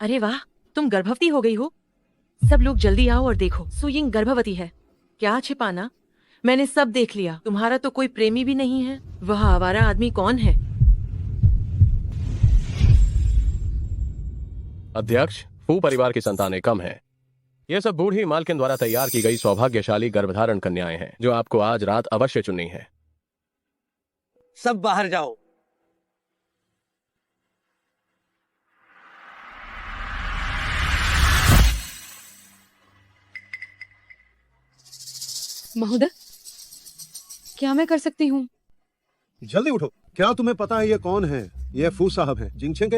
अरे वाह, तुम गर्भवती हो गई हो। सब लोग जल्दी आओ और देखो, सुयिंग गर्भवती है। क्या छिपाना, मैंने सब देख लिया। तुम्हारा तो कोई प्रेमी भी नहीं है। वह आवारा आदमी कौन है? अध्यक्ष, फू परिवार की संतानें कम हैं। ये सब बूढ़ी मालकिन द्वारा तैयार की गई सौभाग्यशाली गर्भधारण कन्याएं हैं जो आपको आज रात अवश्य चुननी है। सब बाहर जाओ। महोदय, क्या मैं कर सकती हूँ? जल्दी उठो। क्या तुम्हें पता है ये कौन है? ये फू साहब हैं, जिंगछेंग के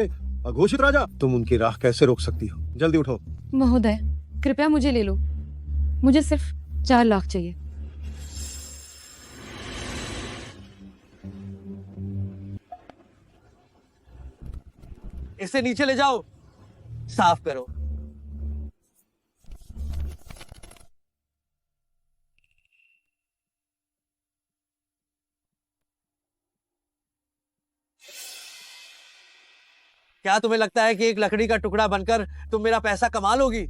अघोषित राजा। तुम उनकी राह कैसे रोक सकती हो? जल्दी उठो। महोदय, कृपया मुझे ले लो। मुझे सिर्फ 4 लाख चाहिए। इसे नीचे ले जाओ, साफ करो। क्या तुम्हें लगता है कि एक लकड़ी का टुकड़ा बनकर तुम मेरा पैसा कमा लोगी?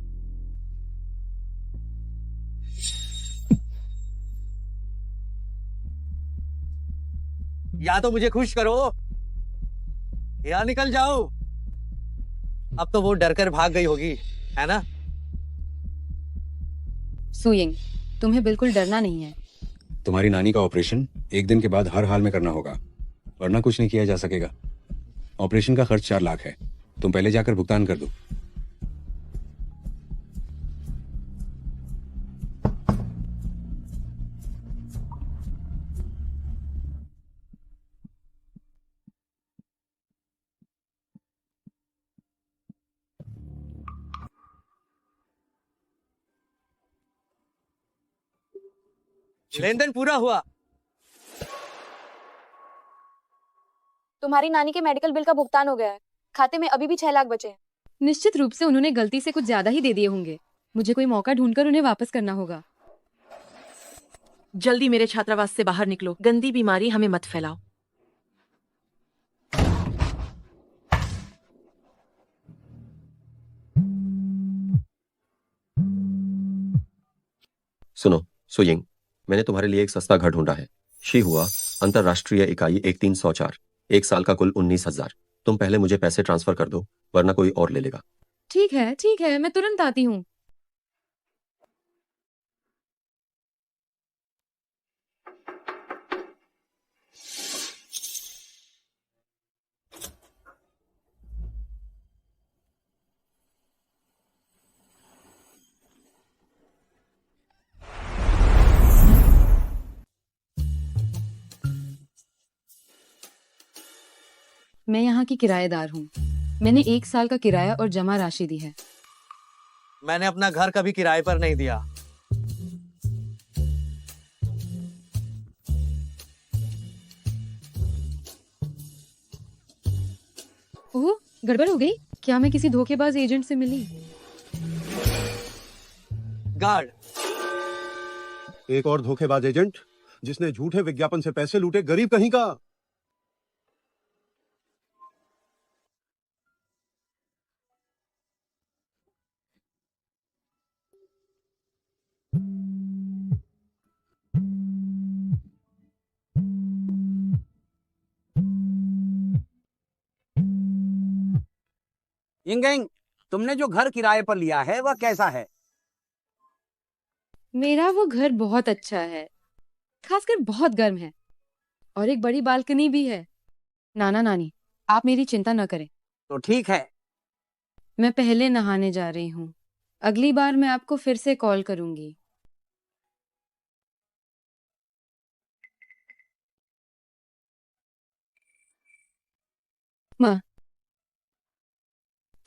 या तो मुझे खुश करो या निकल जाओ। अब तो वो डर कर भाग गई होगी, है ना? सुयिंग, तुम्हें बिल्कुल डरना नहीं है। तुम्हारी नानी का ऑपरेशन 1 दिन के बाद हर हाल में करना होगा, वरना कुछ नहीं किया जा सकेगा। ऑपरेशन का खर्च 4 लाख है। तुम पहले जाकर भुगतान कर दो। लेन देन पूरा हुआ। तुम्हारी नानी के मेडिकल बिल का भुगतान हो गया है। खाते में अभी भी 6 लाख बचे हैं। निश्चित रूप से उन्होंने गलती से कुछ ज्यादा ही दे दिए होंगे। मुझे कोई मौका ढूंढकर उन्हें वापस करना होगा। जल्दी मेरे छात्रावास से बाहर निकलो। गंदी बीमारी हमें मत फैलाओ। सुनो सुयिंग, मैंने तुम्हारे लिए एक सस्ता घर ढूंढा है। शी हुआ अंतरराष्ट्रीय इकाई 1304। 1 साल का कुल 19,000। तुम पहले मुझे पैसे ट्रांसफर कर दो, वरना कोई और ले लेगा। ठीक है, मैं तुरंत आती हूँ। मैं यहाँ की किराएदार हूँ। मैंने 1 साल का किराया और जमा राशि दी है। मैंने अपना घर कभी किराए पर नहीं दिया। ओह, गड़बड़ हो गई। क्या मैं किसी धोखेबाज एजेंट से मिली? गार्ड, एक और धोखेबाज एजेंट जिसने झूठे विज्ञापन से पैसे लूटे। गरीब कहीं का। यिंगेंग, तुमने जो घर किराए पर लिया है वह कैसा है? मेरा वो घर बहुत अच्छा है, खासकर बहुत गर्म है और एक बड़ी बालकनी भी है। नाना नानी, आप मेरी चिंता न करें। तो ठीक है। मैं पहले नहाने जा रही हूँ। अगली बार मैं आपको फिर से कॉल करूंगी। माँ,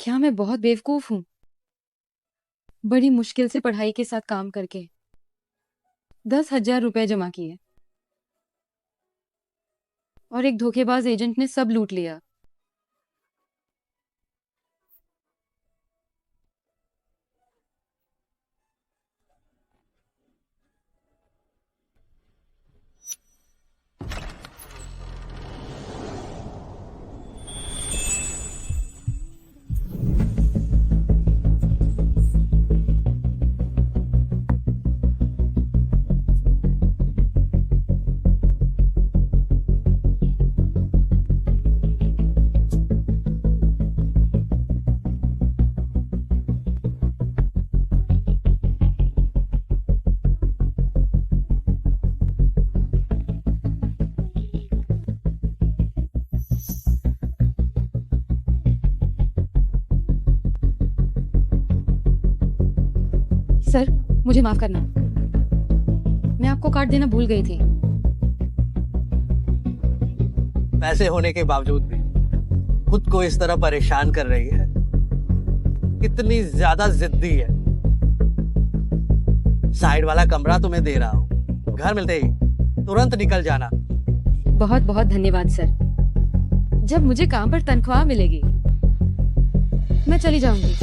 क्या मैं बहुत बेवकूफ हूँ? बड़ी मुश्किल से पढ़ाई के साथ काम करके 10,000 रुपए जमा किए और एक धोखेबाज एजेंट ने सब लूट लिया। सर, मुझे माफ करना, मैं आपको कार्ड देना भूल गई थी। पैसे होने के बावजूद भी खुद को इस तरह परेशान कर रही है, कितनी ज्यादा जिद्दी है। साइड वाला कमरा तुम्हें दे रहा हूँ, घर मिलते ही तुरंत निकल जाना। बहुत बहुत धन्यवाद सर। जब मुझे काम पर तनख्वाह मिलेगी मैं चली जाऊंगी।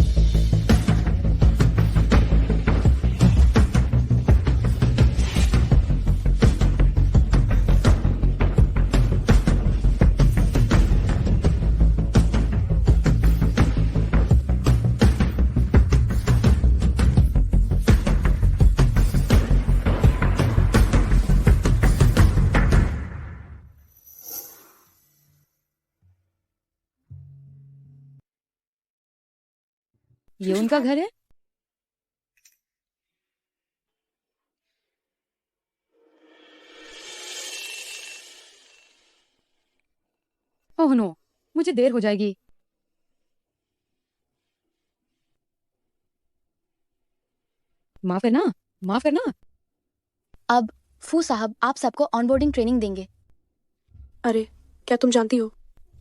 ये उनका घर है? ओह नो, मुझे देर हो जाएगी। माफ करना, माफ करना। अब फू साहब आप सबको ऑनबोर्डिंग ट्रेनिंग देंगे। अरे क्या तुम जानती हो,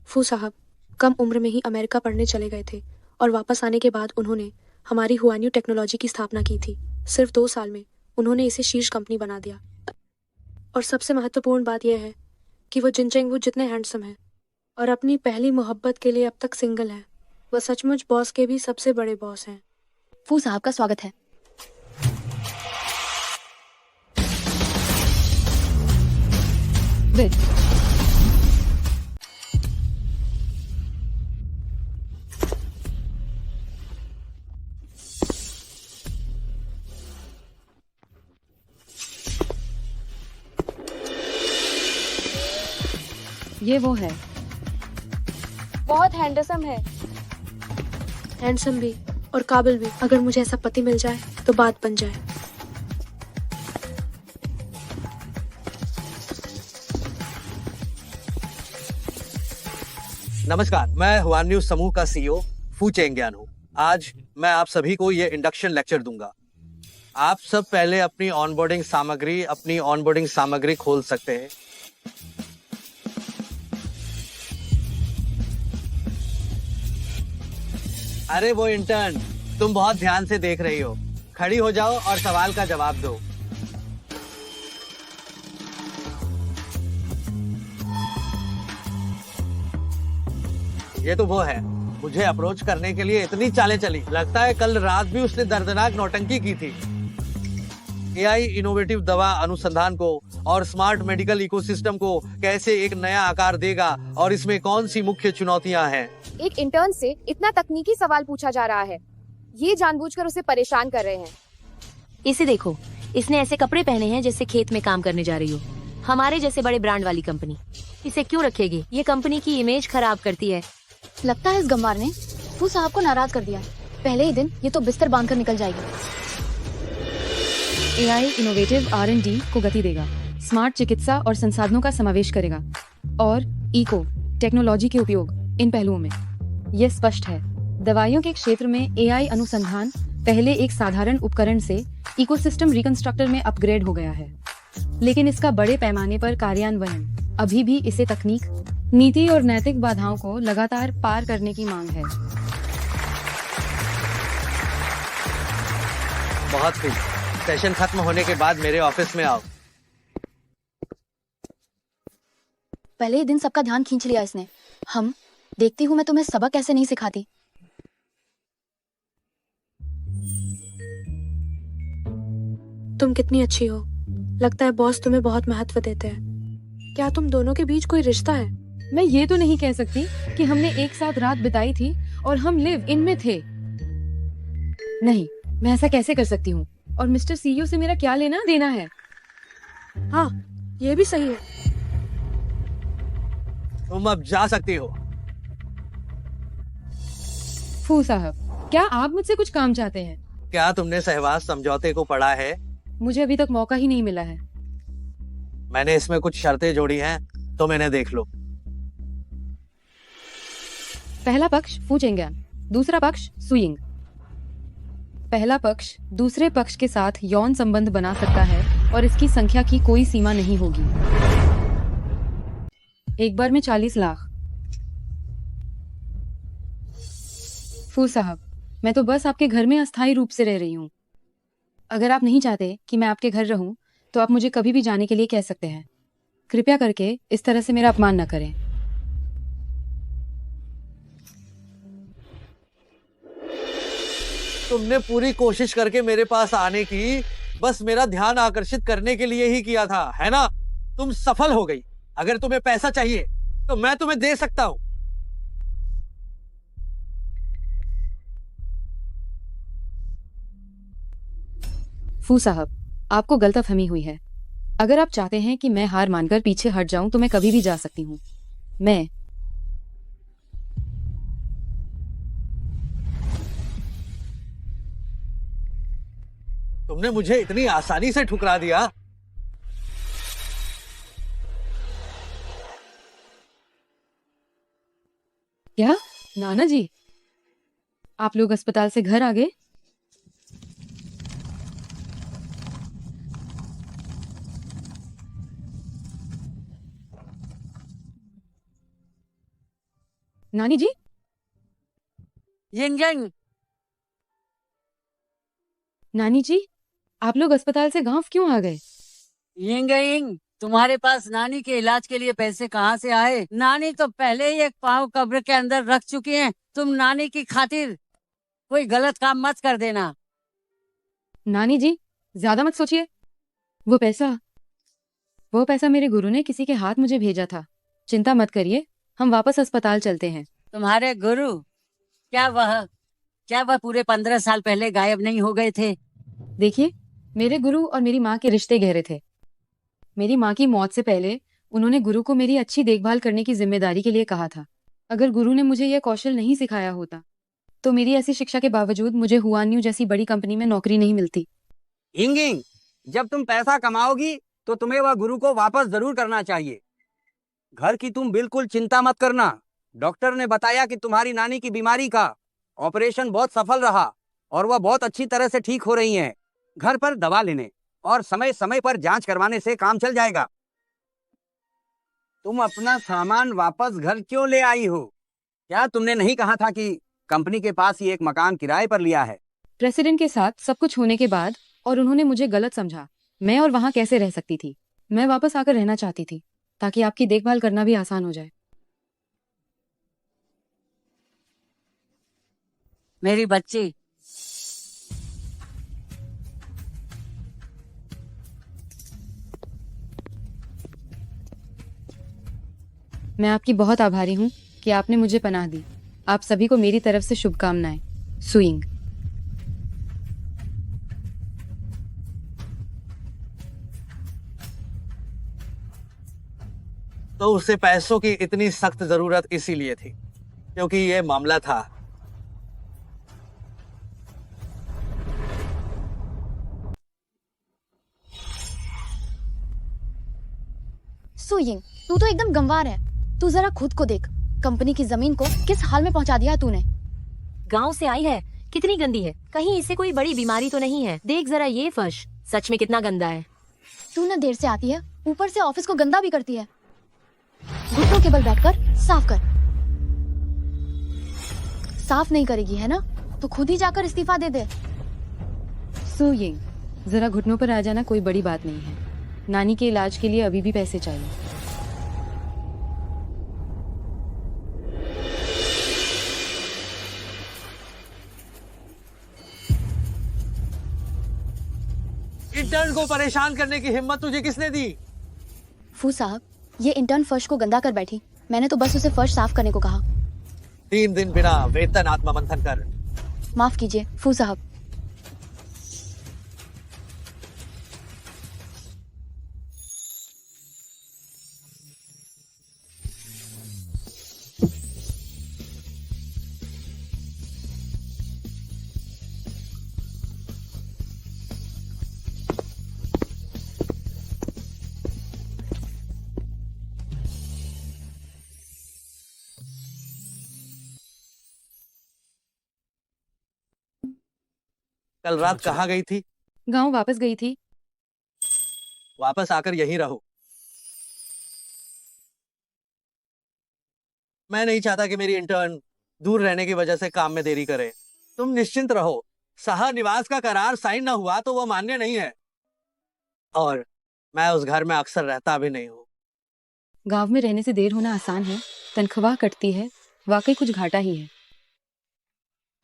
फू साहब कम उम्र में ही अमेरिका पढ़ने चले गए थे और वापस आने के बाद उन्होंने हमारी हुआन्यू टेक्नोलॉजी की स्थापना की थी। सिर्फ 2 साल में उन्होंने इसे शीर्ष कंपनी बना दिया। और सबसे महत्वपूर्ण बात यह है कि वो जिनचेंग वू जितने हैंडसम हैं और अपनी पहली मोहब्बत के लिए अब तक सिंगल है। वह सचमुच बॉस के भी सबसे बड़े बॉस हैं। फू साहब का स्वागत है। वेट, ये वो है। बहुत हैंडसम है। हैंडसम भी और काबिल भी। अगर मुझे ऐसा पति मिल जाए तो बात बन जाए। नमस्कार, मैं हुआन्यू समूह का सीईओ फू चेंगियान हूँ। आज मैं आप सभी को ये इंडक्शन लेक्चर दूंगा। आप सब पहले अपनी ऑनबोर्डिंग सामग्री खोल सकते हैं। अरे वो इंटर्न, तुम बहुत ध्यान से देख रही हो। खड़ी हो जाओ और सवाल का जवाब दो। ये तो वो है, मुझे अप्रोच करने के लिए इतनी चालें चली। लगता है कल रात भी उसने दर्दनाक नौटंकी की थी। एआई इनोवेटिव दवा अनुसंधान को और स्मार्ट मेडिकल इकोसिस्टम को कैसे एक नया आकार देगा और इसमें कौन सी मुख्य चुनौतियां हैं। एक इंटर्न से इतना तकनीकी सवाल पूछा जा रहा है, ये जानबूझकर उसे परेशान कर रहे हैं। इसे देखो, इसने ऐसे कपड़े पहने हैं जैसे खेत में काम करने जा रही हो। हमारे जैसे बड़े ब्रांड वाली कंपनी इसे क्यों रखेगी? ये कंपनी की इमेज खराब करती है। लगता है इस गंवार ने फू साहब को नाराज कर दिया। पहले ही दिन ये तो बिस्तर बांधकर निकल जाएगी। एआई इनोवेटिव R&D को गति देगा, स्मार्ट चिकित्सा और संसाधनों का समावेश करेगा और इको टेक्नोलॉजी के उपयोग इन पहलुओं में। यह स्पष्ट है, दवाइयों के क्षेत्र में एआई अनुसंधान पहले एक साधारण उपकरण से इकोसिस्टम रिकंस्ट्रक्टर में अपग्रेड हो गया है, लेकिन इसका बड़े पैमाने पर कार्यान्वयन अभी भी इसे तकनीक, नीति और नैतिक बाधाओं को लगातार पार करने की मांग है। बहुत खूब, सेशन खत्म होने के बाद मेरे ऑफिस में आओ। पहले ही दिन सबका ध्यान खींच लिया इसने। हम देखती हूँ मैं तुम्हें सबक कैसे नहीं सिखाती। तुम कितनी अच्छी हो। लगता है बॉस तुम्हें बहुत महत्व देते हैं। क्या तुम दोनों के बीच कोई रिश्ता है? मैं ये तो नहीं कह सकती कि हमने एक साथ रात बिताई थी और हम लिव इन में थे। नहीं, मैं ऐसा कैसे कर सकती हूँ? और मिस्टर सीईओ से मेरा क्या लेना देना है? हाँ, ये भी सही है। तुम अब जा सकती हो। फू साहब, क्या आप मुझसे कुछ काम चाहते हैं? क्या तुमने सहवास समझौते को पढ़ा है? मुझे अभी तक मौका ही नहीं मिला है। मैंने इसमें कुछ शर्तें जोड़ी हैं, तुम इन्हें देख लो। पहला पक्ष फू चेंगियान, दूसरा पक्ष सुयिंग। पहला पक्ष दूसरे पक्ष के साथ यौन संबंध बना सकता है और इसकी संख्या की कोई सीमा नहीं होगी। एक बार में 40 लाख। फू साहब, मैं तो बस आपके घर में अस्थायी रूप से रह रही हूँ। अगर आप नहीं चाहते कि मैं आपके घर रहूं, तो आप मुझे कभी भी जाने के लिए कह सकते हैं। कृपया करके इस तरह से मेरा अपमान न करें। तुमने पूरी कोशिश करके मेरे पास आने की बस मेरा ध्यान आकर्षित करने के लिए ही किया था, है ना? तुम सफल हो गई। अगर तुम्हें पैसा चाहिए तो मैं तुम्हें दे सकता हूं। फू साहब, आपको गलतफहमी हुई है। अगर आप चाहते हैं कि मैं हार मानकर पीछे हट जाऊं तो मैं कभी भी जा सकती हूं। मैं तुमने मुझे इतनी आसानी से ठुकरा दिया। क्या? नाना जी, आप लोग अस्पताल से घर आ गए? नानी जी, यिंग यंग, नानी जी, आप लोग अस्पताल से गांव क्यों आ गए? यिंग यिंग, तुम्हारे पास नानी के इलाज के लिए पैसे कहाँ से आए? नानी तो पहले ही एक पाँव कब्र के अंदर रख चुकी हैं। तुम नानी की खातिर कोई गलत काम मत कर देना। नानी जी, ज्यादा मत सोचिए। वो पैसा मेरे गुरु ने किसी के हाथ मुझे भेजा था। चिंता मत करिए, हम वापस अस्पताल चलते हैं। तुम्हारे गुरु? क्या वह पूरे 15 साल पहले गायब नहीं हो गए थे? देखिए, मेरे गुरु और मेरी माँ के रिश्ते गहरे थे। मेरी माँ की मौत से पहले उन्होंने गुरु को मेरी अच्छी देखभाल करने की जिम्मेदारी के लिए कहा था। अगर गुरु ने मुझे यह कौशल नहीं सिखाया होता, तो मेरी ऐसी शिक्षा के बावजूद मुझे हुआन्यू जैसी बड़ी कंपनी में नौकरी नहीं मिलती। यिंग यिंग, जब तुम पैसा कमाओगी तो तुम्हें वह गुरु को वापस जरूर करना चाहिए। घर की तुम बिल्कुल चिंता मत करना। डॉक्टर ने बताया कि तुम्हारी नानी की बीमारी का ऑपरेशन बहुत सफल रहा और वह बहुत अच्छी तरह से ठीक हो रही हैं। घर पर दवा लेने और समय समय पर जांच करवाने से काम चल जाएगा। तुम अपना सामान वापस घर क्यों ले आई हो? क्या तुमने नहीं कहा था कि कंपनी के पास ही एक मकान किराए पर लिया है? प्रेसिडेंट के साथ सब कुछ होने के बाद और उन्होंने मुझे गलत समझा, मैं और वहां कैसे रह सकती थी? मैं वापस आकर रहना चाहती थी ताकि आपकी देखभाल करना भी आसान हो जाए। मेरी बच्ची, मैं आपकी बहुत आभारी हूँ कि आपने मुझे पनाह दी। आप सभी को मेरी तरफ से शुभकामनाएं। सुइंग। तो उसे पैसों की इतनी सख्त जरूरत इसीलिए थी क्योंकि ये मामला था। सुयिंग, तू तो एकदम गंवार है। तू जरा खुद को देख, कंपनी की जमीन को किस हाल में पहुंचा दिया है तूने। गांव से आई है, कितनी गंदी है। कहीं इसे कोई बड़ी बीमारी तो नहीं है? देख जरा ये फर्श, सच में कितना गंदा है। तू न देर से आती है, ऊपर से ऑफिस को गंदा भी करती है। घुटनों के बल बैठकर साफ कर। साफ नहीं करेगी है ना, तो खुद ही जाकर इस्तीफा दे दे। सुइंग, जरा घुटनों पर आ जाना कोई बड़ी बात नहीं है। नानी के इलाज के लिए अभी भी पैसे चाहिए। इंटर्न को परेशान करने की हिम्मत तुझे किसने दी? फू साहब, ये इंटर्न फर्श को गंदा कर बैठी। मैंने तो बस उसे फर्श साफ करने को कहा। 3 दिन बिना वेतन आत्ममंथन कर। माफ कीजिए फू साहब। कल रात कहाँ गई थी? गांव वापस गई थी। वापस आकर यहीं रहो। मैं नहीं चाहता कि मेरी इंटर्न दूर रहने की वजह से काम में देरी करे। तुम निश्चिंत रहो, सह निवास का करार साइन ना हुआ तो वो मान्य नहीं है, और मैं उस घर में अक्सर रहता भी नहीं हूँ। गांव में रहने से देर होना आसान है, तनख्वाह कटती है, वाकई कुछ घाटा ही है।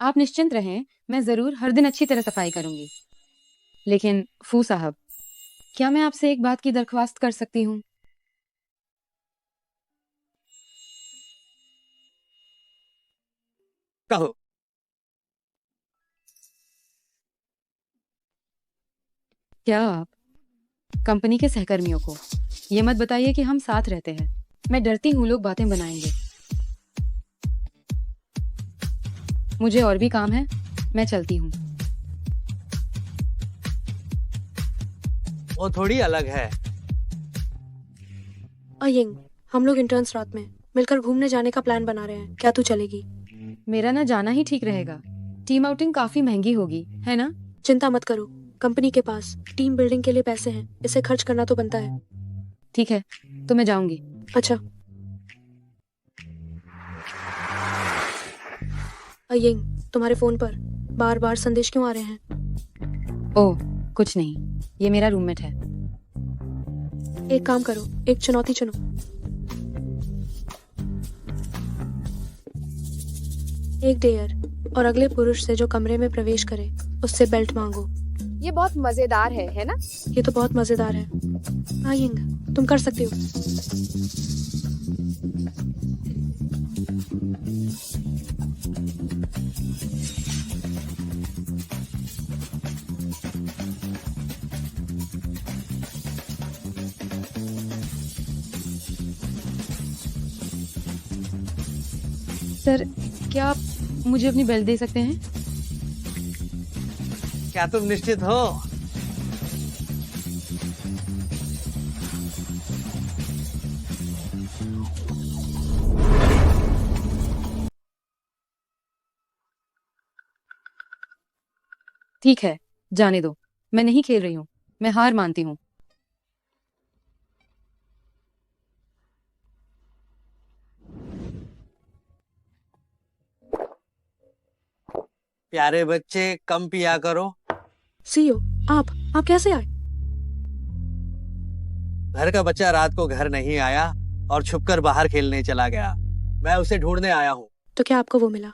आप निश्चिंत रहें, मैं जरूर हर दिन अच्छी तरह सफाई करूंगी। लेकिन फू साहब, क्या मैं आपसे एक बात की दरख्वास्त कर सकती हूँ? कहो। क्या आप कंपनी के सहकर्मियों को ये मत बताइए कि हम साथ रहते हैं। मैं डरती हूँ लोग बातें बनाएंगे। मुझे और भी काम है, मैं चलती हूँ। वो थोड़ी अलग है। अयिंग, हम लोग इंटर्न्स रात में मिलकर घूमने जाने का प्लान बना रहे हैं, क्या तू चलेगी? मेरा ना जाना ही ठीक रहेगा। टीम आउटिंग काफी महंगी होगी, है ना? चिंता मत करो, कंपनी के पास टीम बिल्डिंग के लिए पैसे हैं, इसे खर्च करना तो बनता है। ठीक है, तो मैं जाऊंगी। अच्छा। अयिंग, तुम्हारे फोन पर बार बार संदेश क्यों आ रहे हैं? ओह, कुछ नहीं, ये मेरा रूममेट है। एक काम करो, एक चुनौती चुनो। एक डेयर और अगले पुरुष से जो कमरे में प्रवेश करे उससे बेल्ट मांगो। ये बहुत मजेदार है ना? ये तो बहुत मजेदार है। आयिंग, तुम कर सकते हो। सर, क्या आप मुझे अपनी बेल्ट दे सकते हैं? क्या तुम निश्चित हो? ठीक है, जाने दो, मैं नहीं खेल रही हूँ, मैं हार मानती हूँ। प्यारे बच्चे, कम पिया करो। सीईओ, आप कैसे आए? घर का बच्चा रात को घर नहीं आया और छुपकर बाहर खेलने चला गया। मैं उसे ढूंढने आया हूँ। तो क्या आपको वो मिला?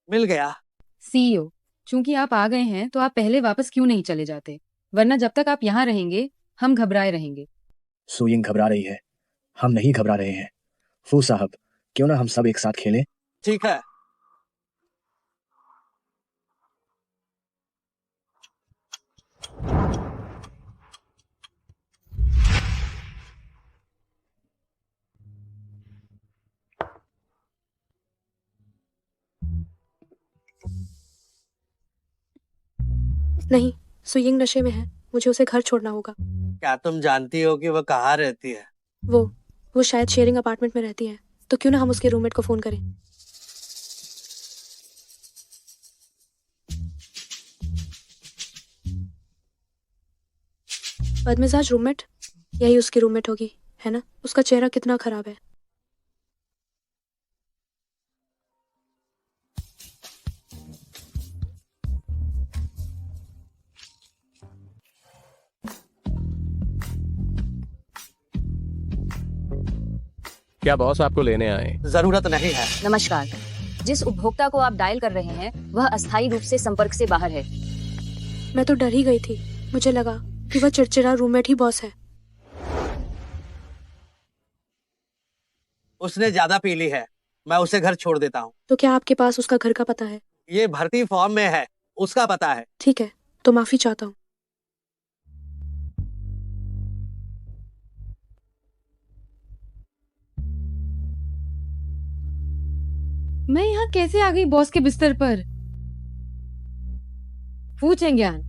मिल गया। सीईओ, चूंकि आप आ गए हैं तो आप पहले वापस क्यों नहीं चले जाते? वरना जब तक आप यहाँ रहेंगे हम घबराए रहेंगे। सुयिंग घबरा रही है, हम नहीं घबरा रहे हैं। फू साहब, क्यों ना हम सब एक साथ खेलें? ठीक है। नहीं, सुयिंग नशे में है, मुझे उसे घर छोड़ना होगा। क्या तुम जानती हो कि वह कहाँ रहती है? वो शायद शेयरिंग अपार्टमेंट में रहती है, तो क्यों ना हम उसके रूममेट को फोन करें। बदमिजाज रूममेट, यही उसकी रूममेट होगी, है ना? उसका चेहरा कितना खराब है। क्या बॉस आपको लेने आए? जरूरत नहीं है। नमस्कार। जिस उपभोक्ता को आप डायल कर रहे हैं वह अस्थायी रूप से संपर्क से बाहर है। मैं तो डर ही गई थी, मुझे लगा कि वह चिड़चिड़ा रूममेट ही बॉस है। उसने ज्यादा पी ली है, मैं उसे घर छोड़ देता हूँ। तो क्या आपके पास उसका घर का पता है? ये भर्ती फॉर्म में है, उसका पता है। ठीक है, तो माफी चाहता हूँ। मैं यहाँ कैसे आ गई बॉस के बिस्तर पर? पूछें ज्ञान।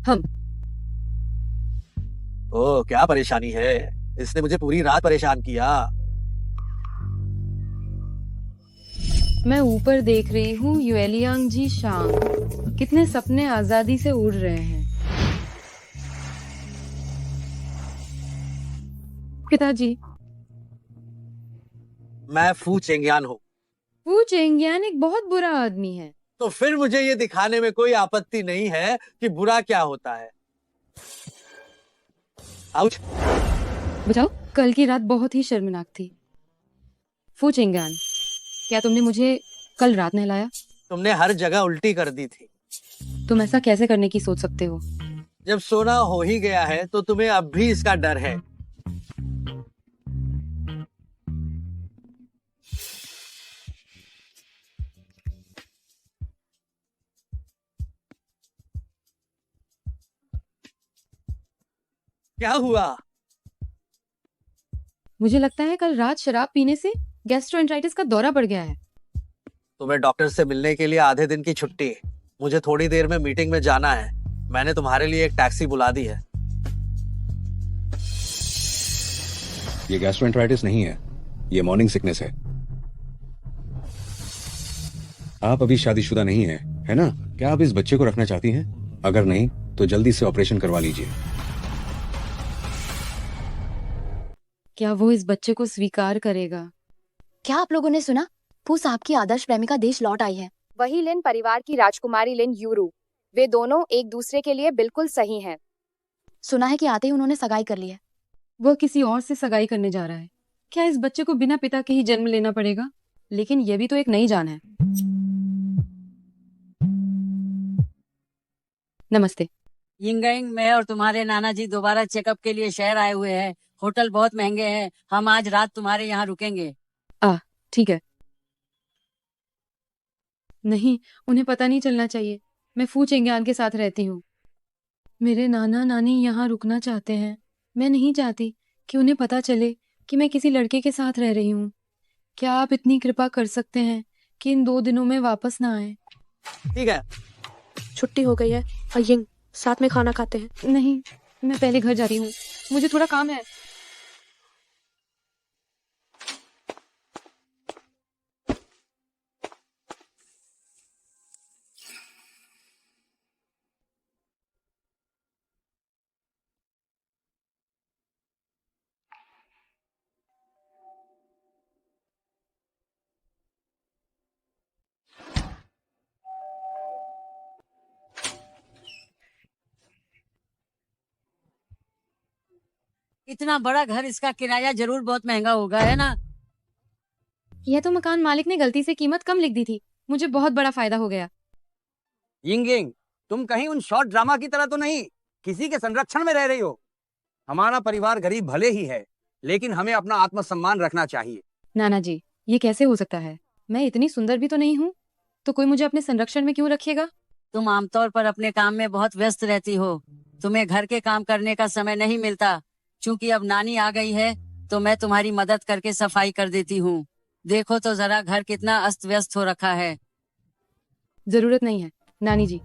हम ओह, क्या परेशानी है? इसने मुझे पूरी रात परेशान किया। मैं ऊपर देख रही हूँ युएलियांग जी शाम। कितने सपने आजादी से उड़ रहे हैं। पिताजी, मैं फू चेंगियान हूँ। वो चेंगियान एक बहुत बुरा आदमी है। तो फिर मुझे ये दिखाने में कोई आपत्ति नहीं है कि बुरा क्या होता है। आउच। बताओ, कल की रात बहुत ही शर्मनाक थी। फू चेंगियान, क्या तुमने मुझे कल रात नहलाया? तुमने हर जगह उल्टी कर दी थी। तुम ऐसा कैसे करने की सोच सकते हो? जब सोना हो ही गया है तो तुम्हें अब भी इसका डर है। क्या हुआ? मुझे लगता है कल रात शराब पीने से गैस्ट्रोएंटराइटिस का दौरा पड़ गया है। तुम्हें डॉक्टर से मिलने के लिए आधे दिन की छुट्टी है। मुझे थोड़ी देर में मीटिंग में जाना है। मैंने तुम्हारे लिए एक टैक्सी बुला दी है। ये गैस्ट्रोएंटराइटिस नहीं है, ये मॉर्निंग सिकनेस है। आप अभी शादीशुदा नहीं है, है ना? क्या आप इस बच्चे को रखना चाहती हैं? अगर नहीं तो जल्दी से ऑपरेशन करवा लीजिए। क्या वो इस बच्चे को स्वीकार करेगा? क्या आप लोगों ने सुना? फू साहब की आदर्श प्रेमिका देश लौट आई है। वही लिन परिवार की राजकुमारी लिन यूरू। वे दोनों एक दूसरे के लिए बिल्कुल सही हैं। सुना है कि आते ही उन्होंने सगाई कर ली है। वह किसी और से सगाई करने जा रहा है। क्या इस बच्चे को बिना पिता के ही जन्म लेना पड़ेगा? लेकिन यह भी तो एक नई जान है। नमस्ते। यिंगयिंग, मैं और तुम्हारे नाना जी दोबारा चेकअप के लिए शहर आए हुए हैं। होटल बहुत महंगे हैं। हम आज रात तुम्हारे यहाँ रुकेंगे। ठीक है। नहीं, उन्हें पता नहीं चलना चाहिए। मैं फू चेंगियान के साथ रहती हूँ। मेरे नाना नानी यहाँ रुकना चाहते हैं। मैं नहीं चाहती कि उन्हें पता चले कि मैं किसी लड़के के साथ रह रही हूँ। क्या आप इतनी कृपा कर सकते हैं कि इन 2 दिनों में वापस ना आए? ठीक है। छुट्टी हो गई है और यिंग साथ में खाना खाते हैं। नहीं, मैं पहले घर जा रही हूँ। मुझे थोड़ा काम है। इतना बड़ा घर, इसका किराया जरूर बहुत महंगा होगा, है ना? यह तो मकान मालिक ने गलती से कीमत कम लिख दी थी। मुझे बहुत बड़ा फायदा हो गया। यिंगयिंग, तुम कहीं उन शॉर्ट ड्रामा की तरह तो नहीं किसी के संरक्षण में रह रही हो? हमारा परिवार गरीब भले ही है, लेकिन हमें अपना आत्मसम्मान रखना चाहिए। नाना जी, ये कैसे हो सकता है? मैं इतनी सुंदर भी तो नहीं हूँ, तो कोई मुझे अपने संरक्षण में क्यों रखेगा? तुम आमतौर पर अपने काम में बहुत व्यस्त रहती हो। तुम्हें घर के काम करने का समय नहीं मिलता। चूंकि अब नानी आ गई है तो मैं तुम्हारी मदद करके सफाई कर देती हूँ। देखो तो जरा घर कितना अस्त व्यस्त हो रखा है। जरूरत नहीं है नानी जी।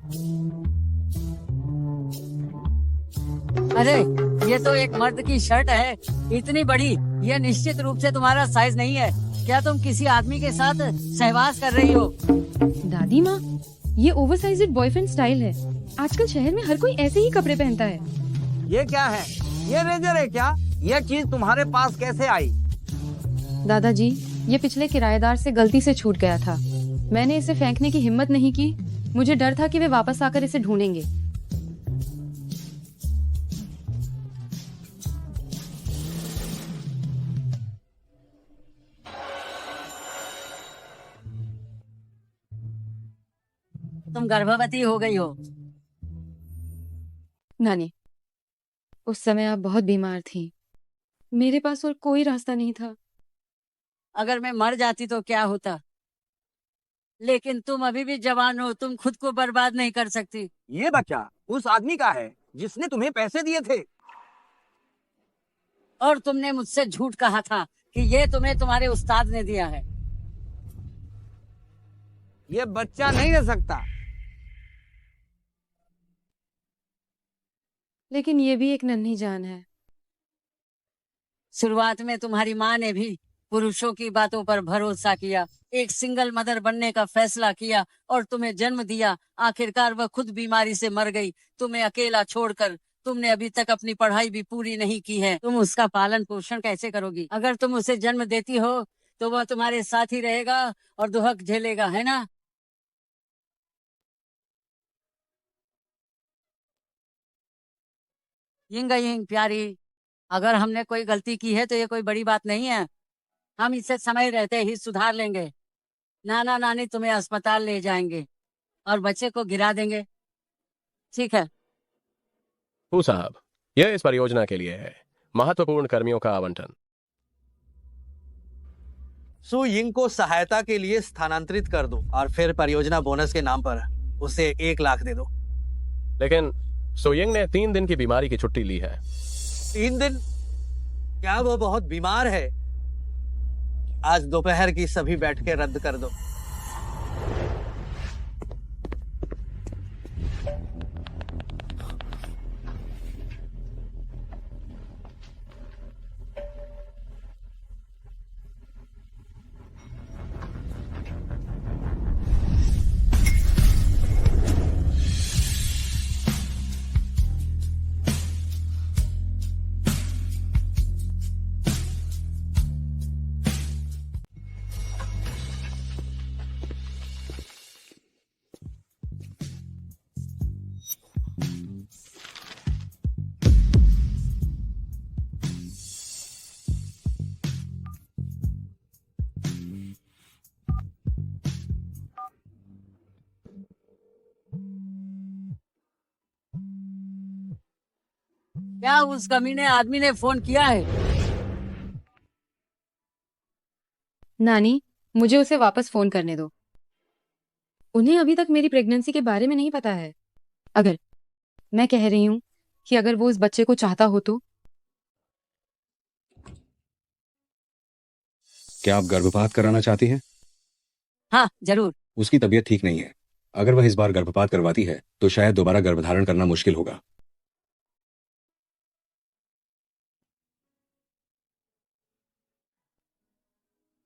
अरे, ये तो एक मर्द की शर्ट है, इतनी बड़ी। ये निश्चित रूप से तुम्हारा साइज नहीं है। क्या तुम किसी आदमी के साथ सहवास कर रही हो? दादी माँ, ये ओवरसाइज्ड बॉयफ्रेंड स्टाइल है। आजकल शहर में हर कोई ऐसे ही कपड़े पहनता है। ये क्या है? ये रेजर है क्या? ये चीज तुम्हारे पास कैसे आई? दादाजी, ये पिछले किराएदार से गलती से छूट गया था। मैंने इसे फेंकने की हिम्मत नहीं की। मुझे डर था कि वे वापस आकर इसे ढूंढेंगे। तुम गर्भवती हो गई हो। नानी, उस समय आप बहुत बीमार थी। मेरे पास और कोई रास्ता नहीं था। अगर मैं मर जाती तो क्या होता? लेकिन तुम अभी भी जवान हो, तुम खुद को बर्बाद नहीं कर सकती। ये बच्चा उस आदमी का है जिसने तुम्हें पैसे दिए थे। और तुमने मुझसे झूठ कहा था कि ये तुम्हें तुम्हारे उस्ताद ने दिया है। ये बच्चा नहीं रह सकता। लेकिन ये भी एक नन्ही जान है। शुरुआत में तुम्हारी माँ ने भी पुरुषों की बातों पर भरोसा किया, एक सिंगल मदर बनने का फैसला किया और तुम्हें जन्म दिया। आखिरकार वह खुद बीमारी से मर गई, तुम्हें अकेला छोड़कर। तुमने अभी तक अपनी पढ़ाई भी पूरी नहीं की है, तुम उसका पालन पोषण कैसे करोगी? अगर तुम उसे जन्म देती हो तो वह तुम्हारे साथ ही रहेगा और दुहक झेलेगा, है ना? यिंग प्यारी, अगर हमने कोई गलती की है तो ये कोई बड़ी बात नहीं है, हम इसे समय रहते ही सुधार लेंगे। नाना नानी तुम्हें अस्पताल ले जाएंगे और बच्चे को गिरा देंगे, ठीक है? फू साहब, यह इस परियोजना के लिए है, महत्वपूर्ण कर्मियों का आवंटन। सु यिंग को सहायता के लिए स्थानांतरित कर दो और फिर परियोजना बोनस के नाम पर उसे 1 लाख दे दो। लेकिन सोयिंग ने 3 दिन की बीमारी की छुट्टी ली है। 3 दिन? क्या वो बहुत बीमार है? आज दोपहर की सभी बैठकें रद्द कर दो। क्या उस कमीने आदमी ने फोन किया है? नानी, मुझे उसे वापस फोन करने दो। उन्हें अभी तक मेरी प्रेगनेंसी के बारे में नहीं पता है। अगर मैं कह रही हूँ कि अगर वो इस बच्चे को चाहता हो तो। क्या आप गर्भपात कराना चाहती हैं? हाँ, जरूर। उसकी तबीयत ठीक नहीं है। अगर वह इस बार गर्भपात करवाती है तो शायद दोबारा गर्भधारण करना मुश्किल होगा।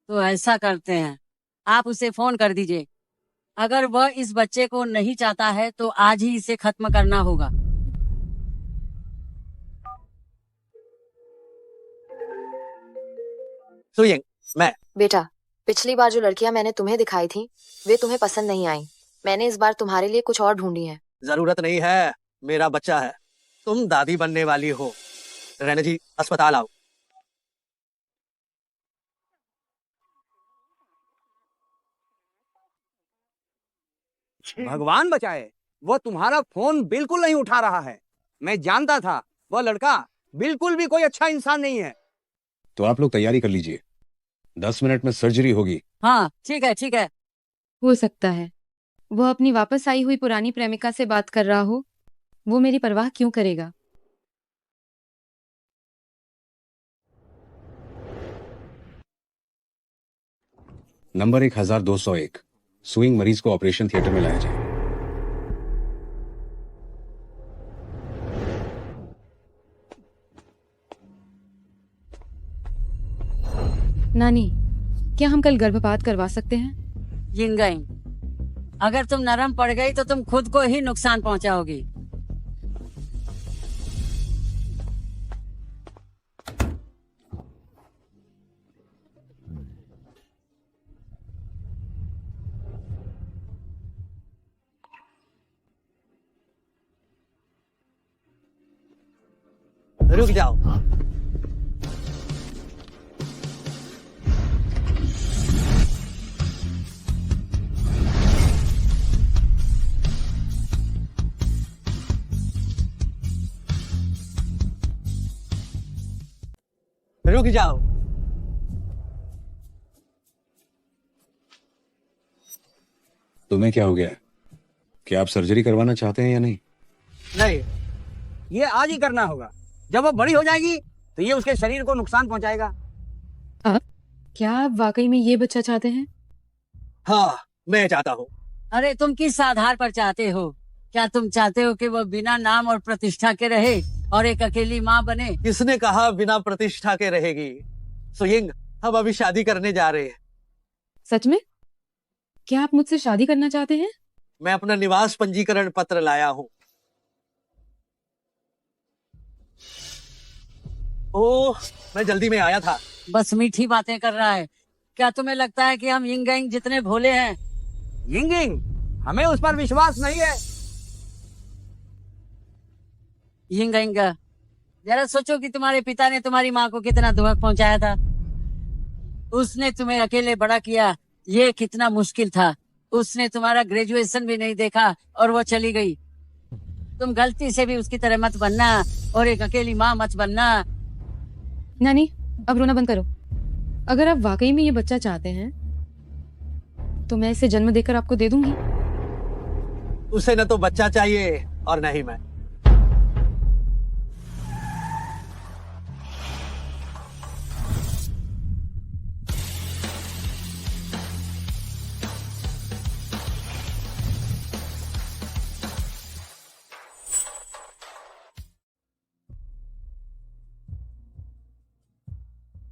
तो ऐसा करते हैं, आप उसे फोन कर दीजिए। अगर वह इस बच्चे को नहीं चाहता है तो आज ही इसे खत्म करना होगा। सु यिंग, मैं। बेटा, पिछली बार जो लड़कियां मैंने तुम्हें दिखाई थी वे तुम्हें पसंद नहीं आई। मैंने इस बार तुम्हारे लिए कुछ और ढूंढी है। जरूरत नहीं है, मेरा बच्चा है। तुम दादी बनने वाली हो। रैना जी, अस्पताल आओ। भगवान बचाए, वो तुम्हारा फोन बिल्कुल नहीं उठा रहा है। मैं जानता था वह लड़का बिल्कुल भी कोई अच्छा इंसान नहीं है। तो आप लोग तैयारी कर लीजिए, 10 मिनट में सर्जरी होगी। हाँ, ठीक है, ठीक है। हो सकता है वो अपनी वापस आई हुई पुरानी प्रेमिका से बात कर रहा हो। वो मेरी परवाह क्यों करेगा? नंबर 1201, सुइंग मरीज को ऑपरेशन थिएटर में लाया जाए। नानी, क्या हम कल गर्भपात करवा सकते हैं? यिंग, अगर तुम नरम पड़ गई तो तुम खुद को ही नुकसान पहुंचाओगी। रुक जाओ। रुक जाओ। तुम्हें क्या हो गया? क्या आप सर्जरी करवाना चाहते हैं या नहीं? नहीं, ये आज ही करना होगा। जब वो बड़ी हो जाएगी तो ये उसके शरीर को नुकसान पहुंचाएगा। क्या आप वाकई में ये बच्चा चाहते हैं? हाँ, मैं चाहता हूँ। अरे तुम किस आधार पर चाहते हो? क्या तुम चाहते हो कि वो बिना नाम और प्रतिष्ठा के रहे और एक अकेली माँ बने? किसने कहा बिना प्रतिष्ठा के रहेगी? सु यिंग, हम अभी शादी करने जा रहे हैं। सच में? क्या आप मुझसे शादी करना चाहते हैं? मैं अपना निवास पंजीकरण पत्र लाया हूँ। ओह, मैं जल्दी में आया था। बस मीठी बातें कर रहा है। क्या तुम्हें लगता है कि हम यिंग यांग जितने भोले हैं? यिंग, हमें उस पर विश्वास नहीं है। यिंग यांग, जरा सोचो कि तुम्हारे पिता ने तुम्हारी माँ को कितना दुख पहुंचाया था। उसने तुम्हें अकेले बड़ा किया, ये कितना मुश्किल था। उसने तुम्हारा ग्रेजुएशन भी नहीं देखा और वो चली गई। तुम गलती से भी उसकी तरह मत बनना और एक अकेली माँ मत बनना। नानी, अब रोना बंद करो। अगर आप वाकई में ये बच्चा चाहते हैं तो मैं इसे जन्म देकर आपको दे दूंगी। उसे न तो बच्चा चाहिए और न ही मैं।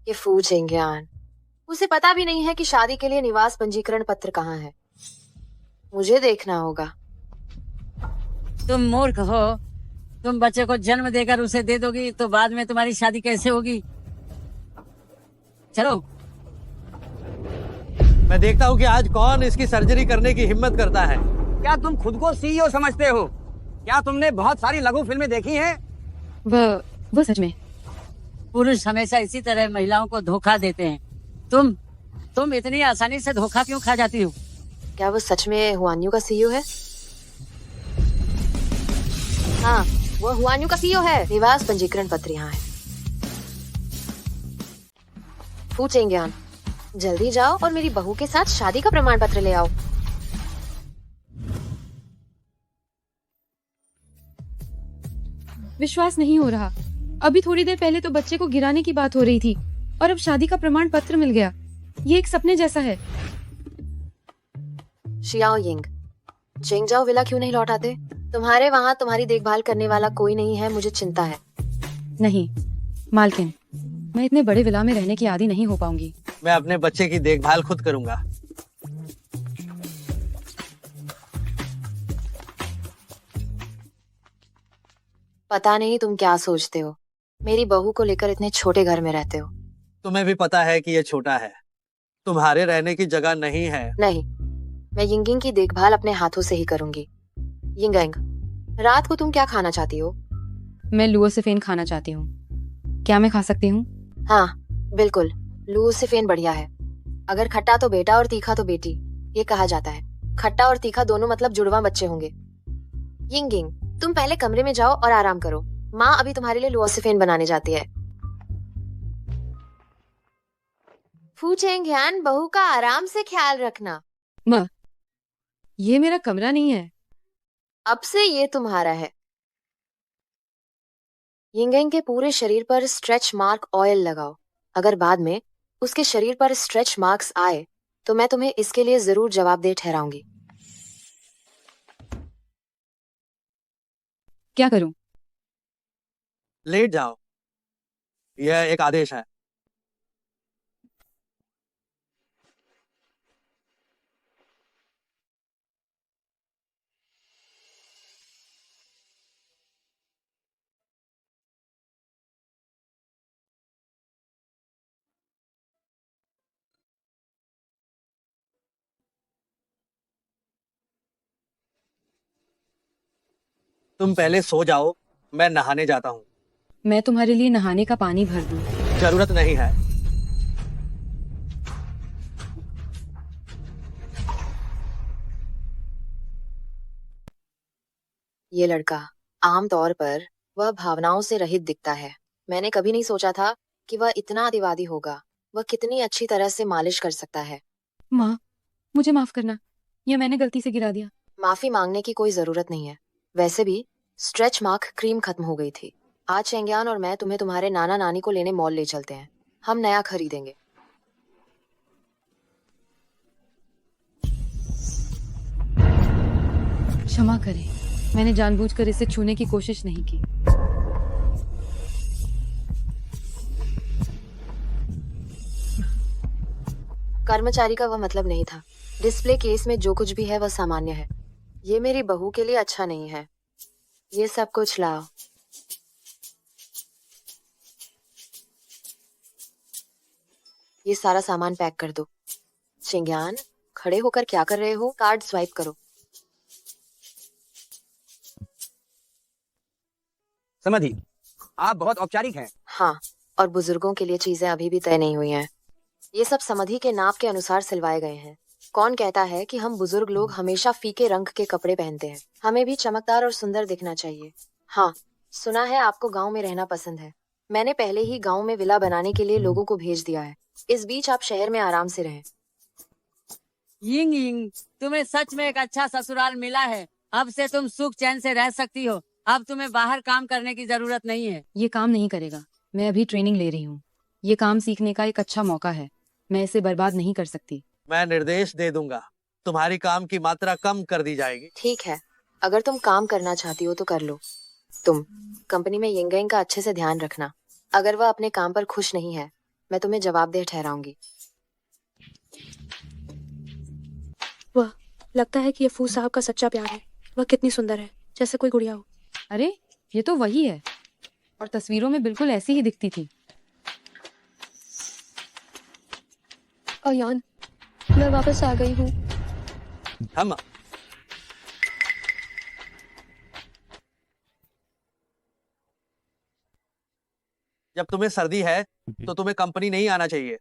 ये फू चेंगियान, उसे पता भी नहीं है कि शादी के लिए निवास पंजीकरण पत्र कहाँ है। मुझे देखना होगा। तुम मूर्ख हो। तुम बच्चे को जन्म देकर उसे दे दोगी तो बाद में तुम्हारी शादी कैसे होगी? चलो। मैं देखता हूँ कि आज कौन इसकी सर्जरी करने की हिम्मत करता है। क्या तुम खुद को सीईओ समझते हो? क्या तुमने बहुत सारी लघु फिल्में देखी हैं? वो सच में। पुरुष हमेशा इसी तरह महिलाओं को धोखा देते हैं। तुम इतनी आसानी से धोखा क्यों खा जाती हो? क्या वो सच में हुआन्यू का सीईओ है? हाँ, वो हुआन्यू का सीईओ है। निवास पंजीकरण पत्र यहाँ है। फू चेंगियान, जल्दी जाओ और मेरी बहू के साथ शादी का प्रमाण पत्र ले आओ। विश्वास नहीं हो रहा। अभी थोड़ी देर पहले तो बच्चे को गिराने की बात हो रही थी और अब शादी का प्रमाण पत्र मिल गया। ये एक सपने जैसा है। शियाओ यिंग, चेंगजाओ विला क्यों नहीं लौटाते? तुम्हारे वहाँ तुम्हारी देखभाल करने वाला कोई नहीं है, मुझे चिंता है। नहीं मालकिन, मैं इतने बड़े विला में रहने की आदी नहीं हो पाऊंगी। मैं अपने बच्चे की देखभाल खुद करूंगा। पता नहीं तुम क्या सोचते हो, मेरी बहू को लेकर इतने छोटे घर में रहते हो। तुम्हें भी पता है कि ये छोटा है, तुम्हारे रहने की जगह नहीं है। नहीं, मैं यिंगिंग की देखभाल अपने हाथों से ही करूंगी। यिंगिंग, रात को तुम क्या खाना चाहती हो? मैं लुओसिफेन खाना चाहती हूँ। क्या मैं खा सकती हूँ? हाँ बिल्कुल, लुओसिफेन बढ़िया है। अगर खट्टा तो बेटा और तीखा तो बेटी, ये कहा जाता है। खट्टा और तीखा दोनों मतलब जुड़वा बच्चे होंगे। यिंगिंग, तुम पहले कमरे में जाओ और आराम करो। माँ अभी तुम्हारे लिए लुओसिफेन बनाने जाती है। फू चेंगियान, बहू का आराम से ख्याल रखना। माँ, ये मेरा कमरा नहीं है। अब से ये तुम्हारा है। यिंगिंग के पूरे शरीर पर स्ट्रेच मार्क ऑयल लगाओ। अगर बाद में उसके शरीर पर स्ट्रेच मार्क्स आए तो मैं तुम्हें इसके लिए जरूर जवाबदेह ठहराऊंगी। क्या करूं? लेट जाओ, यह एक आदेश है। तुम पहले सो जाओ, मैं नहाने जाता हूँ। मैं तुम्हारे लिए नहाने का पानी भर दूं? जरूरत नहीं है। ये लड़का आमतौर पर वह भावनाओं से रहित दिखता है। मैंने कभी नहीं सोचा था कि वह इतना अतिवादी होगा। वह कितनी अच्छी तरह से मालिश कर सकता है। माँ, मुझे माफ करना, यह मैंने गलती से गिरा दिया। माफी मांगने की कोई जरूरत नहीं है। वैसे भी स्ट्रेच मार्क क्रीम खत्म हो गई थी। आज चेंगियान और मैं तुम्हें तुम्हारे नाना नानी को लेने मॉल ले चलते हैं। हम नया खरीदेंगे। क्षमा करें, मैंने जानबूझकर इसे छूने की कोशिश नहीं की। कर्मचारी का वह मतलब नहीं था। डिस्प्ले केस में जो कुछ भी है वह सामान्य है। ये मेरी बहू के लिए अच्छा नहीं है। ये सब कुछ लाओ। ये सारा सामान पैक कर दो। चिंग्यान, खड़े होकर क्या कर रहे हो? कार्ड स्वाइप करो। समझी, आप बहुत औपचारिक हैं। हाँ, और बुजुर्गों के लिए चीजें अभी भी तय नहीं हुई हैं। ये सब समधि के नाप के अनुसार सिलवाए गए हैं। कौन कहता है कि हम बुजुर्ग लोग हमेशा फीके रंग के कपड़े पहनते हैं? हमें भी चमकदार और सुंदर दिखना चाहिए। हाँ, सुना है आपको गांव में रहना पसंद है। मैंने पहले ही गांव में विला बनाने के लिए लोगों को भेज दिया है। इस बीच आप शहर में आराम से रहें। यिंग यिंग, तुम्हें सच में एक अच्छा ससुराल मिला है। अब से तुम सुख चैन से रह सकती हो। अब तुम्हें बाहर काम करने की जरूरत नहीं है। ये काम नहीं करेगा। मैं अभी ट्रेनिंग ले रही हूँ। ये काम सीखने का एक अच्छा मौका है। मैं इसे बर्बाद नहीं कर सकती। मैं निर्देश दे दूंगा, तुम्हारी काम की मात्रा कम कर दी जाएगी। ठीक है, अगर तुम काम करना चाहती हो तो कर लो। तुम कंपनी में यिंग का अच्छे से ध्यान रखना। अगर वह अपने काम पर खुश नहीं है, मैं तुम्हें जवाबदेह ठहराऊंगी। वह लगता है कि ये फू साहब का सच्चा प्यार है। वह कितनी सुंदर है, जैसे कोई गुड़िया हो। अरे ये तो वही है, और तस्वीरों में बिल्कुल ऐसी ही दिखती थी। अयान, मैं वापस आ गई हूँ। हम जब तुम्हें सर्दी है तो तुम्हें कंपनी नहीं आना चाहिए।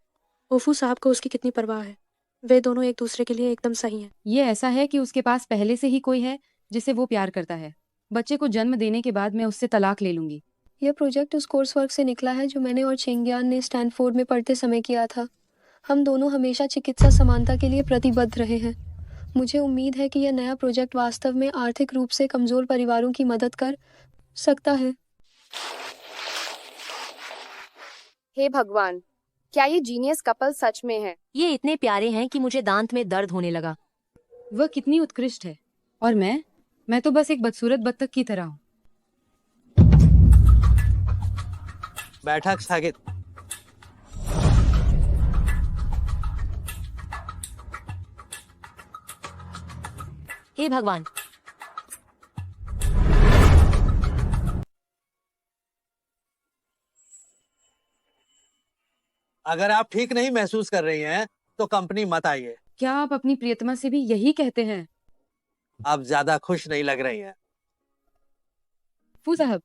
ओफू साहब को उसकी कितनी परवाह है। वे दोनों एक दूसरे के लिए एकदम सही हैं। ये ऐसा है कि उसके पास पहले से ही कोई है जिसे वो प्यार करता है। बच्चे को जन्म देने के बाद मैं उससे तलाक ले लूंगी। यह प्रोजेक्ट उस कोर्स वर्क से निकला है जो मैंने और चिंग्यान ने स्टैनफोर्ड में पढ़ते समय किया था। हम दोनों हमेशा चिकित्सा समानता के लिए प्रतिबद्ध रहे हैं। मुझे उम्मीद है कि यह नया प्रोजेक्ट वास्तव में आर्थिक रूप से कमजोर परिवारों की मदद कर सकता है। हे भगवान, क्या ये जीनियस कपल सच में है? ये इतने प्यारे हैं कि मुझे दांत में दर्द होने लगा। वह कितनी उत्कृष्ट है, और मैं तो बस एक बदसूरत बत्तख की तरह हूँ। बैठक स्थगित। हे भगवान, अगर आप ठीक नहीं महसूस कर रही हैं तो कंपनी मत आइए। क्या आप अपनी प्रियतमा से भी यही कहते हैं? आप ज्यादा खुश नहीं लग रही हैं। फू साहब,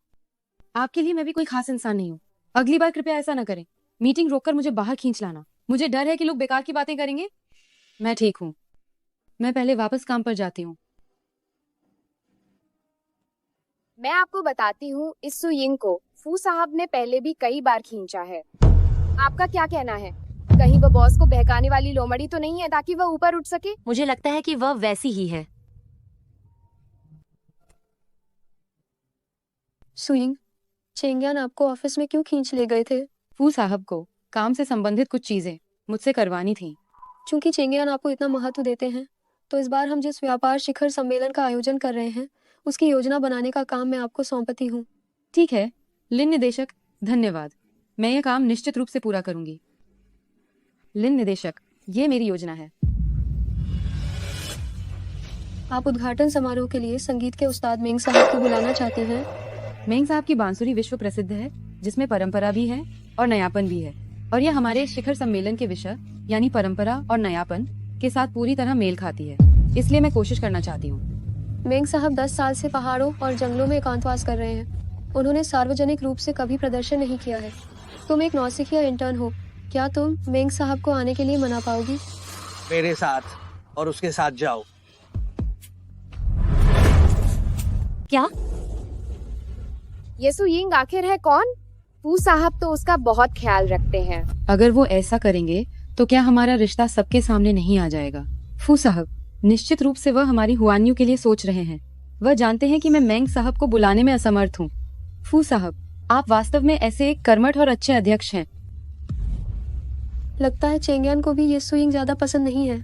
आपके लिए मैं भी कोई खास इंसान नहीं हूँ। अगली बार कृपया ऐसा न करें। मीटिंग रोककर मुझे बाहर खींच लाना। मुझे डर है कि लोग बेकार की बातें करेंगे। मैं ठीक हूँ। मैं पहले वापस काम पर जाती हूँ। मैं आपको बताती हूँ, इस सुयिंग को फू साहब ने पहले भी कई बार खींचा है। आपका क्या कहना है? कहीं वो बॉस को बहकाने वाली लोमड़ी तो नहीं है ताकि वह ऊपर उठ सके? मुझे लगता है कि वह वैसी ही है। सुइंग, चेंग्यान आपको ऑफिस में क्यों खींच ले गए थे? फू साहब को काम से संबंधित कुछ चीजें मुझसे करवानी थी। चूंकि चेंग्यान आपको इतना महत्व देते हैं, तो इस बार हम जिस व्यापार शिखर सम्मेलन का आयोजन कर रहे हैं, उसकी योजना बनाने का काम मैं आपको सौंपती हूँ। ठीक है लिन निदेशक, धन्यवाद। मैं यह काम निश्चित रूप से पूरा करूंगी। लिन निदेशक, ये मेरी योजना है। आप उद्घाटन समारोह के लिए संगीत के उस्ताद मेंग साहब को बुलाना चाहती हैं। मेंग साहब की बांसुरी विश्व प्रसिद्ध है, जिसमें परंपरा भी है और नयापन भी है, और यह हमारे शिखर सम्मेलन के विषय यानी परंपरा और नयापन के साथ पूरी तरह मेल खाती है। इसलिए मैं कोशिश करना चाहती हूँ। मेंग साहब 10 साल से पहाड़ों और जंगलों में एकांतवास कर रहे हैं। उन्होंने सार्वजनिक रूप से कभी प्रदर्शन नहीं किया है। तुम एक नौसिखिया इंटर्न हो, क्या तुम मेंग साहब को आने के लिए मना पाओगी? मेरे साथ और उसके साथ जाओ। क्या? ये सुयिंग आखिर है कौन? फू साहब तो उसका बहुत ख्याल रखते हैं। अगर वो ऐसा करेंगे तो क्या हमारा रिश्ता सबके सामने नहीं आ जाएगा? फू साहब, निश्चित रूप से वह हमारी हुआनियों के लिए सोच रहे हैं। वह जानते हैं कि मैं मेंग साहब को बुलाने में असमर्थ हूँ। फू साहब, आप वास्तव में ऐसे एक कर्मठ और अच्छे अध्यक्ष हैं। लगता है चेंग्यान को भी ये सुइंग ज्यादा पसंद नहीं है।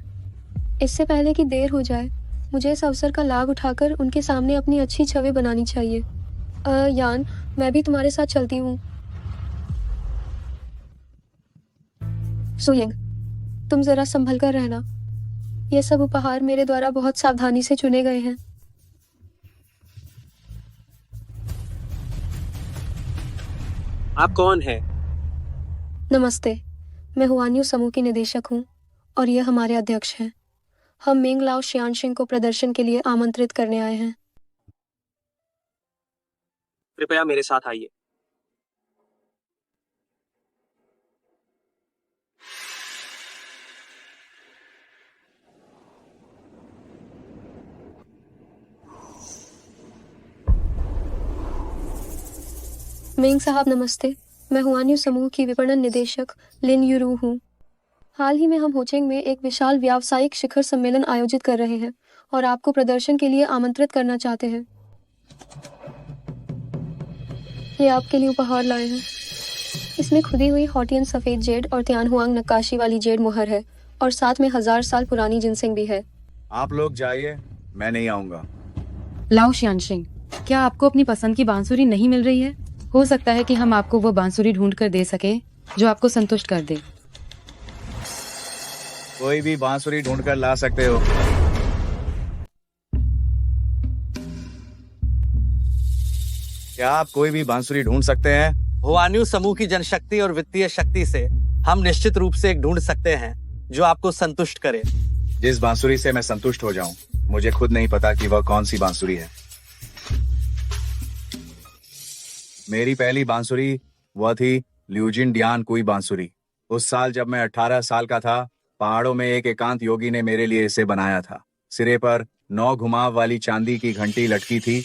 इससे पहले कि देर हो जाए, मुझे इस अवसर का लाभ उठाकर उनके सामने अपनी अच्छी छवि बनानी चाहिए। यान, मैं भी तुम्हारे साथ चलती हूँ। सुइंग, तुम जरा संभल कर रहना। ये सब उपहार मेरे द्वारा बहुत सावधानी से चुने गए हैं। आप कौन हैं? नमस्ते, मैं हुआन्यू समूह की निदेशक हूँ और ये हमारे अध्यक्ष हैं। हम मेंग लाओ शियानशिंग को प्रदर्शन के लिए आमंत्रित करने आए हैं। कृपया मेरे साथ आइए। मेंग साहब नमस्ते, मैं हुआन्यू समूह की विपणन निदेशक लिन यूरू हूँ। हाल ही में हम होचेंग में एक विशाल व्यावसायिक शिखर सम्मेलन आयोजित कर रहे हैं और आपको प्रदर्शन के लिए आमंत्रित करना चाहते हैं। ये आपके लिए उपहार लाए हैं। इसमें खुदी हुई हॉटियन सफेद जेड और त्यानहुआंग नक्काशी वाली जेड मुहर है और साथ में 1000 साल पुरानी जिनसिंग भी है। आप लोग जाइए, मैं नहीं आऊंगा। लाओ शियानशिंग, क्या आपको अपनी पसंद की बांसुरी नहीं मिल रही है? हो सकता है कि हम आपको वो बांसुरी ढूंढ कर दे सके जो आपको संतुष्ट कर दे। कोई भी बांसुरी ढूंढ कर ला सकते हो। क्या आप कोई भी बांसुरी ढूंढ सकते हैं? हुआन्यू समूह की जनशक्ति और वित्तीय शक्ति से हम निश्चित रूप से एक ढूंढ सकते हैं जो आपको संतुष्ट करे। जिस बांसुरी से मैं संतुष्ट हो जाऊं, मुझे खुद नहीं पता कि वह कौन सी बांसुरी है। मेरी पहली बांसुरी वह थी ल्यूजिन डियान कुई बांसुरी। उस साल जब मैं 18 साल का था, पहाड़ों में एक एकांत योगी ने मेरे लिए इसे बनाया था। सिरे पर 9 घुमाव वाली चांदी की घंटी लटकी थी।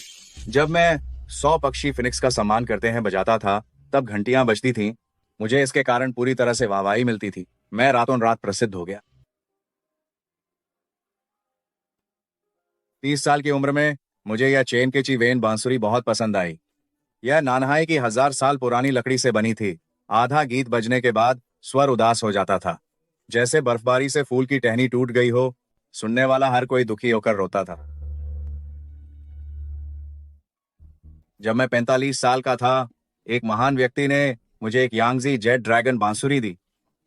जब मैं 100 पक्षी फिनिक्स का सम्मान करते हैं बजाता था, तब घंटियां बजती थीं। मुझे इसके कारण पूरी तरह से वाहवाही मिलती थी। मैं रातों रात प्रसिद्ध हो गया। 30 साल की उम्र में मुझे यह चेन केची वेन बांसुरी बहुत पसंद आई। यह नानहाई की 1000 साल पुरानी लकड़ी से बनी थी। आधा गीत बजने के बाद स्वर उदास हो जाता था, जैसे बर्फबारी से फूल की टहनी टूट गई हो। सुनने वाला हर कोई दुखी होकर रोता था। जब मैं 45 साल का था, एक महान व्यक्ति ने मुझे एक यांगजी जेड ड्रैगन बांसुरी दी।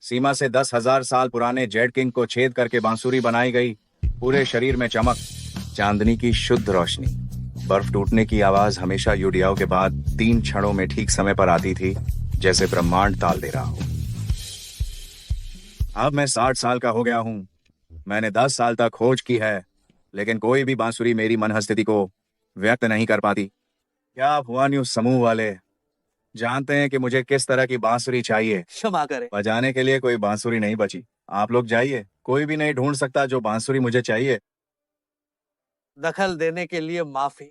सीमा से 10,000 साल पुराने जेड किंग को छेद करके बांसुरी बनाई गई। पूरे शरीर में चमक, चांदनी की शुद्ध रोशनी। बर्फ टूटने की आवाज हमेशा यूडियाओं के बाद 3 क्षणों में ठीक समय पर आती थी, जैसे ब्रह्मांड ताल दे रहा हो। अब मैं 60 साल का हो गया हूं। मैंने 10 साल तक खोज की है, लेकिन कोई भी बांसुरी मेरी मनहस्थिति को व्यक्त नहीं कर पाती। क्या आप हुआन्यू समूह वाले जानते हैं कि मुझे किस तरह की बांसुरी चाहिए? क्षमा करें, बजाने के लिए कोई बांसुरी नहीं बची। आप लोग जाइए, कोई भी नहीं ढूंढ सकता जो बांसुरी मुझे चाहिए। दखल देने के लिए माफी।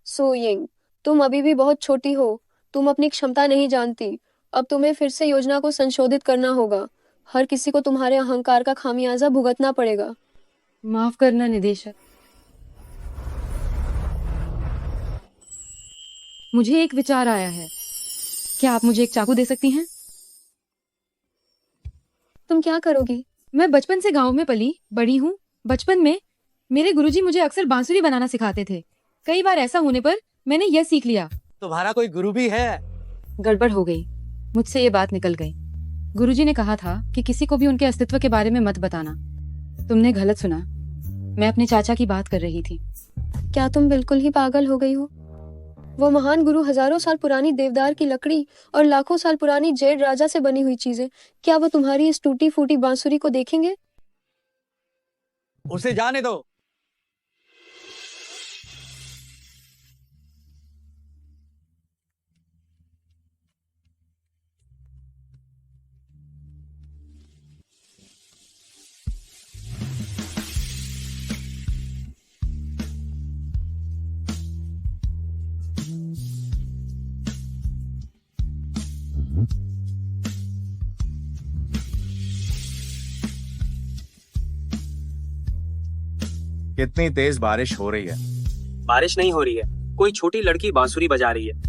सोयिंग, तुम अभी भी बहुत छोटी हो। तुम अपनी क्षमता नहीं जानती। अब तुम्हें फिर से योजना को संशोधित करना होगा। हर किसी को तुम्हारे अहंकार का खामियाजा भुगतना पड़ेगा। माफ करना निदेशक। मुझे एक विचार आया है। क्या आप मुझे एक चाकू दे सकती हैं? तुम क्या करोगी? मैं बचपन से गांव में पली बड़ी हूँ। बचपन में मेरे गुरुजी मुझे अक्सर बांसुरी बनाना सिखाते थे। कई बार ऐसा होने पर मैंने यह सीख लिया। तुम्हारा कोई गुरु भी है? गड़बड़ हो गई, मुझसे ये बात निकल गई। गुरुजी ने कहा था कि किसी को भी उनके अस्तित्व के बारे में मत बताना। तुमने गलत सुना, मैं अपने चाचा की बात कर रही थी। क्या तुम बिल्कुल ही पागल हो गई हो? वो महान गुरु हजारों साल पुरानी देवदार की लकड़ी और लाखों साल पुरानी जेड राजा से बनी हुई चीजें, क्या वो तुम्हारी इस टूटी फूटी बांसुरी को देखेंगे? उसे जाने दो। कितनी तेज बारिश हो रही है। बारिश नहीं हो रही है, कोई छोटी लड़की बांसुरी बजा रही है।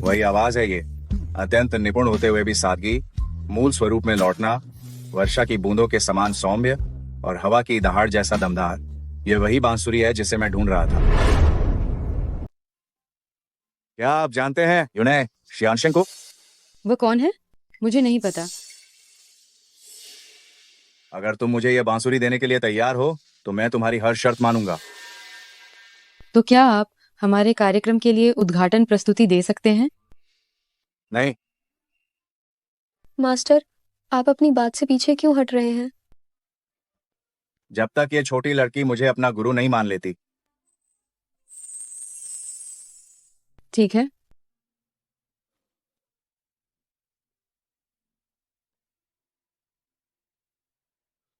वही आवाज है ये, अत्यंत निपुण होते हुए भी सादगी, मूल स्वरूप में लौटना, वर्षा की बूंदों के समान सौम्य और हवा की दहाड़ जैसा दमदार। ये वही बांसुरी है जिसे मैं ढूंढ रहा था। क्या आप जानते हैं युने शियानशेन को? वो कौन है? मुझे नहीं पता। अगर तुम मुझे ये बांसुरी देने के लिए तैयार हो तो मैं तुम्हारी हर शर्त मानूंगा। तो क्या आप हमारे कार्यक्रम के लिए उद्घाटन प्रस्तुति दे सकते हैं? नहीं। मास्टर, आप अपनी बात से पीछे क्यों हट रहे हैं? जब तक ये छोटी लड़की मुझे अपना गुरु नहीं मान लेती। ठीक है।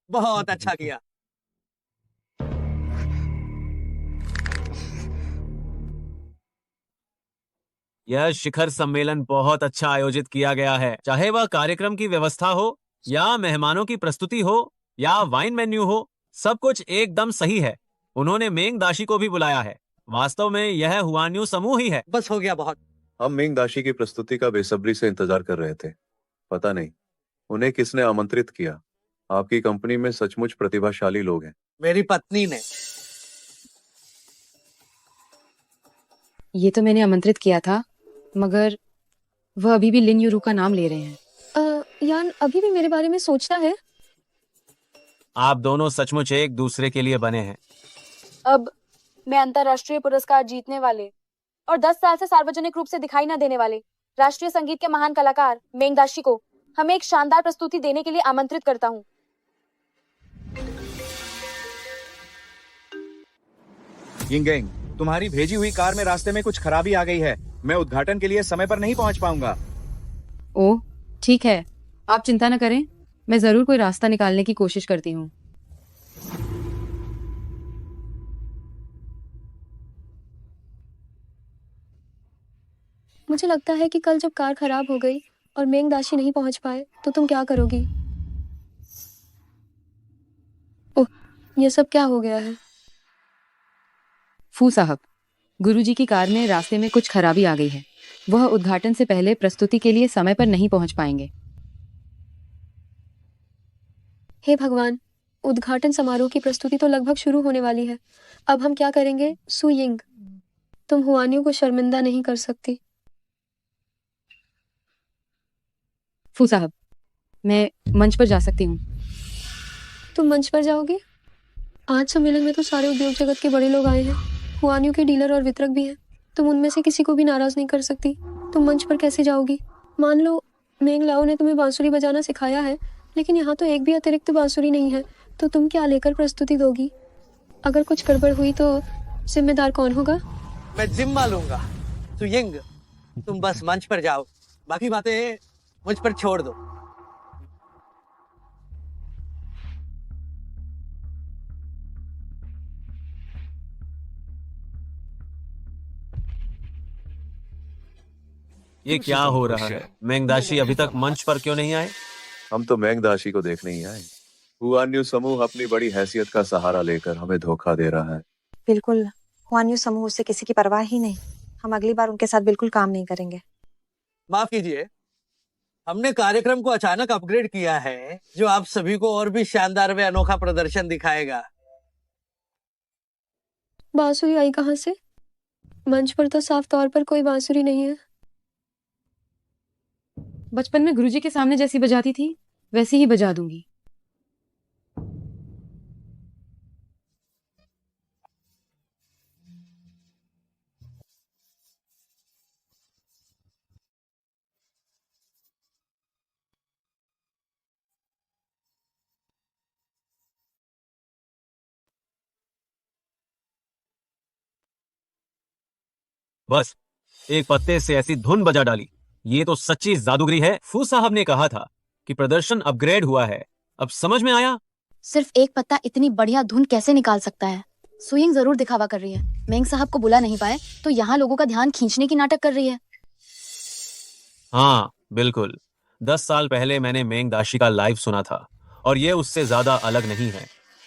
बहुत अच्छा किया। यह शिखर सम्मेलन बहुत अच्छा आयोजित किया गया है। चाहे वह कार्यक्रम की व्यवस्था हो या मेहमानों की प्रस्तुति हो या वाइन मेन्यू हो, सब कुछ एकदम सही है। उन्होंने मेंग दाशी को भी बुलाया है। वास्तव में यह हुआन्यू समूह ही है। बस हो गया बहुत। हम मेंग दाशी की प्रस्तुति का बेसब्री से इंतजार कर रहे थे। पता नहीं उन्हें किसने आमंत्रित किया। आपकी कंपनी में सचमुच प्रतिभाशाली लोग हैं। मेरी पत्नी ने। ये तो मैंने आमंत्रित किया था, मगर वह अभी भी लिन यूरू का नाम ले रहे हैं। यान अभी भी मेरे बारे में सोचता है। आप दोनों सचमुच एक दूसरे के लिए बने हैं। अब मैं अंतरराष्ट्रीय पुरस्कार जीतने वाले और 10 साल से सार्वजनिक रूप से दिखाई न देने वाले राष्ट्रीय संगीत के महान कलाकार मेंग दाशी को हमें एक शानदार प्रस्तुति देने के लिए आमंत्रित करता हूँ। यिंगेंग, तुम्हारी भेजी हुई कार में रास्ते में कुछ खराबी आ गई है। मैं उद्घाटन के लिए समय पर नहीं पहुंच पाऊंगा। ओह, ठीक है, आप चिंता न करें, मैं जरूर कोई रास्ता निकालने की कोशिश करती हूँ। मुझे लगता है कि कल जब कार खराब हो गई और मेंग दाशी नहीं पहुंच पाए तो तुम क्या करोगी? ओह, ये सब क्या हो गया है? फू साहब, गुरुजी की कार में रास्ते में कुछ खराबी आ गई है। वह उद्घाटन से पहले प्रस्तुति के लिए समय पर नहीं पहुंच पाएंगे। हे भगवान, उद्घाटन समारोह की प्रस्तुति तो लगभग शुरू होने वाली है। अब हम क्या करेंगे? सु यिंग, तुम हुआन्यू को शर्मिंदा नहीं कर सकती। फू साहब, मैं मंच पर जा सकती हूँ। तुम मंच पर जाओगे? आज सम्मेलन में तो सारे उद्योग जगत के बड़े लोग आए हैं। हुआन्यू के डीलर और वितरक भी हैं। तुम उनमें से किसी को भी नाराज नहीं कर सकती। तुम मंच पर कैसे जाओगी? मान लो मेंग लाओ ने तुम्हें बांसुरी बजाना सिखाया है, लेकिन यहाँ तो एक भी अतिरिक्त बांसुरी नहीं है, तो तुम क्या लेकर प्रस्तुति दोगी? अगर कुछ गड़बड़ हुई तो जिम्मेदार कौन होगा? मैं जिम्मा लूंगा। तो यिंग, तुम बस मंच पर जाओ, बाकी बातें मुझ पर छोड़ दो। ये क्या हो रहा है? मेंग दाशी अभी तक मंच पर क्यों नहीं आए? हम तो मेंग दाशी को देखने ही आए। हुआन्यू समूह अपनी बड़ी हैसियत का सहारा लेकर हमें धोखा दे रहा है। बिल्कुल, हुआन्यू समूह से किसी की परवाह ही नहीं। हम अगली बार उनके साथ बिल्कुल काम नहीं करेंगे। माफ कीजिए, हमने कार्यक्रम को अचानक अपग्रेड किया है, जो आप सभी को और भी शानदार व अनोखा प्रदर्शन दिखाएगा। बांसुरी आई कहाँ से? मंच पर तो साफ तौर पर कोई बांसुरी नहीं है। बचपन में गुरुजी के सामने जैसी बजाती थी वैसी ही बजा दूंगी। बस एक पत्ते से ऐसी धुन बजा डाली। ये तो सच्ची जादूगरी है। फू साहब ने कहा था कि प्रदर्शन अपग्रेड हुआ है। अब समझ में आया। सिर्फ एक पत्ता इतनी बढ़िया धुन कैसे निकाल सकता है? सुइंग जरूर दिखावा कर रही है। मेंग साहब को बुला नहीं पाए तो यहाँ लोगों का ध्यान खींचने की नाटक कर रही है। हाँ बिल्कुल, 10 साल पहले मैंने मेंग दाशी का लाइव सुना था और ये उससे ज्यादा अलग नहीं है।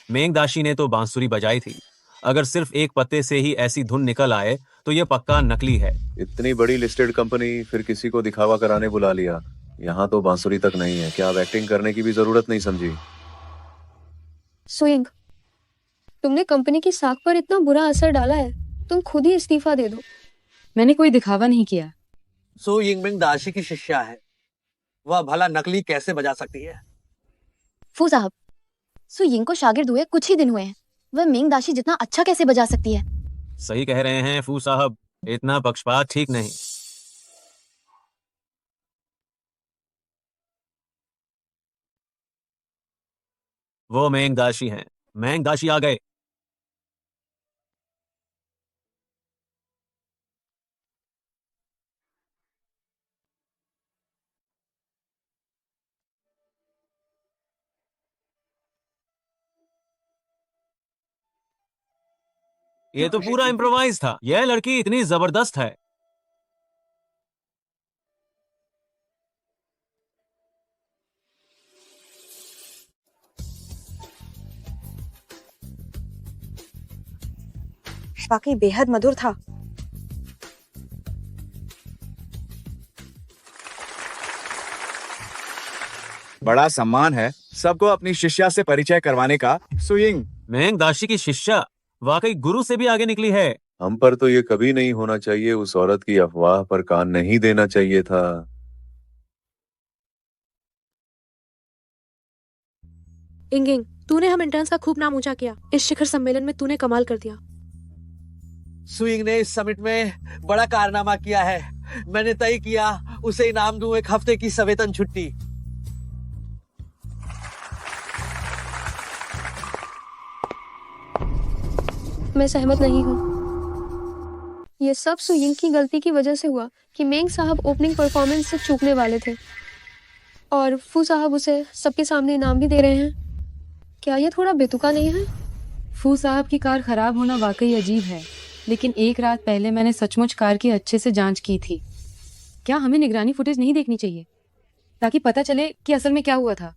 मेंग दाशी ने तो बांसुरी बजाई थी। अगर सिर्फ एक पत्ते से ही ऐसी धुन निकल आए तो ये पक्का नकली है। इतनी बड़ी लिस्टेड कंपनी, फिर किसी को दिखावा कराने बुला लिया। यहाँ तो बांसुरी तक नहीं है, क्या अब एक्टिंग करने की भी जरूरत नहीं समझी? सुइंग, तुमने कंपनी की साख पर इतना बुरा असर डाला है, तुम खुद ही इस्तीफा दे दो। मैंने कोई दिखावा नहीं किया। सु यिंगमिंग दाशी की शिष्या है, वह भला नकली कैसे बजा सकती है? फू साहब, सु यिंग को शागिर्द हुए कुछ ही दिन हुए हैं, वह मिंग दाशी जितना अच्छा कैसे बजा सकती है? सही कह रहे हैं फू साहब, इतना पक्षपात ठीक नहीं। वो मेंगदाशी हैं। मेंगदाशी आ गए। ये तो पूरा इम्प्रोवाइज था। यह लड़की इतनी जबरदस्त है। वाकई बेहद मधुर था। बड़ा सम्मान है सबको अपनी शिष्या से परिचय करवाने का। सुइंग, मेंगदाशी की शिष्या वाकई गुरु से भी आगे निकली है। हम पर तो ये कभी नहीं होना चाहिए। उस औरत की अफवाह पर कान नहीं देना चाहिए था। इंगिंग, तूने हम इंटर्न्स का खूब नाम ऊंचा किया। इस शिखर सम्मेलन में तूने कमाल कर दिया। सुइंग ने इस समिट में बड़ा कारनामा किया है। मैंने तय किया उसे इनाम दूं 1 हफ्ते की सवेतन छुट्टी। मैं सहमत नहीं हूँ। ये सब सुयिंग की गलती की वजह से हुआ कि मेंग साहब ओपनिंग परफॉर्मेंस से चूकने वाले थे और फू साहब उसे सबके सामने इनाम भी दे रहे हैं। क्या ये थोड़ा बेतुका नहीं है? फू साहब की कार खराब होना वाकई अजीब है, लेकिन एक रात पहले मैंने सचमुच कार की अच्छे से जांच की थी। क्या हमें निगरानी फुटेज नहीं देखनी चाहिए ताकि पता चले कि असल में क्या हुआ था?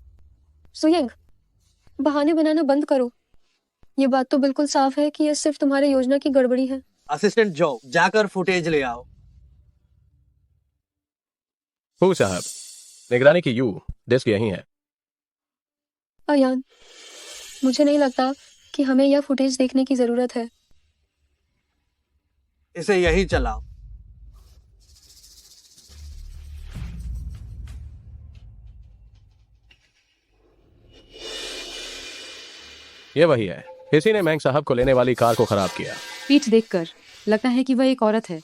सुयिंग, बहाने बनाना बंद करो। ये बात तो बिल्कुल साफ है कि यह सिर्फ तुम्हारे योजना की गड़बड़ी है। असिस्टेंट जो, जाकर फुटेज ले आओ। फू साहब, निगरानी की डेस्क यहीं है। अयान, मुझे नहीं लगता कि हमें यह फुटेज देखने की जरूरत है। इसे यही चलाओ। ये वही है। इसी ने मैंग साहब को लेने वाली कार को खराब किया। पीठ देखकर लगता है कि वह एक औरत है।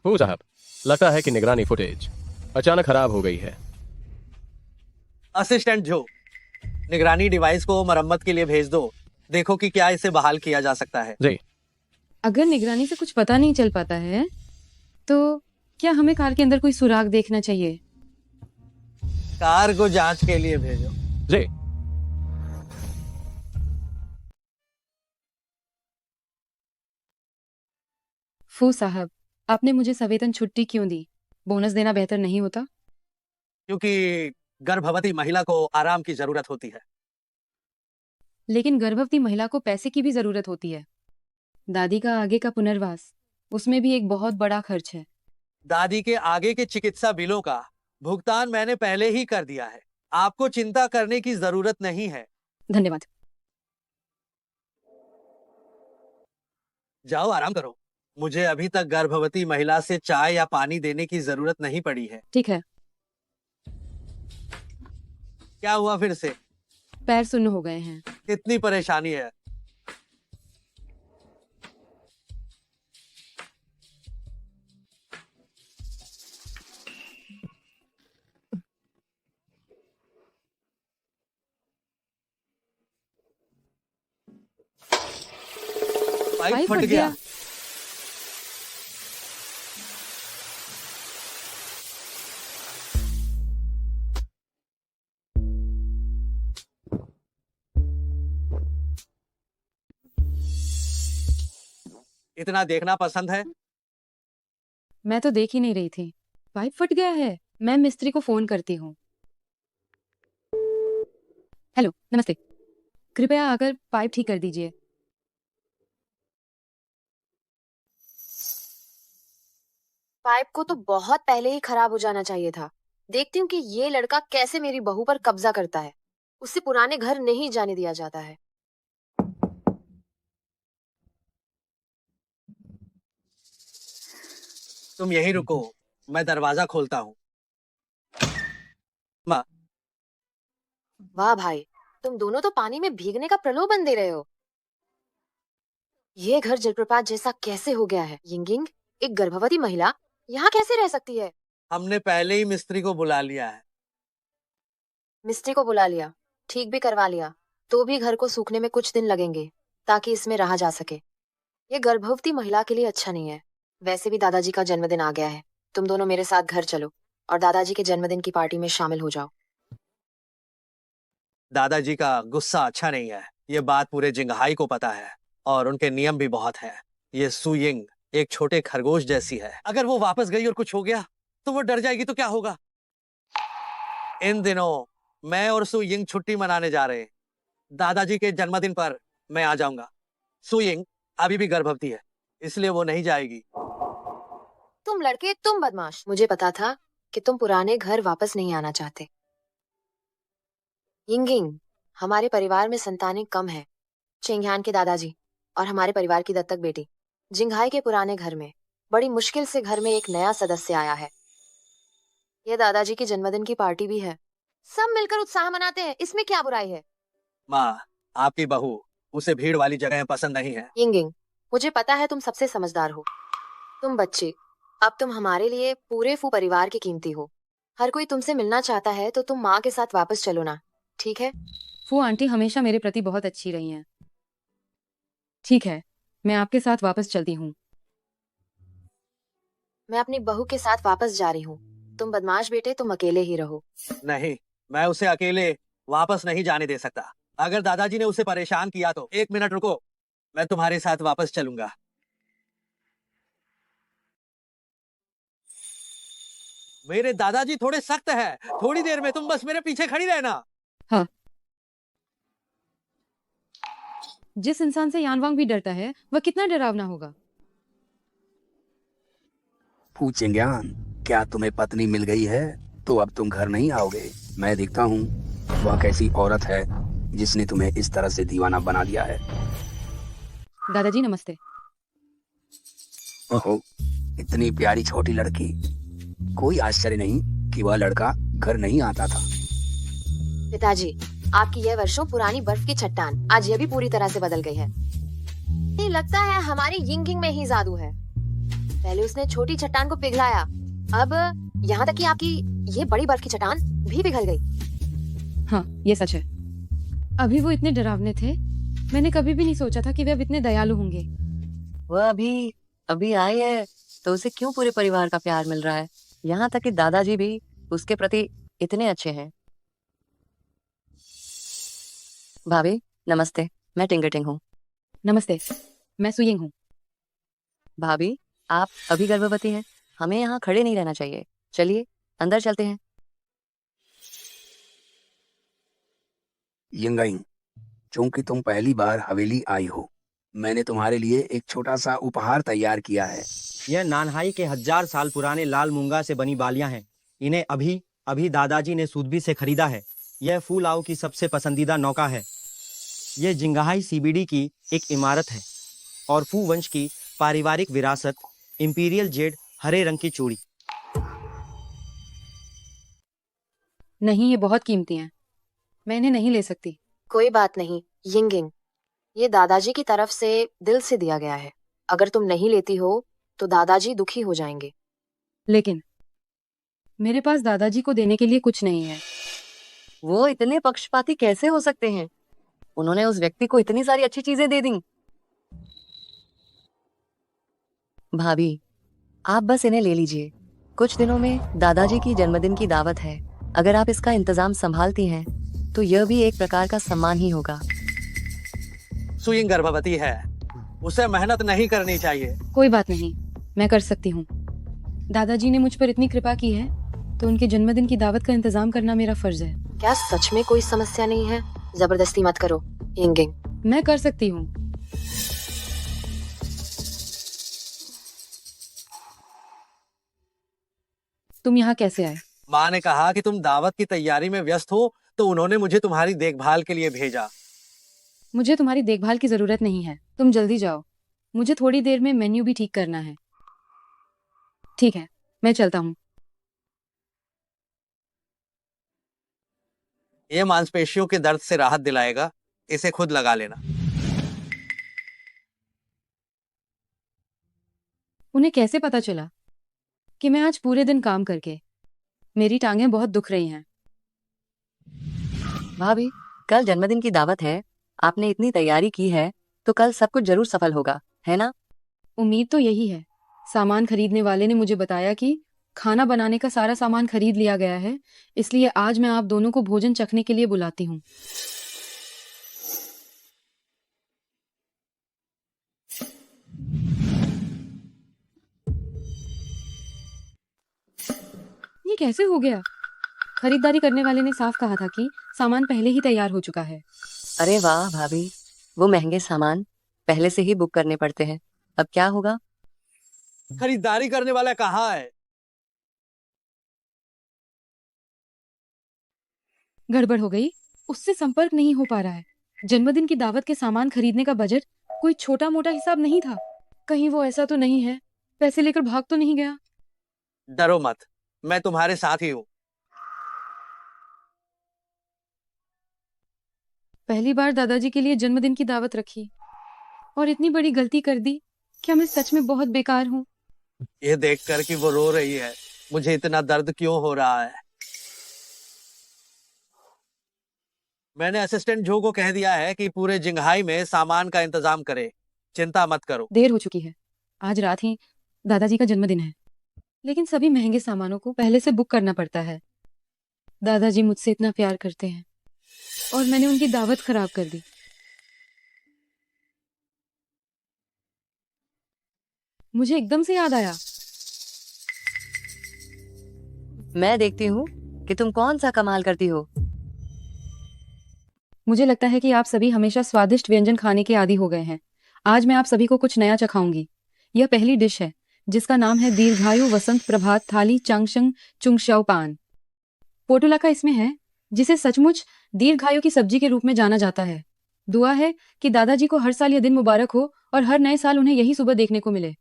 फू साहब, लगता है कि निगरानी फुटेज अचानक खराब हो गई है। असिस्टेंट जो, निगरानी डिवाइस को मरम्मत के लिए भेज दो। देखो कि क्या इसे बहाल किया जा सकता है। जी। अगर निगरानी से कुछ पता नहीं चल पाता है तो क्या हमें कार के अंदर कोई सुराग देखना चाहिए? कार को जांच के लिए भेजो। जी। फू साहब, आपने मुझे सवेतन छुट्टी क्यों दी? बोनस देना बेहतर नहीं होता? क्योंकि गर्भवती महिला को आराम की जरूरत होती है। लेकिन गर्भवती महिला को पैसे की भी जरूरत होती है। दादी का आगे का पुनर्वास, उसमें भी एक बहुत बड़ा खर्च है। दादी के आगे के चिकित्सा बिलों का भुगतान मैंने पहले ही कर दिया है। आपको चिंता करने की जरूरत नहीं है। धन्यवाद। जाओ आराम करो। मुझे अभी तक गर्भवती महिला से चाय या पानी देने की जरूरत नहीं पड़ी है। ठीक है। क्या हुआ फिर से? पैर सुन्न हो गए हैं। कितनी परेशानी है? पाइप फट गया। इतना देखना पसंद है? मैं तो देख ही नहीं रही थी। पाइप फट गया है। मैं मिस्त्री को फोन करती हूँ। हेलो, नमस्ते। कृपया आकर पाइप ठीक कर दीजिए। पाइप को तो बहुत पहले ही खराब हो जाना चाहिए था। देखती हूँ कि ये लड़का कैसे मेरी बहू पर कब्जा करता है। उससे पुराने घर नहीं जाने दिया जाता है। तुम यहीं रुको, मैं दरवाजा खोलता हूँ। माँ, वाह भाई, तुम दोनों तो पानी में भीगने का प्रलोभन दे रहे हो। ये घर जलप्रपात जैसा कैसे हो गया है? यिंगिंग, एक गर्भवती महिला यहाँ कैसे रह सकती है? हमने पहले ही मिस्त्री को बुला लिया है। मिस्त्री को बुला लिया, ठीक भी करवा लिया, तो भी घर को सूखने में कुछ दिन लगेंगे ताकि इसमें रहा जा सके। ये गर्भवती महिला के लिए अच्छा नहीं है। वैसे भी दादाजी का जन्मदिन आ गया है। तुम दोनों मेरे साथ घर चलो और दादाजी के जन्मदिन की पार्टी में शामिल हो जाओ। दादाजी का गुस्सा अच्छा नहीं है, ये बात पूरे जिंगहाई को पता है और उनके नियम भी बहुत हैं। ये सुयिंग एक छोटे खरगोश जैसी है। अगर वो वापस गई और कुछ हो गया तो वो डर जाएगी तो क्या होगा? इन दिनों मैं और सुयिंग छुट्टी मनाने जा रहे हैं। दादाजी के जन्मदिन पर मैं आ जाऊंगा। सुयिंग अभी भी गर्भवती है, इसलिए वो नहीं जाएगी। तुम लड़के, तुम बदमाश। मुझे पता था कि तुम पुराने घर वापस नहीं आना चाहते। यिंगिंग, हमारे परिवार में संतानें कम है। चेंगहान के दादाजी और हमारे परिवार की दत्तक बेटी जिंगहाई के पुराने घर में बड़ी मुश्किल से घर में एक नया सदस्य आया है। यह दादाजी की जन्मदिन की पार्टी भी है। सब मिलकर उत्साह मनाते हैं, इसमें क्या बुराई है? माँ, आपकी बहू उसे भीड़ वाली जगह पसंद नहीं है। यिंगिंग, मुझे पता है तुम सबसे समझदार हो। तुम बच्चे, अब तुम हमारे लिए पूरे फू परिवार की कीमती हो। हर कोई तुमसे मिलना चाहता है तो तुम माँ के साथ वापस चलो ना, ठीक है? फू आंटी हमेशा मेरे प्रति बहुत अच्छी रही हैं। ठीक है, मैं आपके साथ वापस चलती हूँ। मैं अपनी बहू के साथ वापस जा रही हूँ। तुम बदमाश बेटे, तुम अकेले ही रहो। नहीं, मैं उसे अकेले वापस नहीं जाने दे सकता। अगर दादाजी ने उसे परेशान किया तो 1 मिनट रुको, मैं तुम्हारे साथ वापस चलूंगा। मेरे दादाजी थोड़े सख्त हैं। थोड़ी देर में तुम बस मेरे पीछे खड़ी रहना। हाँ। जिस इंसान से यानवांग भी डरता है वह कितना डरावना होगा। फू चिंग्यान, क्या तुम्हें पत्नी मिल गई है? तो अब तुम घर नहीं आओगे। मैं देखता हूँ वह कैसी औरत है जिसने तुम्हें इस तरह से दीवाना बना दिया है। दादाजी नमस्ते। ओहो, इतनी प्यारी छोटी लड़की। कोई आश्चर्य नहीं कि वह लड़का घर नहीं आता था। पिताजी, आपकी यह वर्षों पुरानी बर्फ की चट्टान आज यह भी पूरी तरह से बदल गई है। ये लगता है हमारी यिंगिंग में ही जादू है। पहले उसने छोटी चट्टान को पिघलाया, अब यहाँ तक कि आपकी ये बड़ी बर्फ की चट्टान भी पिघल गई। हाँ, ये सच है। अभी वो इतने डरावने थे, मैंने कभी भी नहीं सोचा था कि वे अब इतने दयालु होंगे। वह अभी आई है तो उसे क्यों पूरे परिवार का प्यार मिल रहा है? यहाँ तक कि दादाजी भी उसके प्रति इतने अच्छे हैं। भाभी नमस्ते, मैं टिंगटिंग हूँ। नमस्ते, मैं सुयिंग हूँ। भाभी, आप अभी गर्भवती हैं, हमें यहाँ खड़े नहीं रहना चाहिए। चलिए अंदर चलते हैं। यिंगाइंग, चूंकि तुम पहली बार हवेली आई हो, मैंने तुम्हारे लिए एक छोटा सा उपहार तैयार किया है। यह नानहाई के 1000 साल पुराने लाल मूंगा से बनी बालियां हैं। इन्हें अभी दादाजी ने सूदबी से खरीदा है। यह फू लाओ की सबसे पसंदीदा नौका है। यह जिंगहाई सीबीडी की एक इमारत है और फू वंश की पारिवारिक विरासत इंपीरियल जेड हरे रंग की चूड़ी। नहीं, ये बहुत कीमती हैं, मैं इन्हें नहीं ले सकती। कोई बात नहीं यिंगिंग, ये दादाजी की तरफ से दिल से दिया गया है। अगर तुम नहीं लेती हो तो दादाजी दुखी हो जाएंगे। लेकिन मेरे पास दादाजी को देने के लिए कुछ नहीं है। वो इतने पक्षपाती कैसे हो सकते हैं? उन्होंने उस व्यक्ति को इतनी सारी अच्छी चीजें दे दी। भाभी, आप बस इन्हें ले लीजिए। कुछ दिनों में दादाजी की जन्मदिन की दावत है। अगर आप इसका इंतजाम संभालती हैं तो यह भी एक प्रकार का सम्मान ही होगा। सुयिंग गर्भवती है, उसे मेहनत नहीं करनी चाहिए। कोई बात नहीं, मैं कर सकती हूँ। दादाजी ने मुझ पर इतनी कृपा की है तो उनके जन्मदिन की दावत का इंतजाम करना मेरा फर्ज है। क्या सच में कोई समस्या नहीं है? जबरदस्ती मत करो यिंगिंग। मैं कर सकती हूँ। तुम यहाँ कैसे आए? माँ ने कहा कि तुम दावत की तैयारी में व्यस्त हो, तो उन्होंने मुझे तुम्हारी देखभाल के लिए भेजा। मुझे तुम्हारी देखभाल की जरूरत नहीं है, तुम जल्दी जाओ। मुझे थोड़ी देर में मेन्यू भी ठीक करना है। ठीक है, मैं चलता हूँ। ये मांसपेशियों के दर्द से राहत दिलाएगा, इसे खुद लगा लेना। उन्हें कैसे पता चला कि मैं आज पूरे दिन काम करके मेरी टांगें बहुत दुख रही हैं। भाभी, कल जन्मदिन की दावत है, आपने इतनी तैयारी की है तो कल सब कुछ जरूर सफल होगा, है ना? उम्मीद तो यही है। सामान खरीदने वाले ने मुझे बताया कि खाना बनाने का सारा सामान खरीद लिया गया है, इसलिए आज मैं आप दोनों को भोजन चखने के लिए बुलाती हूँ। ये कैसे हो गया? खरीदारी करने वाले ने साफ कहा था कि सामान पहले ही तैयार हो चुका है। अरे वाह भाभी, वो महंगे सामान पहले से ही बुक करने पड़ते हैं। अब क्या होगा? खरीदारी करने वाला कहाँ है? गड़बड़ हो गई, उससे संपर्क नहीं हो पा रहा है। जन्मदिन की दावत के सामान खरीदने का बजट कोई छोटा मोटा हिसाब नहीं था। कहीं वो ऐसा तो नहीं है, पैसे लेकर भाग तो नहीं गया? डरो मत, मैं तुम्हारे साथ ही हूँ। पहली बार दादाजी के लिए जन्मदिन की दावत रखी और इतनी बड़ी गलती कर दी। क्या मैं सच में बहुत बेकार हूँ? ये देखकर कि वो रो रही है, मुझे इतना दर्द क्यों हो रहा है। मैंने असिस्टेंट जो को कह दिया है कि पूरे जिंगहाई में सामान का इंतजाम करे। चिंता मत करो। देर हो चुकी है, आज रात ही दादाजी का जन्मदिन है, लेकिन सभी महंगे सामानों को पहले से बुक करना पड़ता है। दादाजी मुझसे इतना प्यार करते हैं और मैंने उनकी दावत खराब कर दी। मुझे एकदम से याद आया। मैं देखती हूँ कि तुम कौन सा कमाल करती हो। मुझे लगता है कि आप सभी हमेशा स्वादिष्ट व्यंजन खाने के आदी हो गए हैं। आज मैं आप सभी को कुछ नया चखाऊंगी। यह पहली डिश है जिसका नाम है दीर्घायु वसंत प्रभात थाली चांगशंग चुंगशाओ पान। पोटुलाका इसमें है, जिसे सचमुच दीर्घायु की सब्जी के रूप में जाना जाता है। दुआ है कि दादाजी को हर साल यह दिन मुबारक हो और हर नए साल उन्हें यही सुबह देखने को मिले।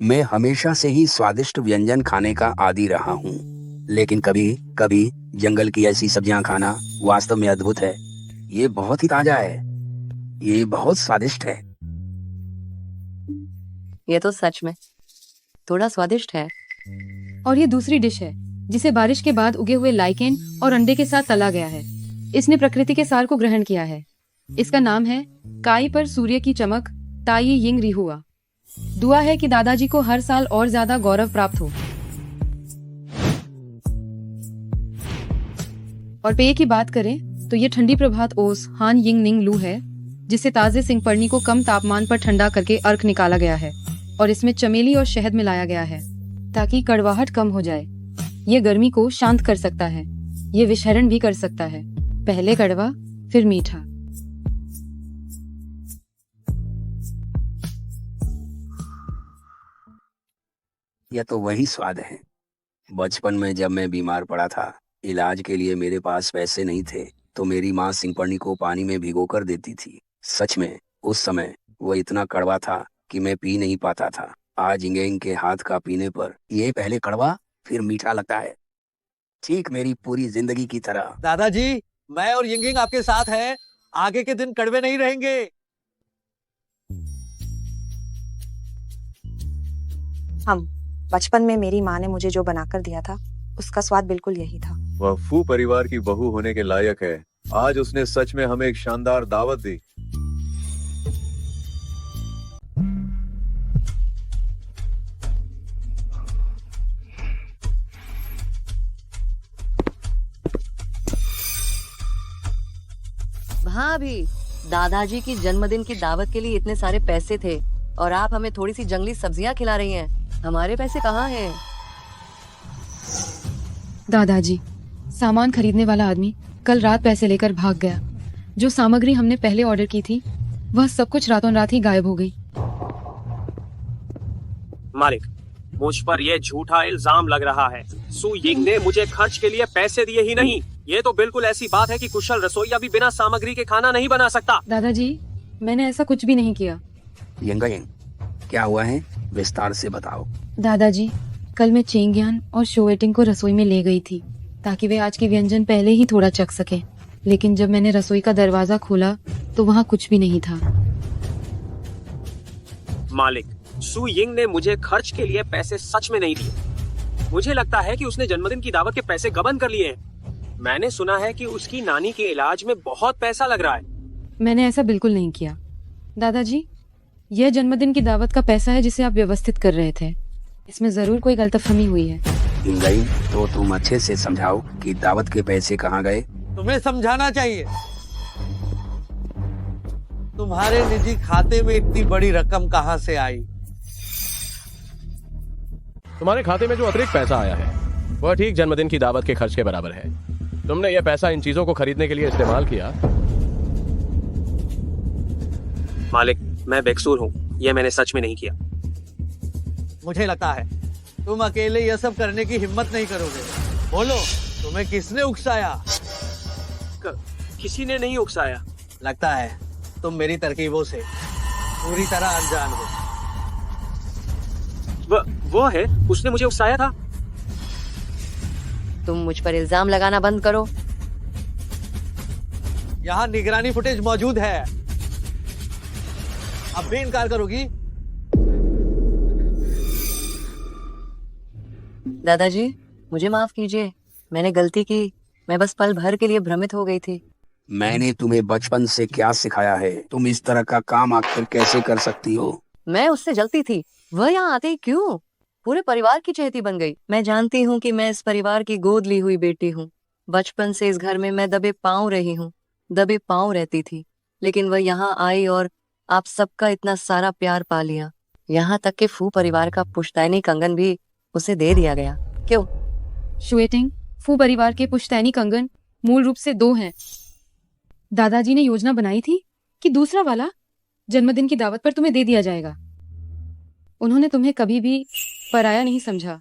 मैं हमेशा से ही स्वादिष्ट व्यंजन खाने का आदी रहा हूँ, लेकिन कभी कभी जंगल की ऐसी सब्जियां खाना वास्तव में अद्भुत है। ये बहुत ही ताजा है, ये बहुत स्वादिष्ट है। ये तो सच में थोड़ा स्वादिष्ट है। और ये दूसरी डिश है जिसे बारिश के बाद उगे हुए लाइकेन और अंडे के साथ तला गया है। इसने प्रकृति के सार को ग्रहण किया है। इसका नाम है काई पर सूर्य की चमक ताई यिंग रिहुआ। दुआ है कि दादाजी को हर साल और ज्यादा गौरव प्राप्त हो। और पेय की बात करें तो ये ठंडी प्रभात ओस हान यिंग निंग लू है, जिसे ताजे सिंगपर्णी को कम तापमान पर ठंडा करके अर्क निकाला गया है और इसमें चमेली और शहद मिलाया गया है ताकि कड़वाहट कम हो जाए। ये गर्मी को शांत कर सकता है, ये विषहरण भी कर सकता है। पहले कड़वा फिर मीठा। यह तो वही स्वाद है। बचपन में जब मैं बीमार पड़ा था, इलाज के लिए मेरे पास पैसे नहीं थे, तो मेरी माँ सिंगपर्णी को पानी में भिगो कर देती थी। सच में उस समय वह इतना कड़वा था कि मैं पी नहीं पाता था। आज इंगेंग के हाथ का पीने पर ये पहले कड़वा फिर मीठा लगता है, ठीक मेरी पूरी जिंदगी की तरह। दादाजी, मैं और यिंगिंग आपके साथ हैं। आगे के दिन कड़वे नहीं रहेंगे। हम बचपन में मेरी माँ ने मुझे जो बनाकर दिया था उसका स्वाद बिल्कुल यही था। वह फू परिवार की बहू होने के लायक है। आज उसने सच में हमें एक शानदार दावत दी। भाभी, दादाजी की जन्मदिन की दावत के लिए इतने सारे पैसे थे और आप हमें थोड़ी सी जंगली सब्जियां खिला रही हैं। हमारे पैसे कहाँ हैं? दादाजी, सामान खरीदने वाला आदमी कल रात पैसे लेकर भाग गया। जो सामग्री हमने पहले ऑर्डर की थी वह सब कुछ रातों रात ही गायब हो गई। मालिक, मुझ पर यह झूठा इल्जाम लग रहा है। सु यिंग ने मुझे खर्च के लिए पैसे दिए ही नहीं। ये तो बिल्कुल ऐसी बात है कि कुशल रसोइया भी बिना सामग्री के खाना नहीं बना सकता। दादाजी, मैंने ऐसा कुछ भी नहीं किया। यंग क्या हुआ है, विस्तार से बताओ। दादाजी, कल मैं चेंगयान और शोएटिंग को रसोई में ले गई थी ताकि वे आज के व्यंजन पहले ही थोड़ा चख सके, लेकिन जब मैंने रसोई का दरवाजा खोला तो वहाँ कुछ भी नहीं था। मालिक, सु यिंग ने मुझे खर्च के लिए पैसे सच में नहीं दिए। मुझे लगता है कि उसने जन्मदिन की दावत के पैसे गबन कर लिए हैं। मैंने सुना है कि उसकी नानी के इलाज में बहुत पैसा लग रहा है। मैंने ऐसा बिल्कुल नहीं किया। दादाजी, यह जन्मदिन की दावत का पैसा है जिसे आप व्यवस्थित कर रहे थे। इसमें जरूर कोई गलतफहमी हुई है। तो तुम अच्छे से समझाओ कि दावत के पैसे कहाँ गए। तुम्हें समझाना चाहिए। तुम्हारे निजी खाते में इतनी बड़ी रकम कहाँ से आई? तुम्हारे खाते में जो अतिरिक्त पैसा आया है वह ठीक जन्मदिन की दावत के खर्च के बराबर है। तुमने यह पैसा इन चीजों को खरीदने के लिए इस्तेमाल किया। मालिक, मैं बेकसूर हूँ। यह मैंने सच में नहीं किया। मुझे लगता है तुम अकेले यह सब करने की हिम्मत नहीं करोगे। बोलो, तुम्हें किसने उकसाया? किसी ने नहीं उकसाया। लगता है तुम मेरी तरकीबों से पूरी तरह अनजान हो। वो है, उसने मुझे उकसाया था। तुम मुझ पर इल्जाम लगाना बंद करो। यहाँ निगरानी फुटेज मौजूद है। अब भी इनकार करोगी? दादाजी, मुझे माफ कीजिए, मैंने गलती की। मैं बस पल भर के लिए भ्रमित हो गई थी। मैंने तुम्हें बचपन से क्या सिखाया है? तुम इस तरह का काम आखिर कैसे कर सकती हो? मैं उससे जलती थी। वह यहाँ आते ही क्यों पूरे परिवार की चहेती बन गई। मैं जानती हूँ कि मैं इस परिवार की गोद ली हुई बेटी हूँ। बचपन से इस घर में मैं दबे पांव रही हूँ, दबे पांव रहती थी, लेकिन वह यहाँ आई और आप सबका इतना सारा प्यार पा लिया। यहाँ तक कि फू परिवार का पुश्तैनी कंगन भी उसे दे दिया गया। क्यों? शुएटिंग, फू परिवार के पुश्तैनी कंगन मूल रूप से 2 हैं। दादाजी ने योजना बनाई थी कि दूसरा वाला जन्मदिन की दावत पर तुम्हें दे दिया जाएगा। उन्होंने तुम्हें कभी भी पराया नहीं समझा।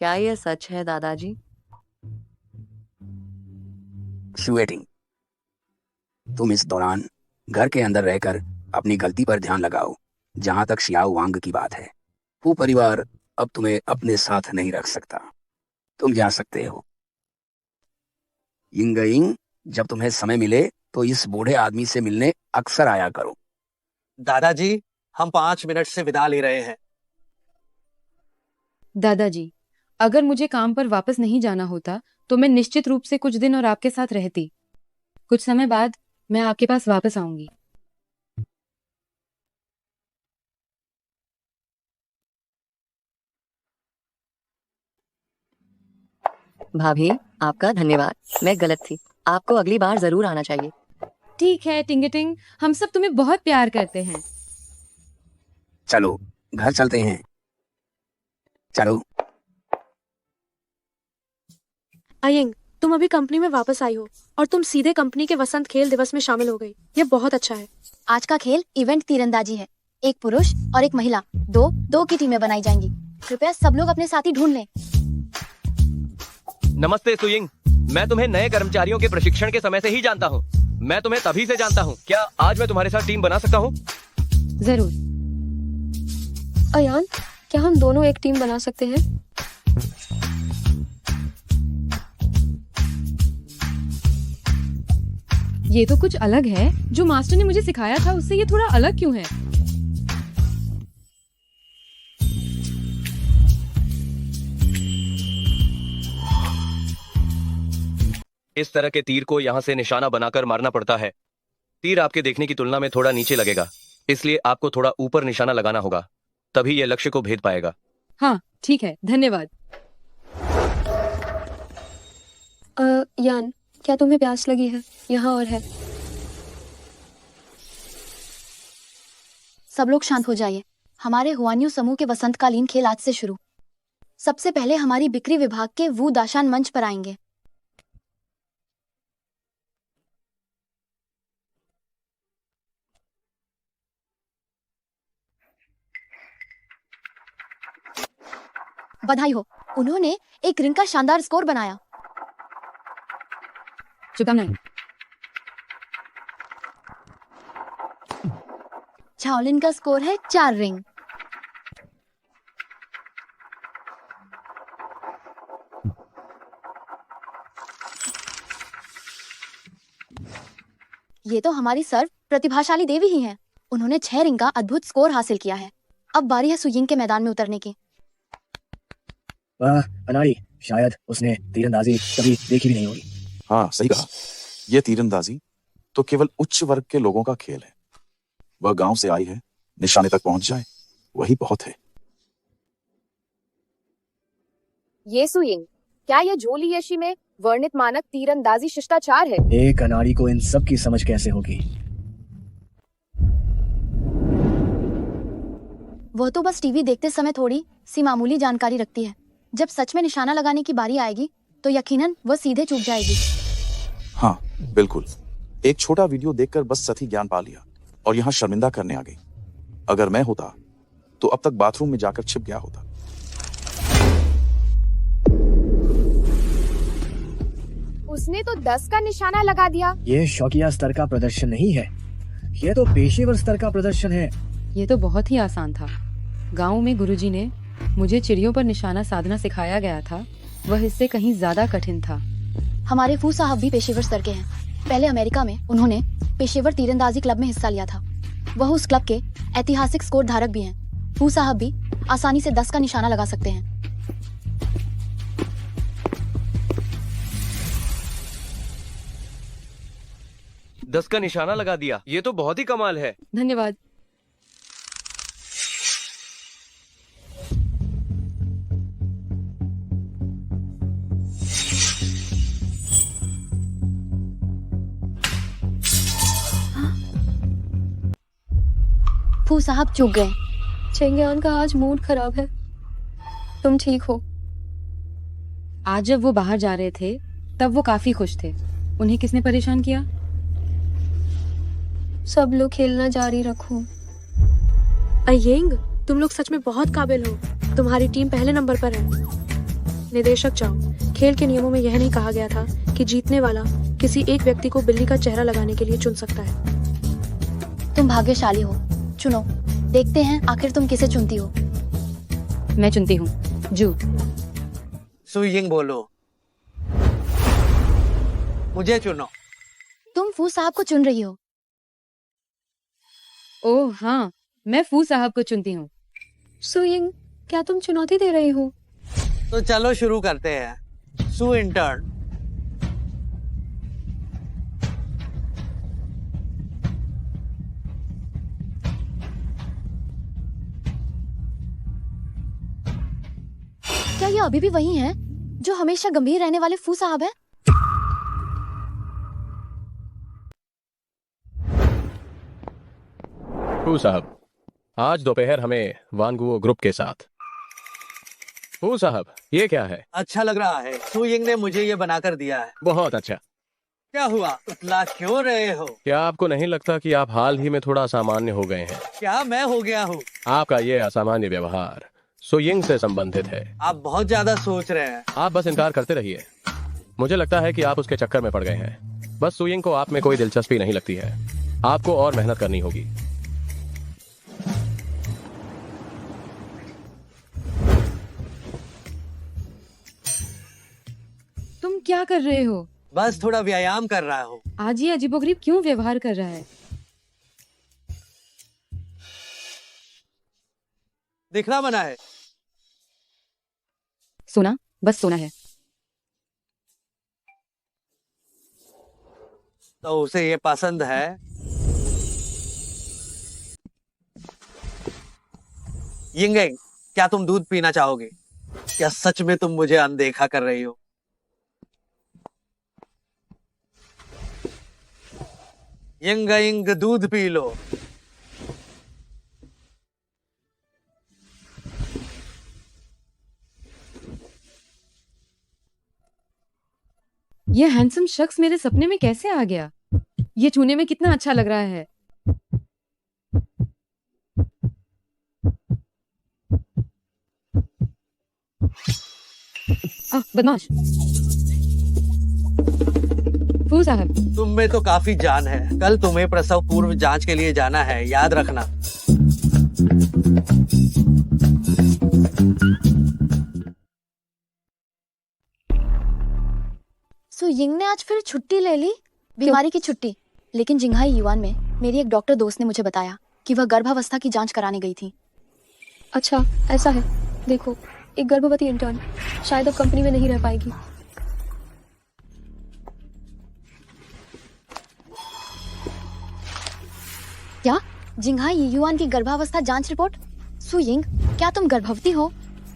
क्या यह सच है दादाजी? शुएटिंग, तुम इस दौरान घर के अंदर रहकर अपनी गलती पर ध्यान लगाओ। जहां तक शियाओ वांग की बात है, वो परिवार अब तुम्हें अपने साथ नहीं रख सकता। तुम जा सकते हो। यिंग, जब तुम्हें समय मिले तो इस बूढ़े आदमी से मिलने अक्सर आया करो। दादाजी, हम 5 मिनट से विदा ले रहे हैं। दादाजी, अगर मुझे काम पर वापस नहीं जाना होता तो मैं निश्चित रूप से कुछ दिन और आपके साथ रहती। कुछ समय बाद मैं आपके पास वापस आऊंगी। भाभी, आपका धन्यवाद। मैं गलत थी। आपको अगली बार जरूर आना चाहिए। ठीक है टिंगटिंग, हम सब तुम्हें बहुत प्यार करते हैं। चलो घर चलते हैं। चलो। अयंग, तुम अभी कंपनी में वापस आई हो और तुम सीधे कंपनी के वसंत खेल दिवस में शामिल हो गई। ये बहुत अच्छा है। आज का खेल इवेंट तीरंदाजी है। एक पुरुष और एक महिला, दो की टीमें बनाई जाएंगी। कृपया सब लोग अपने साथी ढूंढ लें। नमस्ते सुयिंग, मैं तुम्हें नए कर्मचारियों के प्रशिक्षण के समय से ही जानता हूँ। मैं तुम्हें तभी से जानता हूँ। क्या आज मैं तुम्हारे साथ टीम बना सकता हूँ? जरूर। अयान, क्या हम दोनों एक टीम बना सकते हैं? ये तो कुछ अलग है। जो मास्टर ने मुझे सिखाया था उससे ये थोड़ा अलग क्यों है? इस तरह के तीर को यहाँ से निशाना बनाकर मारना पड़ता है। तीर आपके देखने की तुलना में थोड़ा नीचे लगेगा, इसलिए आपको थोड़ा ऊपर निशाना लगाना होगा, तभी यह लक्ष्य को भेद पाएगा। हाँ ठीक है, धन्यवाद। यान, क्या तुम्हें प्यास लगी है? यहाँ और है। सब लोग शांत हो जाइए। हमारे हुआन्यू समूह के वसंतकालीन खेल आज से शुरू। सबसे पहले हमारी बिक्री विभाग के वू दाशान मंच पर आएंगे। बधाई हो, उन्होंने एक रिंग का शानदार स्कोर बनाया। शुभकामनाएं। झाओलिन का स्कोर है 4 रिंग। ये तो हमारी सर्व प्रतिभाशाली देवी ही हैं। उन्होंने 6 रिंग का अद्भुत स्कोर हासिल किया है। अब बारी है सुयिंग के मैदान में उतरने की। वाह अनाड़ी, शायद उसने तीरंदाजी कभी देखी भी नहीं होगी। हाँ सही कहा, यह तीरंदाजी तो केवल उच्च वर्ग के लोगों का खेल है। वह गांव से आई है, निशाने तक पहुंच जाए वही बहुत है। ये सुयिंग, क्या यह झोली यशी में वर्णित मानक तीरंदाजी शिष्टाचार है? एक अनाड़ी को इन सब की समझ कैसे होगी? वह तो बस टीवी देखते समय थोड़ी सी मामूली जानकारी रखती है। जब सच में निशाना लगाने की बारी आएगी तो यकीनन वह सीधे चूक जाएगी। हाँ बिल्कुल, एक छोटा वीडियो देखकर बस सही ज्ञान पा लिया और यहाँ शर्मिंदा करने आ गई। अगर मैं होता तो अब तक बाथरूम में जाकर छिप गया होता। उसने तो 10 का निशाना लगा दिया। ये शौकिया स्तर का प्रदर्शन नहीं है, ये तो पेशेवर स्तर का प्रदर्शन है। ये तो बहुत ही आसान था। गांव में गुरुजी ने मुझे चिड़ियों पर निशाना साधना सिखाया गया था, वह इससे कहीं ज्यादा कठिन था। हमारे फू साहब भी पेशेवर स्तर के हैं। पहले अमेरिका में उन्होंने पेशेवर तीरंदाजी क्लब में हिस्सा लिया था। वह उस क्लब के ऐतिहासिक स्कोर धारक भी हैं। फू साहब भी आसानी से 10 का निशाना लगा सकते हैं। 10 का निशाना लगा दिया, ये तो बहुत ही कमाल है। धन्यवाद। फू साहब चूक गए। चेंगियान का आज मूड खराब है। तुम ठीक हो? आज जब वो बाहर जा रहे थे तब वो काफी खुश थे। उन्हें किसने परेशान किया? सब लोग खेलना जारी रखो। अयेंग, तुम लोग सच में बहुत काबिल हो। तुम्हारी टीम पहले नंबर पर है। निदेशक जाओ, खेल के नियमों में यह नहीं कहा गया था कि जीतने वाला किसी एक व्यक्ति को बिल्ली का चेहरा लगाने के लिए चुन सकता है। तुम भाग्यशाली हो। चुनो, देखते हैं आखिर तुम किसे चुनती हो। मैं चुनती हूँ जू। सुयिंग बोलो। मुझे चुनो। तुम फू साहब को चुन रही हो। ओह हाँ, मैं फू साहब को चुनती हूँ। सुयिंग, क्या तुम चुनौती दे रही हो? तो चलो शुरू करते हैं। सु इंटर्न। क्या ये अभी भी वही हैं जो हमेशा गंभीर रहने वाले फू साहब हैं? फू साहब, आज दोपहर हमें वानगुओ ग्रुप के साथ। फू साहब, ये क्या है? अच्छा लग रहा है। सुयिंग ने मुझे ये बनाकर दिया है। बहुत अच्छा। क्या हुआ, उतला क्यों रहे हो? क्या आपको नहीं लगता कि आप हाल ही में थोड़ा असामान्य हो गए हैं? क्या मैं हो गया हूँ? आपका ये असामान्य व्यवहार सुयिंग से संबंधित है। आप बहुत ज्यादा सोच रहे हैं। आप बस इनकार करते रहिए। मुझे लगता है कि आप उसके चक्कर में पड़ गए हैं। बस सुयिंग को आप में कोई दिलचस्पी नहीं लगती है। आपको और मेहनत करनी होगी। तुम क्या कर रहे हो? बस थोड़ा व्यायाम कर रहा हूँ। आज ये अजीबोगरीब क्यों व्यवहार कर रहा है? दिखना मना है। सोना, बस सोना है। तो उसे ये पसंद है। यिंगेंग, क्या तुम दूध पीना चाहोगे? क्या सच में तुम मुझे अनदेखा कर रही हो? यंग यंग दूध पी लो। ये हैंडसम शख्स मेरे सपने में कैसे आ गया? ये छूने में कितना अच्छा लग रहा है। बदमाश। फूल साहब, तुम में तो काफी जान है। कल तुम्हें प्रसव पूर्व जांच के लिए जाना है, याद रखना। सो यिंग ने आज फिर छुट्टी ले ली, बीमारी की छुट्टी। लेकिन जिंगहाई युआन में मेरी एक डॉक्टर दोस्त ने मुझे बताया कि वह गर्भावस्था की जांच कराने गई थी। अच्छा, ऐसा है। देखो, एक गर्भवती इंटर्न शायद अब कंपनी में नहीं रह पाएगी। क्या? जिंगहाई युआन की गर्भावस्था जांच रिपोर्ट? सु यिंग, क्या तुम गर्भवती हो?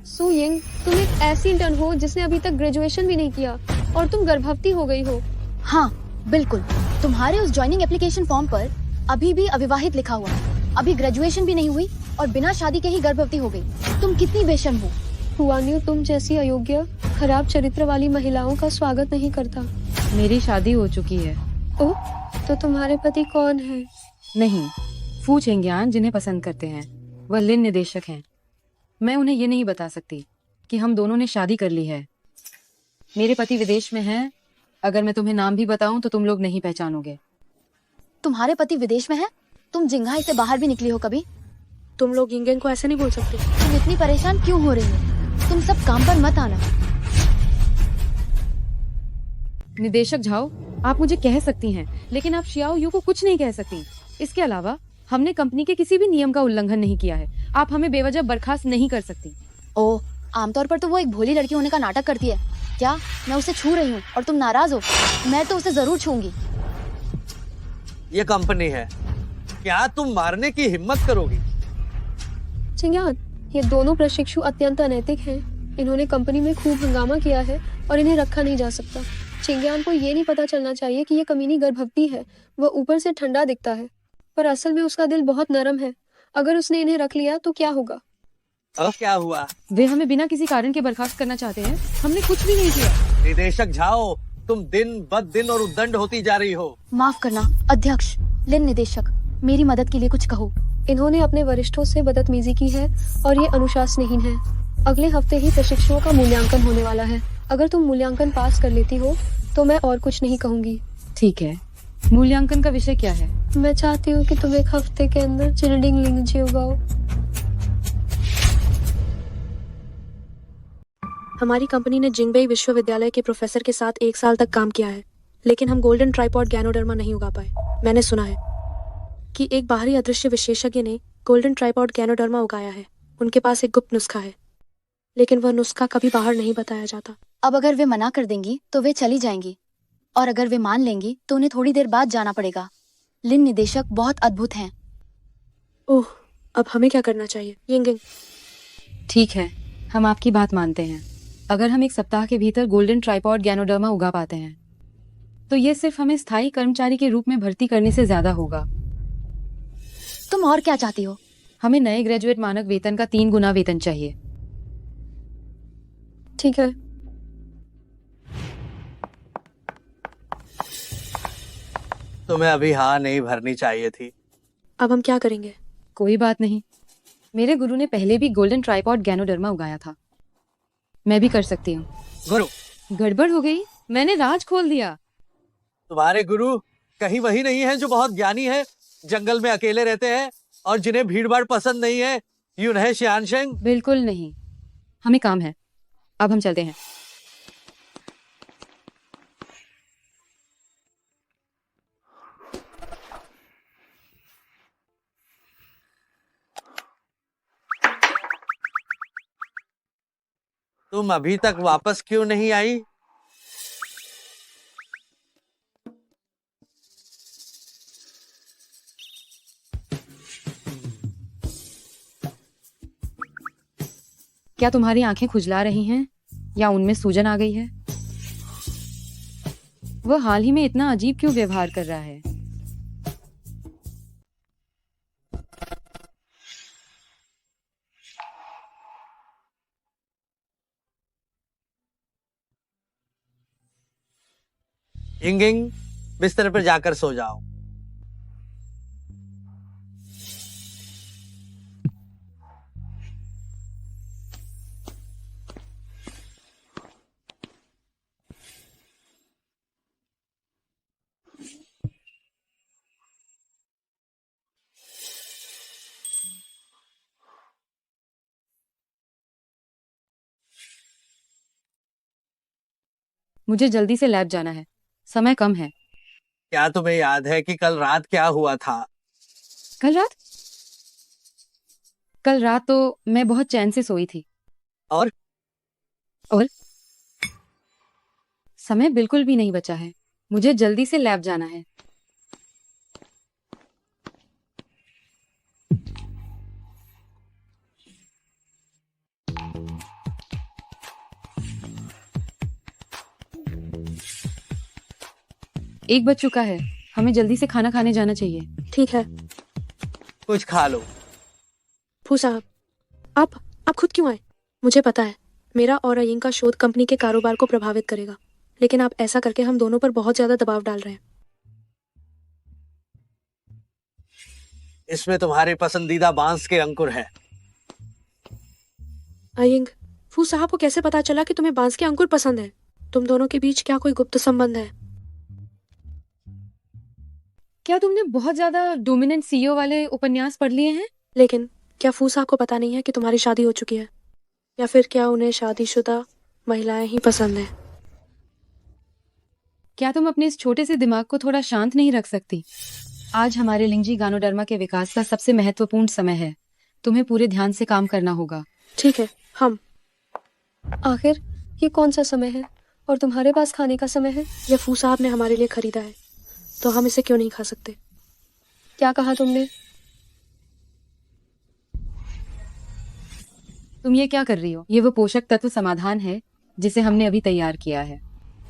सु यिंग, तुम एक ऐसी इंटर्न हो जिसने अभी तक ग्रेजुएशन भी नहीं किया और तुम गर्भवती हो गई हो। हाँ, बिल्कुल। तुम्हारे उस ज्वाइनिंग एप्लीकेशन फॉर्म पर अभी भी अविवाहित लिखा हुआ है। अभी ग्रेजुएशन भी नहीं हुई और बिना शादी के ही गर्भवती हो गई। तुम कितनी बेशर्म हो। हुआन्यू तुम जैसी अयोग्य, खराब चरित्र वाली महिलाओं का स्वागत नहीं करता। मेरी शादी हो चुकी है। ओह, तो तुम्हारे पति कौन है? नहीं, फू चेंगियान जिन्हें पसंद करते हैं वह लिन निदेशक हैं। मैं उन्हें ये नहीं बता सकती कि हम दोनों ने शादी कर ली है। मेरे पति विदेश में हैं। अगर मैं तुम्हें नाम भी बताऊं तो तुम लोग नहीं पहचानोगे। तुम्हारे पति विदेश में है? तुम जिंगहाई से बाहर भी निकली हो कभी? तुम लोग यिंगेन को ऐसे नहीं बोल सकते। तुम इतनी परेशान क्यों हो रही हो? तुम सब काम पर मत आना। निदेशक झाओ, आप मुझे कह सकती हैं, लेकिन आप शियाओ यू को कुछ नहीं कह सकती। इसके अलावा हमने कंपनी के किसी भी नियम का उल्लंघन नहीं किया है। आप हमें बेवजह बर्खास्त नहीं कर सकती। ओह, आमतौर पर तो वो एक भोली लड़की होने का नाटक करती है। क्या मैं उसे छू रही हूँ और तुम नाराज हो? मैं तो उसे जरूर छूंगी। ये कंपनी है, क्या तुम मारने की हिम्मत करोगी? चिंग्यान, ये दोनों प्रशिक्षु अत्यंत अनैतिक हैं। इन्होंने कंपनी में खूब हंगामा किया है और इन्हें रखा नहीं जा सकता। चिंग्यान को ये नहीं पता चलना चाहिए कि ये कमीनी गर्भवती है। वह ऊपर से ठंडा दिखता है पर असल में उसका दिल बहुत नरम है। अगर उसने इन्हें रख लिया तो क्या होगा? अब क्या हुआ? वे हमें बिना किसी कारण के बर्खास्त करना चाहते हैं। हमने कुछ भी नहीं किया। निदेशक झाओ, तुम दिन ब दिन और उद्दंड होती जा रही हो। माफ करना अध्यक्ष। लिन निदेशक, मेरी मदद के लिए कुछ कहो। इन्होंने अपने वरिष्ठों से बदतमीजी की है और ये अनुशासनहीन है। अगले हफ्ते ही प्रशिक्षुओं का मूल्यांकन होने वाला है। अगर तुम मूल्यांकन पास कर लेती हो तो मैं और कुछ नहीं कहूंगी। ठीक है, मूल्यांकन का विषय क्या है? मैं चाहती हूँ कि तुम एक हफ्ते के अंदर चिल्डिंग लिंग उगाओ। हमारी कंपनी ने जिंगबेई विश्वविद्यालय के प्रोफेसर के साथ 1 साल तक काम किया है, लेकिन हम गोल्डन ट्राइपॉड गैनोडर्मा नहीं उगा पाए। मैंने सुना है कि एक बाहरी अदृश्य विशेषज्ञ ने गोल्डन ट्राइपॉड गैनोडर्मा उगाया है। उनके पास एक गुप्त नुस्खा है, लेकिन वह नुस्खा कभी बाहर नहीं बताया जाता। अब अगर वे मना कर देंगी तो वे चली जाएंगी, और अगर वे मान लेंगी तो उन्हें थोड़ी देर बाद जाना पड़ेगा। लिन निदेशक बहुत अद्भुत हैं। ओह, अब हमें क्या करना चाहिए? यिंगिंग, ठीक है, हम आपकी बात मानते हैं। अगर हम 1 सप्ताह के भीतर गोल्डन ट्राइपॉड गैनोडर्मा उगा पाते हैं तो ये सिर्फ हमें स्थायी कर्मचारी के रूप में भर्ती करने से ज्यादा होगा। तुम और क्या चाहती हो? हमें नए ग्रेजुएट मानक वेतन का 3 गुना वेतन चाहिए। ठीक है। तुम्हें अभी हाँ नहीं भरनी चाहिए थी। अब हम क्या करेंगे? कोई बात नहीं, मेरे गुरु ने पहले भी गोल्डन ट्राइपॉड गैनोडर्मा उगाया था। मैं भी कर सकती हूँ। गुरु, गड़बड़ हो गई, मैंने राज खोल दिया। तुम्हारे गुरु कहीं वही नहीं है जो बहुत ज्ञानी है, जंगल में अकेले रहते हैं और जिन्हें भीड़-भाड़ पसंद नहीं है? यूं है श्यानशेंग? बिल्कुल नहीं, हमें काम है। अब हम चलते हैं। तुम अभी तक वापस क्यों नहीं आई? क्या तुम्हारी आंखें खुजला रही हैं या उनमें सूजन आ गई है? वह हाल ही में इतना अजीब क्यों व्यवहार कर रहा है? यिंगिंग, बिस्तर पर जाकर सो जाओ। मुझे जल्दी से लैब जाना है, समय कम है। क्या तुम्हें याद है कि कल रात क्या हुआ था? कल रात? कल रात तो मैं बहुत चैन से सोई थी। और समय बिल्कुल भी नहीं बचा है। मुझे जल्दी से लैब जाना है। एक बज चुका है, हमें जल्दी से खाना खाने जाना चाहिए। ठीक है। कुछ खा लो। फू साहब, आप खुद क्यों आए? मुझे पता है मेरा और अयिंग का शोध कंपनी के कारोबार को प्रभावित करेगा, लेकिन आप ऐसा करके हम दोनों पर बहुत ज्यादा दबाव डाल रहे हैं। इसमें तुम्हारे पसंदीदा बांस के अंकुर है। अयिंग, फू साहब को कैसे पता चला कि तुम्हें बांस के अंकुर पसंद है? तुम दोनों के बीच क्या कोई गुप्त संबंध है? क्या तुमने बहुत ज्यादा डोमिनेंट सीईओ वाले उपन्यास पढ़ लिए हैं? लेकिन क्या फू साहब को पता नहीं है कि तुम्हारी शादी हो चुकी है? या फिर क्या उन्हें शादीशुदा महिलाएं ही पसंद है? क्या तुम अपने इस छोटे से दिमाग को थोड़ा शांत नहीं रख सकती? आज हमारे लिंगजी गानोडर्मा के विकास का सबसे महत्वपूर्ण समय है। तुम्हें पूरे ध्यान से काम करना होगा। ठीक है। हम आखिर ये कौन सा समय है और तुम्हारे पास खाने का समय है? या फू साहब ने हमारे लिए खरीदा है, तो हम इसे क्यों नहीं खा सकते? क्या कहा तुमने? तुम ये क्या कर रही हो? ये वो पोषक तत्व समाधान है जिसे हमने अभी तैयार किया है।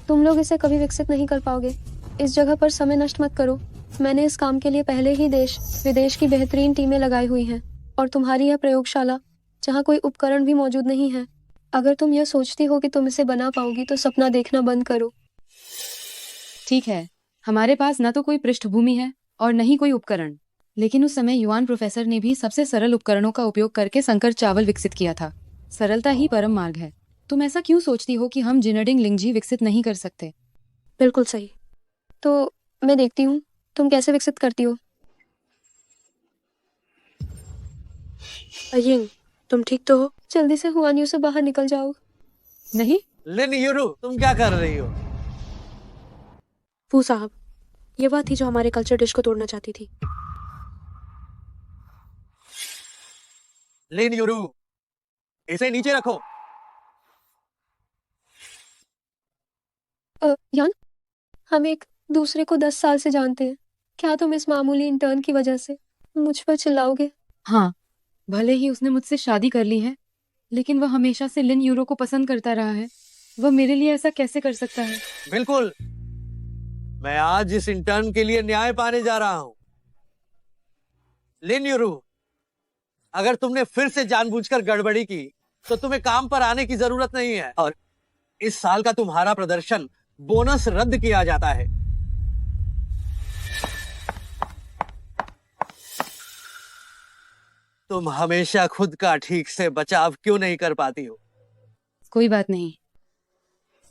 तुम लोग इसे कभी विकसित नहीं कर पाओगे। इस जगह पर समय नष्ट मत करो। मैंने इस काम के लिए पहले ही देश विदेश की बेहतरीन टीमें लगाई हुई हैं, और तुम्हारी यह प्रयोगशाला जहाँ कोई उपकरण भी मौजूद नहीं है। अगर तुम यह सोचती हो कि तुम इसे बना पाओगी तो सपना देखना बंद करो। ठीक है, हमारे पास न तो कोई पृष्ठभूमि है और न ही कोई उपकरण, लेकिन उस समय युआन प्रोफेसर ने भी सबसे सरल उपकरणों का उपयोग करके संकर चावल विकसित किया था। सरलता ही परम मार्ग है। तुम ऐसा क्यों सोचती हो कि हम जिनर्डिंग लिंगजी विकसित नहीं कर सकते? बिल्कुल सही। तो मैं देखती हूँ तुम कैसे विकसित करती हो। अयिंग, तुम ठीक तो हो? जल्दी से हुआनियों से बाहर निकल जाओ। नहीं। लिन यूरू, तुम क्या कर रही हो? फू साहब, ये वह थी जो हमारे कल्चर डिश को तोड़ना चाहती थी। लिन यूरू, इसे नीचे रखो। यान, हम एक दूसरे को 10 साल से जानते हैं। क्या तुम इस मामूली इंटर्न की वजह से मुझ पर चिल्लाओगे? हाँ, भले ही उसने मुझसे शादी कर ली है, लेकिन वह हमेशा से लिन यूरो को पसंद करता रहा है। वह मेरे लिए ऐसा कैसे कर सकता है? बिल्कुल, मैं आज इस इंटर्न के लिए न्याय पाने जा रहा हूं। लिन यूरू, अगर तुमने फिर से जानबूझकर गड़बड़ी की तो तुम्हें काम पर आने की जरूरत नहीं है, और इस साल का तुम्हारा प्रदर्शन बोनस रद्द किया जाता है। तुम हमेशा खुद का ठीक से बचाव क्यों नहीं कर पाती हो? कोई बात नहीं।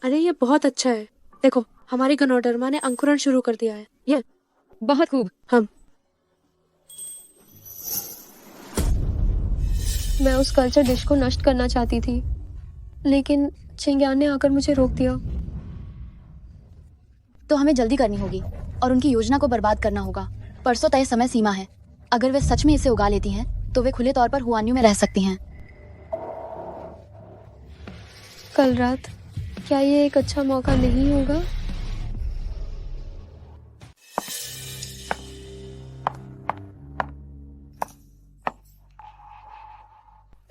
अरे ये बहुत अच्छा है। देखो, हमारी गनोडर्मा ने अंकुरण शुरू कर दिया है। ये बहुत खूब। मैं उस कल्चर डिश को नष्ट करना चाहती थी, लेकिन चिंग्यान ने आकर मुझे रोक दिया। तो हमें जल्दी करनी होगी और उनकी योजना को बर्बाद करना होगा। परसों तय समय सीमा है। अगर वे सच में इसे उगा लेती हैं तो वे खुले तौर पर हुआनियों में रह सकती हैं। कल रात, क्या ये एक अच्छा मौका नहीं होगा?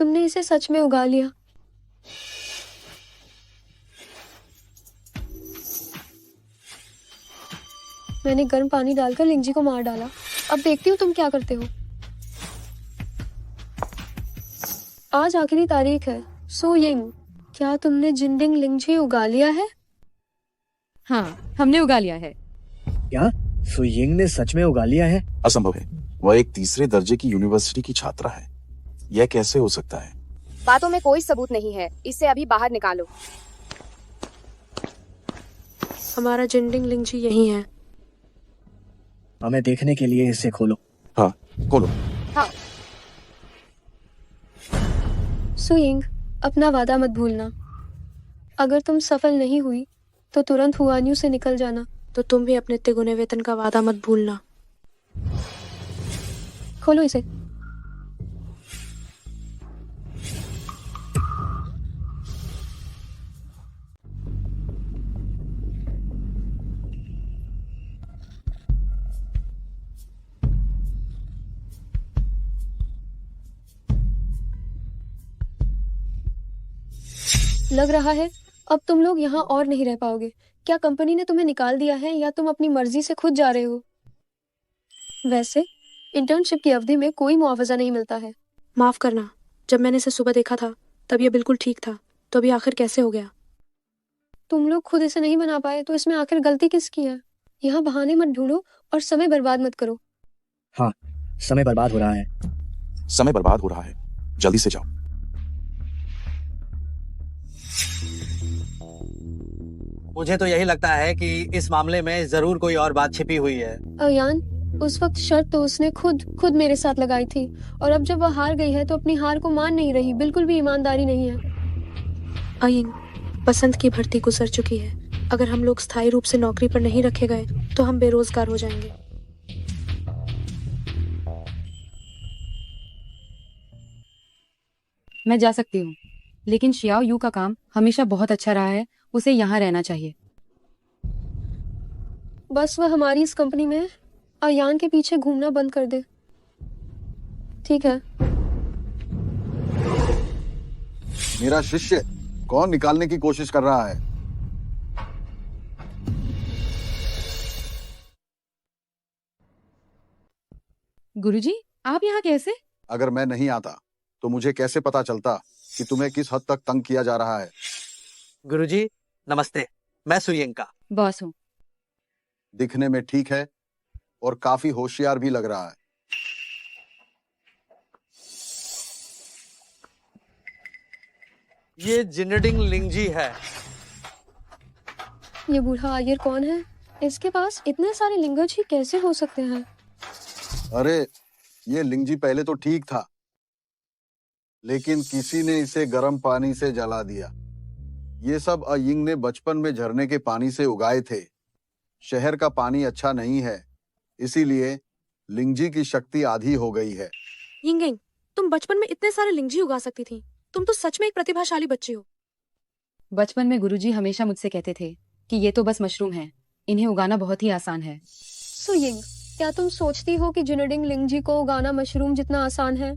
तुमने इसे सच में उगा लिया। मैंने गर्म पानी डालकर लिंगजी को मार डाला। अब देखती हूँ तुम क्या करते हो। आज आखिरी तारीख है। सो यिंग, क्या तुमने जिनडिंग लिंगजी उगा लिया है? हाँ, हमने उगा लिया है। क्या सुयिंग ने सच में उगा लिया है? असंभव है। वह एक तीसरे दर्जे की यूनिवर्सिटी की छात्रा है। यह कैसे हो सकता है? बातों में कोई सबूत नहीं है, इसे अभी बाहर निकालो। हमारा जिंडिंग लिंगजी यही है। हमें देखने के लिए इसे खोलो। हाँ, खोलो। हाँ। सुयिंग, अपना वादा मत भूलना। अगर तुम सफल नहीं हुई तो तुरंत हुआन्यू से निकल जाना। तो तुम भी अपने तिगुने वेतन का वादा मत भूलना। खोलो इसे। लग रहा है अब तुम लोग यहाँ और नहीं रह पाओगे। क्या कंपनी ने तुम्हें निकाल दिया है या तुम अपनी मर्जी से खुद जा रहे हो? वैसे इंटर्नशिप की अवधि में कोई मुआवजा नहीं मिलता है। माफ करना, जब मैंने इसे सुबह देखा था तब ये बिल्कुल ठीक था, तो अभी आखिर कैसे हो गया? तुम लोग खुद इसे नहीं बना पाए तो इसमें आखिर गलती किसकी है? यहाँ बहाने मत ढूंढो और समय बर्बाद मत करो। हाँ, समय बर्बाद हो रहा है। समय बर्बाद हो रहा है, जल्दी से जाओ। मुझे तो यही लगता है कि इस मामले में जरूर कोई और बात छिपी हुई है। अयान, उस वक्त शर्त तो उसने खुद मेरे साथ लगाई थी, और अब जब वह हार गई है तो अपनी हार को मान नहीं रही। बिल्कुल भी ईमानदारी नहीं है। अयिंग, बसंत की भर्ती गुजर चुकी है। अगर हम लोग स्थायी रूप से नौकरी पर नहीं रखे गए तो हम बेरोजगार हो जाएंगे। मैं जा सकती हूँ, लेकिन शियाओ यू का काम हमेशा बहुत अच्छा रहा है। उसे यहाँ रहना चाहिए। बस वह हमारी इस कंपनी में अयान के पीछे घूमना बंद कर दे। ठीक है। मेरा शिष्य कौन निकालने की कोशिश कर रहा है? गुरुजी, आप यहाँ कैसे? अगर मैं नहीं आता तो मुझे कैसे पता चलता कि तुम्हें किस हद तक तंग किया जा रहा है? गुरुजी, नमस्ते। मैं सुयिंग का बॉस हूँ। दिखने में ठीक है और काफी होशियार भी लग रहा है। ये जिनेडिंग लिंगजी है। ये बूढ़ा आयर कौन है? इसके पास इतने सारे लिंगज ही कैसे हो सकते हैं? अरे, ये लिंगजी पहले तो ठीक था, लेकिन किसी ने इसे गर्म पानी से जला दिया। ये सब अयिंग ने बचपन में झरने के पानी से उगाए थे। शहर का पानी अच्छा नहीं है, इसीलिए लिंगजी की शक्ति आधी हो गई है। यिंगिंग, तुम बचपन में इतने सारे लिंगजी उगा सकती थी। तुम तो सच में एक प्रतिभाशाली बच्ची हो। बचपन में गुरुजी हमेशा मुझसे कहते थे कि ये तो बस मशरूम है, इन्हें उगाना बहुत ही आसान है। सुयिंग, क्या तुम सोचती हो कि जिनेडिंग लिंगजी को उगाना मशरूम जितना आसान है?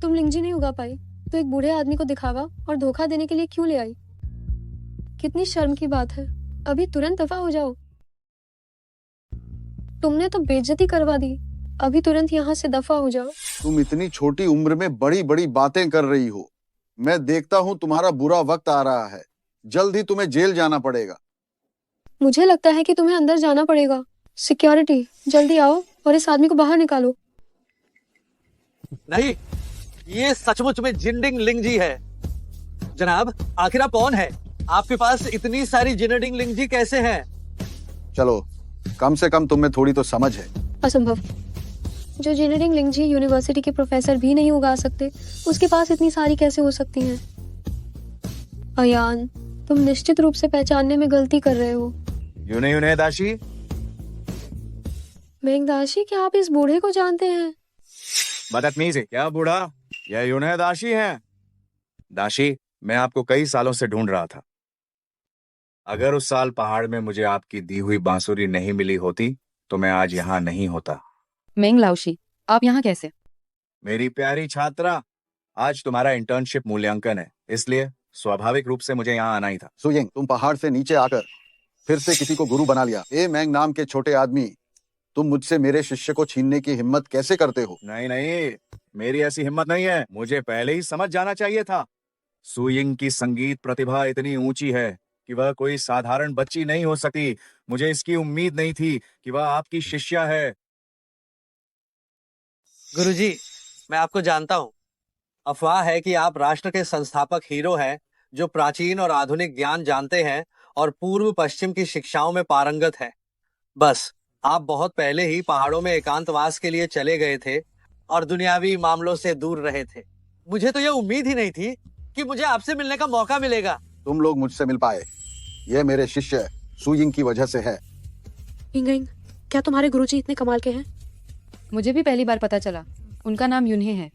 तुम लिंगजी नहीं उगा पाई तो एक बूढ़े आदमी को दिखावा और धोखा देने के लिए क्यों ले आई? कितनी शर्म की बात है। अभी तुरंत दफा हो जाओ। तुमने तो बेइज्जती करवा दी। अभी तुरंत यहाँ से दफा हो जाओ। तुम इतनी छोटी उम्र में बड़ी बड़ी बातें कर रही हो। मैं देखता हूँ तुम्हारा बुरा वक्त आ रहा है। जल्द ही तुम्हें जेल जाना पड़ेगा। मुझे लगता है कि तुम्हें अंदर जाना पड़ेगा। सिक्योरिटी, जल्दी आओ और इस आदमी को बाहर निकालो। नहीं, ये सचमुच में जिनेडिंग लिंगजी है। जनाब, आखिर आप कौन है? आपके पास इतनी सारी जिनेडिंग लिंगजी कैसे हैं? चलो, कम से कम तुम्हें थोड़ी तो समझ है। असंभव। जो जिनेडिंग लिंगजी यूनिवर्सिटी के प्रोफेसर भी नहीं उगा सकते, उसके पास इतनी सारी कैसे हो सकती हैं? अयान, तुम निश्चित रूप से पहचानने में गलती कर रहे हो। यूने दाशी। मेघदाशी, क्या आप इस बूढ़े को जानते हैं? बदतमीज है क्या बूढ़ा? यह यूने दाशी है। दाशी, मैं आपको कई सालों से ढूंढ रहा था। अगर उस साल पहाड़ में मुझे आपकी दी हुई बांसुरी नहीं मिली होती तो मैं आज यहाँ नहीं होता। मेंग लाओशी, आप यहाँ कैसे? मेरी प्यारी छात्रा, आज तुम्हारा इंटर्नशिप मूल्यांकन है, इसलिए स्वाभाविक रूप से मुझे यहाँ आना ही था। सुयिंग, तुम पहाड़ से नीचे आकर फिर से किसी को गुरु बना लिया। ए मैंग नाम के छोटे आदमी, तुम मुझसे मेरे शिष्य को छीनने की हिम्मत कैसे करते हो? नहीं नहीं, मेरी ऐसी हिम्मत नहीं है। मुझे पहले ही समझ जाना चाहिए था। सुयिंग की संगीत प्रतिभा इतनी ऊंची है कि वह कोई साधारण बच्ची नहीं हो सकती। मुझे इसकी उम्मीद नहीं थी कि वह आपकी शिष्या है। गुरुजी, मैं आपको जानता हूँ। अफवाह है कि आप राष्ट्र के संस्थापक हीरो हैं, जो प्राचीन और आधुनिक ज्ञान जानते हैं और पूर्व पश्चिम की शिक्षाओं में पारंगत हैं। बस, आप बहुत पहले ही पहाड़ों में एकांतवास के लिए चले गए थे और दुनियावी मामलों से दूर रहे थे। मुझे तो यह उम्मीद ही नहीं थी कि मुझे आपसे मिलने का मौका मिलेगा। तुम लोग मुझसे मिल पाए, यह मेरे शिष्य सुयिंग की वजह से है। यिंग, क्या तुम्हारे गुरुजी इतने कमाल के हैं? मुझे भी पहली बार पता चला। उनका नाम युनहे है।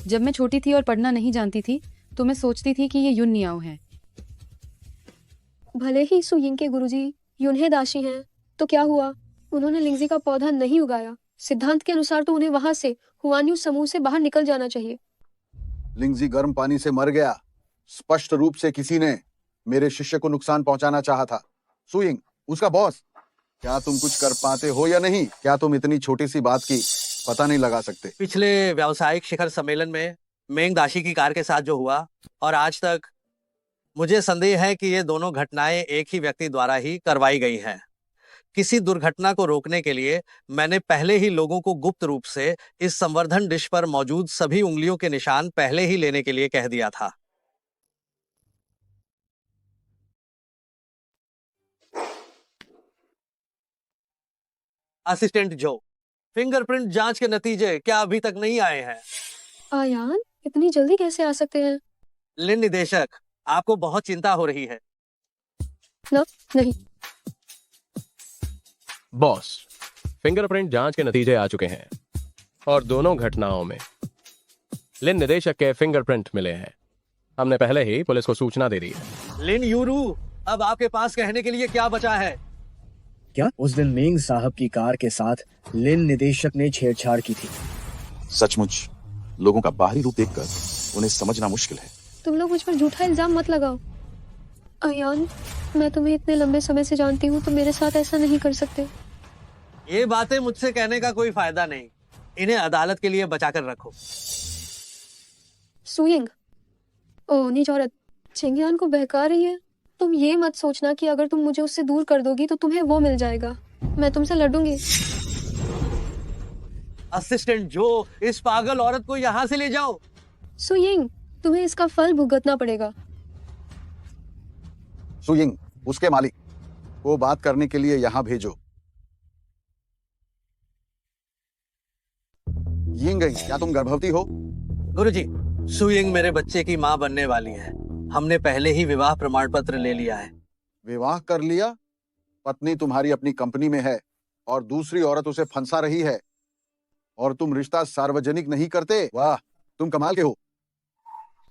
जब मैं छोटी थी और पढ़ना नहीं जानती थी तो मैं सोचती थी कि ये युन नियाओ हैं। भले ही सुयिंग के गुरुजी युनहे दाशी हैं, तो क्या हुआ? उन्होंने लिंगजी का पौधा नहीं उगाया। सिद्धांत के अनुसार तो उन्हें वहां से हुआन्यू समूह से बाहर निकल जाना चाहिए। लिंगजी गर्म पानी से मर गया। स्पष्ट रूप से किसी ने मेरे शिष्य को नुकसान पहुंचाना चाहा था। सुयिंग, उसका बॉस। क्या तुम कुछ कर पाते हो या नहीं? क्या तुम इतनी छोटी सी बात की पता नहीं लगा सकते? पिछले व्यावसायिक शिखर सम्मेलन में मेंग दाशी की कार के साथ जो हुआ और आज तक, मुझे संदेह है कि ये दोनों घटनाएं एक ही व्यक्ति द्वारा ही करवाई गई हैं। किसी दुर्घटना को रोकने के लिए मैंने पहले ही लोगों को गुप्त रूप से इस संवर्धन डिश पर मौजूद सभी उंगलियों के निशान पहले ही लेने के लिए कह दिया था। असिस्टेंट जो, फिंगरप्रिंट जांच के नतीजे क्या अभी तक नहीं आए हैं? आयान, इतनी जल्दी कैसे आ सकते हैं? लिन निदेशक, आपको बहुत चिंता हो रही है। नहीं। बॉस, फिंगरप्रिंट जांच के नतीजे आ चुके हैं और दोनों घटनाओं में लिन निदेशक के फिंगरप्रिंट मिले हैं। हमने पहले ही पुलिस को सूचना दे दी है। लिन यूरू, अब आपके पास कहने के लिए क्या बचा है? क्या उस दिन मेंग साहब की कार के साथ लिन निदेशक ने छेड़छाड़ की थी? सचमुच लोगों का बाहरी रूप देखकर उन्हें समझना मुश्किल है। तुम लोग मुझ पर झूठा इल्जाम मत लगाओ। अयान, मैं तुम्हें इतने लंबे समय से जानती हूँ, तो मेरे साथ ऐसा नहीं कर सकते। ये बातें मुझसे कहने का कोई फायदा नहीं। इन्हें अदालत के लिए बचाकर रखो। सुयिंग, ओह नीच औरत, चेंगियान को बहका रही है। तुम ये मत सोचना कि अगर तुम मुझे उससे दूर कर दोगी तो तुम्हें वो मिल जाएगा। मैं तुमसे लड़ूंगी। असिस्टेंट जो, इस पागल औरत को यहाँ से ले जाओ। सुयिंग, तुम्हें इसका फल भुगतना पड़ेगा। सुयिंग, उसके मालिक को बात करने के लिए यहाँ भेजो। यिंग, क्या तुम गर्भवती हो? गुरुजी, सुयिंग मेरे बच्चे की माँ बनने वाली है। हमने पहले ही विवाह प्रमाण पत्र ले लिया है। विवाह कर लिया? पत्नी तुम्हारी अपनी कंपनी में है और दूसरी औरत उसे फंसा रही है और तुम रिश्ता सार्वजनिक नहीं करते? वाह, तुम कमाल के हो।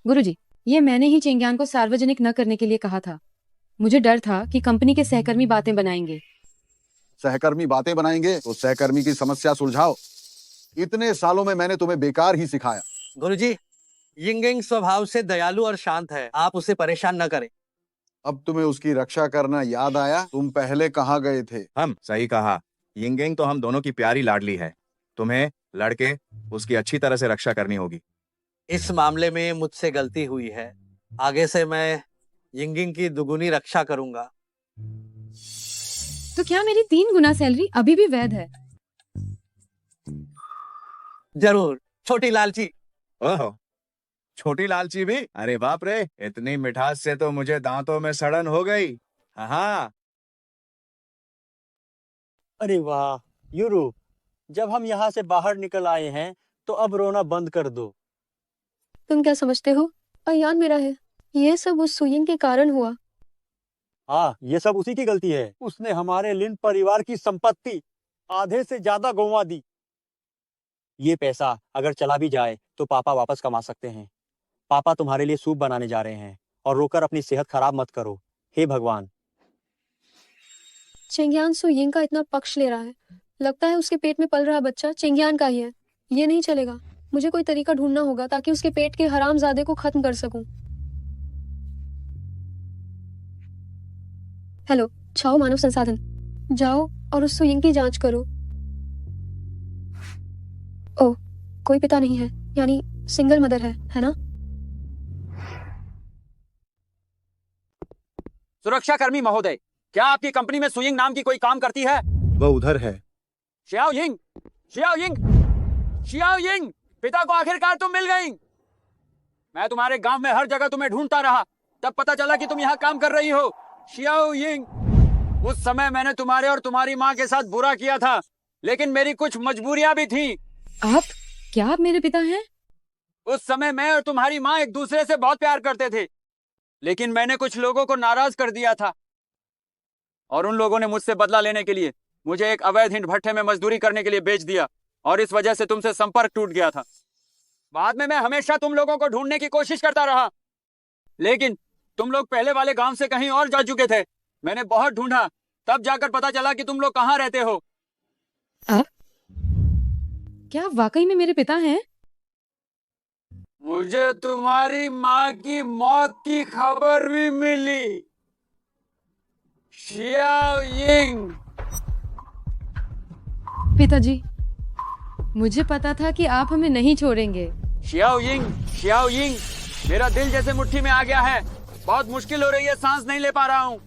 गुरुजी, ये मैंने ही चेंगियान को सार्वजनिक न करने के लिए कहा था। मुझे डर था कि कंपनी के सहकर्मी बातें बनाएंगे। सहकर्मी बातें बनाएंगे तो सहकर्मी की समस्या सुलझाओ। इतने सालों में मैंने तुम्हें बेकार ही सिखाया। गुरुजी, यिंगिंग स्वभाव से दयालु और शांत है। आप उसे परेशान न करें। अब तुम्हें उसकी रक्षा करना याद आया? तुम पहले कहाँ गए थे? हम सही कहा। यिंगिंग तो हम दोनों की प्यारी लाडली है। तुम्हें लड़के उसकी अच्छी तरह से रक्षा करनी होगी। इस मामले में मुझसे गलती हुई है। आगे से मैं यिंगिंग की दुगुनी रक्षा करूंगा। तो क्या मेरी 3 गुना सैलरी अभी भी वैध है? जरूर, छोटी लालची। ओह, छोटी लालची भी? अरे बाप रे, इतनी मिठास से तो मुझे दांतों में सड़न हो गई। हाँ। अरे वाह यूरू, जब हम यहाँ से बाहर निकल आए हैं तो अब रोना बंद कर दो। तुम क्या समझते हो? अयान मेरा है। ये सब उस सुयिंग के कारण हुआ। हाँ, ये सब उसी की गलती है। उसने हमारे लिन परिवार की संपत्ति आधे से ज्यादा गंवा दी। ये पैसा अगर चला भी जाए तो पापा वापस कमा सकते हैं। पापा तुम्हारे लिए सूप बनाने जा रहे हैं और रोकर अपनी सेहत खराब मत करो। हे भगवान। चेंगियान सुयिंग का इतना पक्ष ले रहा है। लगता है उसके पेट में पल रहा बच्चा चेंगियान का ही है। ये नहीं चलेगा। मुझे कोई तरीका ढूंढना होगा ताकि उसके पेट के हरामजादे को खत्म कर सकूं। हेलो, छाओ मानव संसाधन, जाओ और उस सुयिंग की जांच करो। ओह, कोई पिता नहीं है, यानी सिंगल मदर है ना? सुरक्षाकर्मी महोदय, क्या आपकी कंपनी में सुयिंग नाम की कोई काम करती है? वह उधर है। Xiao Ying, Xiao Ying, Xiao Ying, पिता को आखिरकार तुम मिल गई। मैं तुम्हारे गांव में हर जगह तुम्हें ढूंढता रहा, तब पता चला कि तुम यहाँ काम कर रही हो। शियाओ यिंग, उस समय मैंने तुम्हारे और तुम्हारी माँ के साथ बुरा किया था, लेकिन मेरी कुछ मजबूरियां भी थी। आप मेरे पिता हैं? उस समय मैं और तुम्हारी माँ एक दूसरे से बहुत प्यार करते थे, लेकिन मैंने कुछ लोगों को नाराज कर दिया था और उन लोगों ने मुझसे बदला लेने के लिए मुझे एक अवैध ईंट भट्ठे में मजदूरी करने के लिए बेच दिया और इस वजह से तुमसे संपर्क टूट गया था। बाद में मैं हमेशा तुम लोगों को ढूंढने की कोशिश करता रहा, लेकिन तुम लोग पहले वाले गांव से कहीं और जा चुके थे। मैंने बहुत ढूंढा, तब जाकर पता चला कि तुम लोग कहाँ रहते हो। क्या आप वाकई में मेरे पिता हैं? मुझे तुम्हारी माँ की मौत की खबर भी मिली। शियाओ यिंग, पिताजी, मुझे पता था कि आप हमें नहीं छोड़ेंगे। शियाओ यिंग, शियाओ यिंग, मेरा दिल जैसे मुट्ठी में आ गया है। बहुत मुश्किल हो रही है, सांस नहीं ले पा रहा हूँ।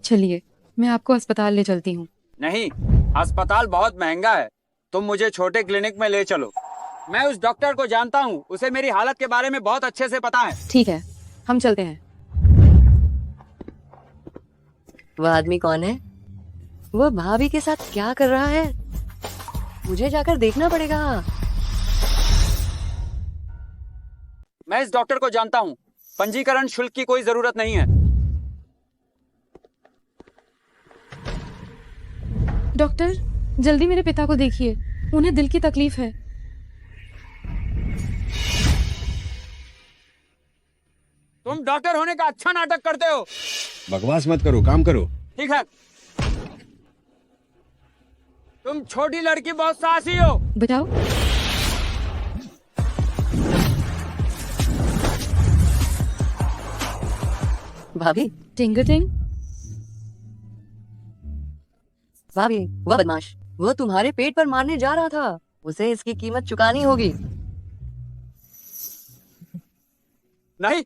चलिए, मैं आपको अस्पताल ले चलती हूँ। नहीं, अस्पताल बहुत महंगा है, तुम मुझे छोटे क्लिनिक में ले चलो। मैं उस डॉक्टर को जानता हूँ, उसे मेरी हालत के बारे में बहुत अच्छे से पता है। ठीक है, हम चलते हैं। वह आदमी कौन है? वह भाभी के साथ क्या कर रहा है? मुझे जाकर देखना पड़ेगा। मैं इस डॉक्टर को जानता हूँ, पंजीकरण शुल्क की कोई जरूरत नहीं है। डॉक्टर, जल्दी मेरे पिता को देखिए, उन्हें दिल की तकलीफ है। तुम डॉक्टर होने का अच्छा नाटक करते हो। बकवास मत करो, काम करो। ठीक है, तुम छोटी लड़की बहुत साहसी हो। बताओ। भाभी, टिंगटिंग, भाभी, वह बदमाश, वो तुम्हारे पेट पर मारने जा रहा था। उसे इसकी कीमत चुकानी होगी। नहीं,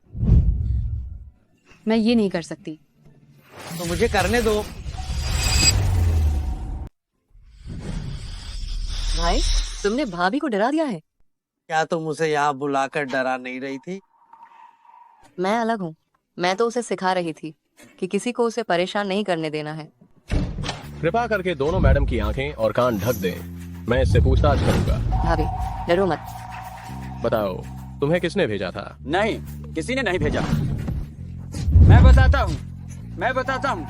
मैं ये नहीं कर सकती। तो मुझे करने दो। भाई, तुमने भाभी को डरा दिया है। क्या तुम उसे यहाँ बुलाकर डरा नहीं रही थी? मैं अलग हूँ। मैं तो उसे सिखा रही थी कि किसी को उसे परेशान नहीं करने देना है। कृपा करके दोनों मैडम की आंखें और कान ढक दें। मैं इससे पूछताछ करूंगा। भाभी, डरो मत। बताओ, तुम्हें किसने भेजा था? नहीं, किसी ने नहीं भेजा। मैं बताता हूँ।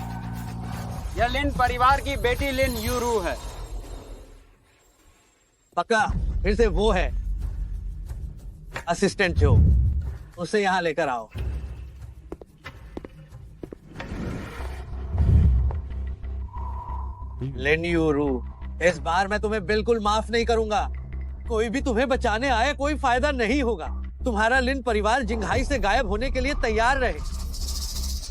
यह लिन परिवार की बेटी लिन यूरू है। पक्का फिर से वो है असिस्टेंट जो, उसे यहाँ लेकर आओ। लिन यूरू, इस बार मैं तुम्हें बिल्कुल माफ नहीं करूंगा। कोई भी तुम्हें बचाने आए, कोई फायदा नहीं होगा। तुम्हारा लिन परिवार जिंघाई से गायब होने के लिए तैयार रहे।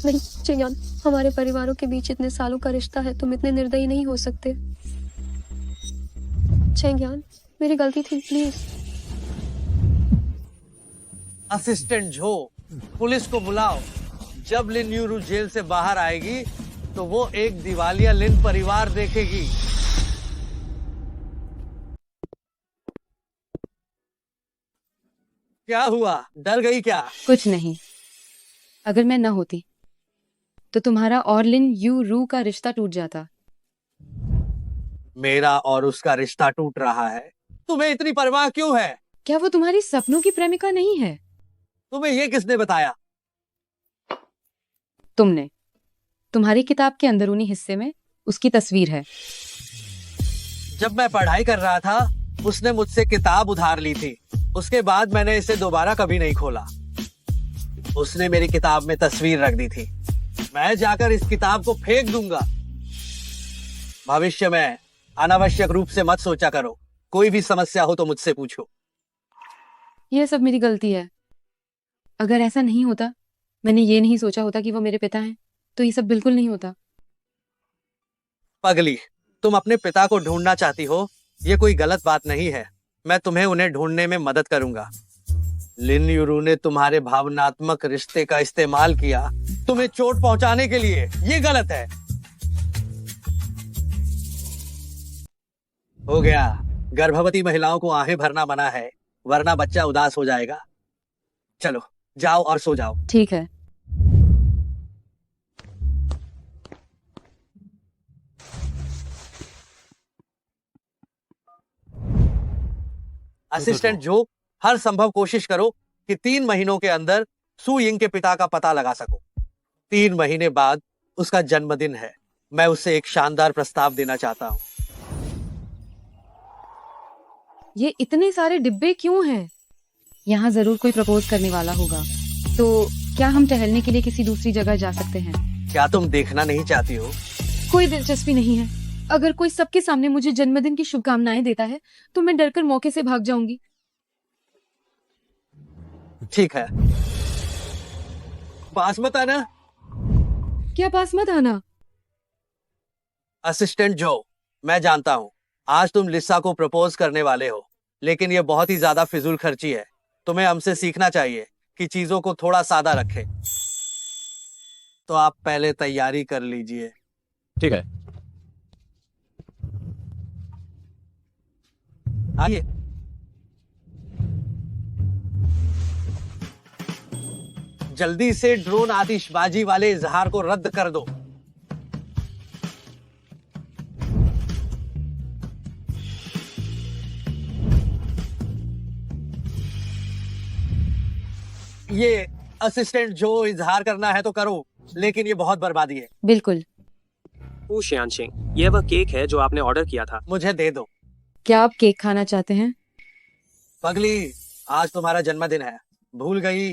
नहीं चेंगयान, हमारे परिवारों के बीच इतने सालों का रिश्ता है, तुम इतने निर्दयी नहीं हो सकते। चेंगयान, मेरी गलती थी, प्लीज। असिस्टेंट जो, पुलिस को बुलाओ। जब लिन यूरू जेल से बाहर आएगी तो वो एक दिवालिया लिन परिवार देखेगी। क्या हुआ, डर गई क्या? कुछ नहीं। अगर मैं न होती तो तुम्हारा और लिन यू रू का रिश्ता टूट जाता। मेरा और उसका रिश्ता टूट रहा है, तुम्हें इतनी परवाह क्यों है? क्या वो तुम्हारी सपनों की प्रेमिका नहीं है? तुम्हें ये किसने बताया? तुमने। तुम्हारी किताब के अंदरूनी हिस्से में उसकी तस्वीर है। जब मैं पढ़ाई कर रहा था, उसने मुझसे किताब उधार ली थी। उसके बाद मैंने इसे दोबारा कभी नहीं खोला। उसने मेरी किताब में तस्वीर रख दी थी। मैं जाकर इस किताब को फेंक दूंगा। भविष्य में अनावश्यक रूप से मत सोचा करो। कोई भी समस्या हो तो मुझसे पूछो। यह सब मेरी गलती है। अगर ऐसा नहीं होता, मैंने ये नहीं सोचा होता कि वो मेरे पिता हैं, तो ये सब बिल्कुल नहीं होता। पगली, तुम अपने पिता को ढूंढना चाहती हो, ये कोई गलत बात नहीं है। मैं तुम्हें उन्हें ढूंढने में मदद करूंगा। लिन यूरू ने तुम्हारे भावनात्मक रिश्ते का इस्तेमाल किया तुम्हें चोट पहुंचाने के लिए। ये गलत है। हो गया। गर्भवती महिलाओं को आहें भरना मना है, वरना बच्चा उदास हो जाएगा। चलो जाओ और सो जाओ। ठीक है। असिस्टेंट जो, हर संभव कोशिश करो कि 3 महीनों के अंदर सू यिंग के पिता का पता लगा सको। 3 महीने बाद उसका जन्मदिन है। मैं उससे एक शानदार प्रस्ताव देना चाहता हूँ। ये इतने सारे डिब्बे क्यों हैं? यहाँ जरूर कोई प्रपोज करने वाला होगा। तो क्या हम टहलने के लिए किसी दूसरी जगह जा सकते हैं? क्या तुम देखना नहीं चाहती हो? कोई दिलचस्पी नहीं है। अगर कोई सबके सामने मुझे जन्मदिन की शुभकामनाएं देता है तो मैं डरकर मौके से भाग जाऊंगी। ठीक है, पास मत आना। क्या पास मत आना? असिस्टेंट जो, मैं जानता हूँ आज तुम लिसा को प्रपोज करने वाले हो, लेकिन यह बहुत ही ज्यादा फिजूल खर्ची है। तुम्हें हमसे सीखना चाहिए कि चीजों को थोड़ा सादा रखें। तो आप पहले तैयारी कर लीजिए। ठीक है। आइए। जल्दी से ड्रोन आतिशबाजी वाले इजहार को रद्द कर दो। ये असिस्टेंट जो, इजहार करना है तो करो, लेकिन ये बहुत बर्बादी है। बिल्कुल। शियांशिंग, यह वह केक है जो आपने ऑर्डर किया था। मुझे दे दो। क्या आप केक खाना चाहते हैं? पगली, आज तुम्हारा जन्मदिन है, भूल गई?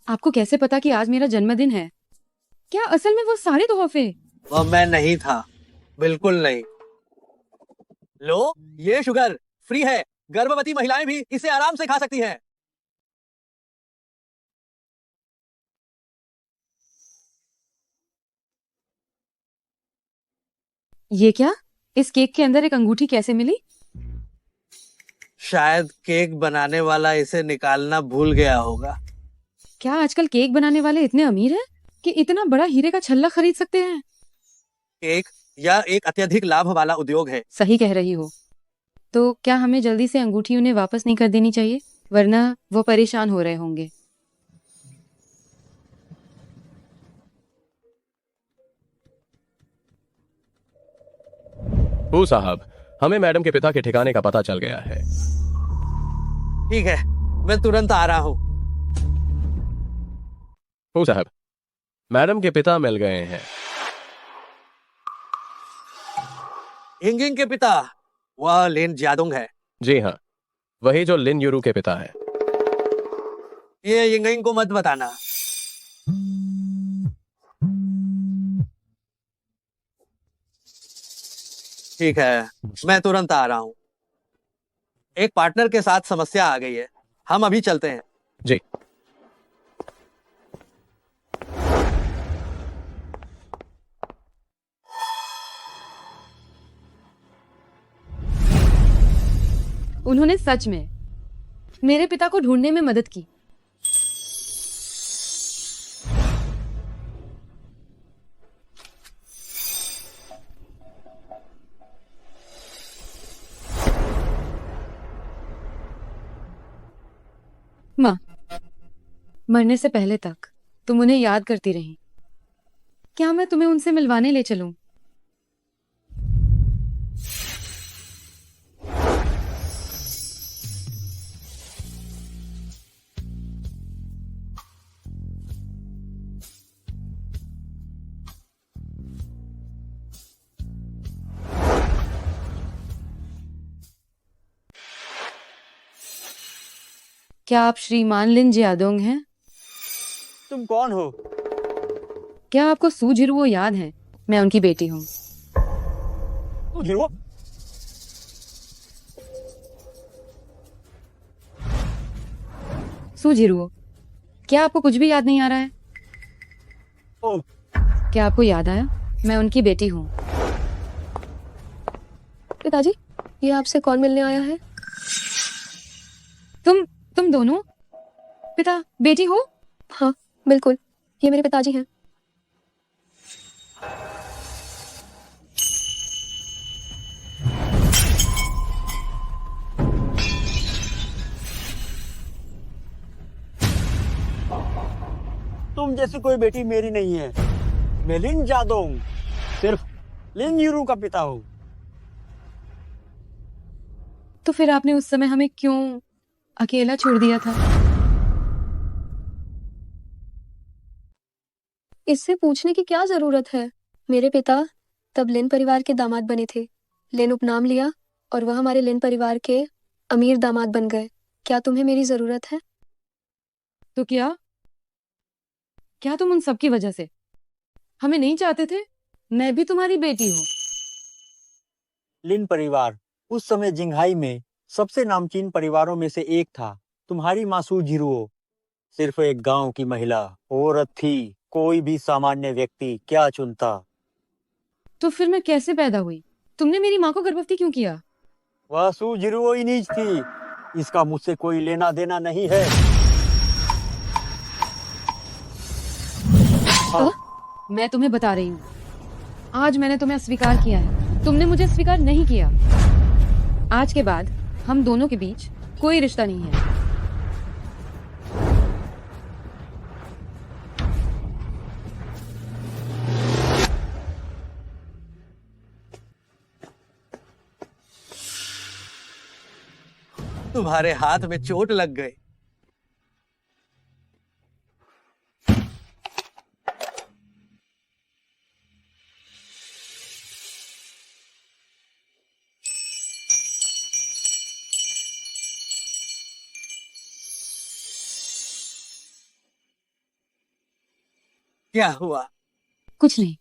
आपको कैसे पता कि आज मेरा जन्मदिन है? क्या असल में वो सारे तोहफे? वो मैं नहीं था, बिल्कुल नहीं। लो, ये शुगर फ्री है। गर्भवती महिलाएं भी इसे आराम से खा सकती हैं। ये क्या? इस केक के अंदर एक अंगूठी कैसे मिली? शायद केक बनाने वाला इसे निकालना भूल गया होगा। क्या आजकल केक बनाने वाले इतने अमीर हैं कि इतना बड़ा हीरे का छल्ला खरीद सकते हैं? केक यह एक अत्यधिक लाभ वाला उद्योग है। सही कह रही हो। तो क्या हमें जल्दी से अंगूठी उन्हें वापस नहीं कर देनी चाहिए, वरना वो परेशान हो रहे होंगे। ओ साहब, हमें मैडम के पिता के ठिकाने का पता चल गया है। ठीक है, मैं तुरंत आ रहा हूँ। ओ साहब, मैडम के पिता मिल गए हैं। यिंगिंग के पिता? वह लिन जियादोंग है। जी हाँ, वही जो लिन यूरू के पिता है। ये यिंगिंग को मत बताना। ठीक है, मैं तुरंत आ रहा हूँ। एक पार्टनर के साथ समस्या आ गई है, हम अभी चलते हैं। जी। उन्होंने सच में मेरे पिता को ढूंढने में मदद की। माँ, मरने से पहले तक तुम उन्हें याद करती रही। क्या मैं तुम्हें उनसे मिलवाने ले चलूं? क्या आप श्रीमान लिन जियादोंग हैं? तुम कौन हो? क्या आपको सू जिरुओ याद है? मैं उनकी बेटी हूँ। सू जिरुओ, क्या आपको कुछ भी याद नहीं आ रहा है? क्या आपको याद आया? मैं उनकी बेटी हूँ। पिताजी, ये आपसे कौन मिलने आया है? तुम दोनों पिता बेटी हो? हाँ, बिल्कुल। ये मेरे पिताजी हैं। तुम जैसी कोई बेटी मेरी नहीं है। मैं लिन जादोंग सिर्फ लिन यूरू का पिता हूँ। तो फिर आपने उस समय हमें क्यों अकेला छोड़ दिया था? इससे पूछने की क्या जरूरत है? मेरे पिता तब लिन परिवार के दामाद बने थे। लिन उपनाम लिया और वह हमारे लिन परिवार के अमीर दामाद बन गए। क्या तुम्हें मेरी जरूरत है? तो क्या तुम उन सब की वजह से हमें नहीं चाहते थे? मैं भी तुम्हारी बेटी हूँ। लिन परिवार उस समय जिंगहाई में सबसे नामचीन परिवारों में से एक था। तुम्हारी मासू जिरुओ सिर्फ एक गांव की महिला औरत थी। कोई भी सामान्य व्यक्ति क्या चुनता। तो फिर मैं कैसे पैदा हुई? तुमने मेरी माँ को गर्भवती क्यों किया? वह सू जिरुओ ही नीच थी। इसका मुझसे कोई लेना देना नहीं है। मैं तुम्हें बता रही हूँ, आज मैंने तुम्हें अस्वीकार किया है। तुमने मुझे स्वीकार नहीं किया। आज के बाद हम दोनों के बीच कोई रिश्ता नहीं है। तुम्हारे हाथ में चोट लग गई। क्या हुआ? कुछ नहीं।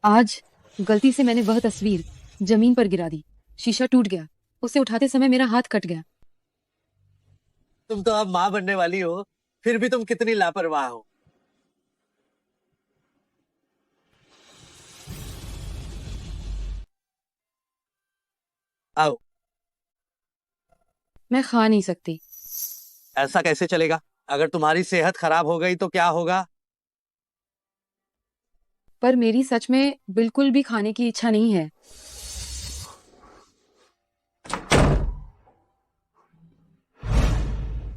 आज गलती से मैंने वह तस्वीर जमीन पर गिरा दी। शीशा टूट गया। उसे उठाते समय मेरा हाथ कट गया। तुम तो अब माँ बनने वाली हो, फिर भी तुम कितनी लापरवाह हो। आओ। मैं खा नहीं सकती। ऐसा कैसे चलेगा? अगर तुम्हारी सेहत खराब हो गई तो क्या होगा? पर मेरी सच में बिल्कुल भी खाने की इच्छा नहीं है।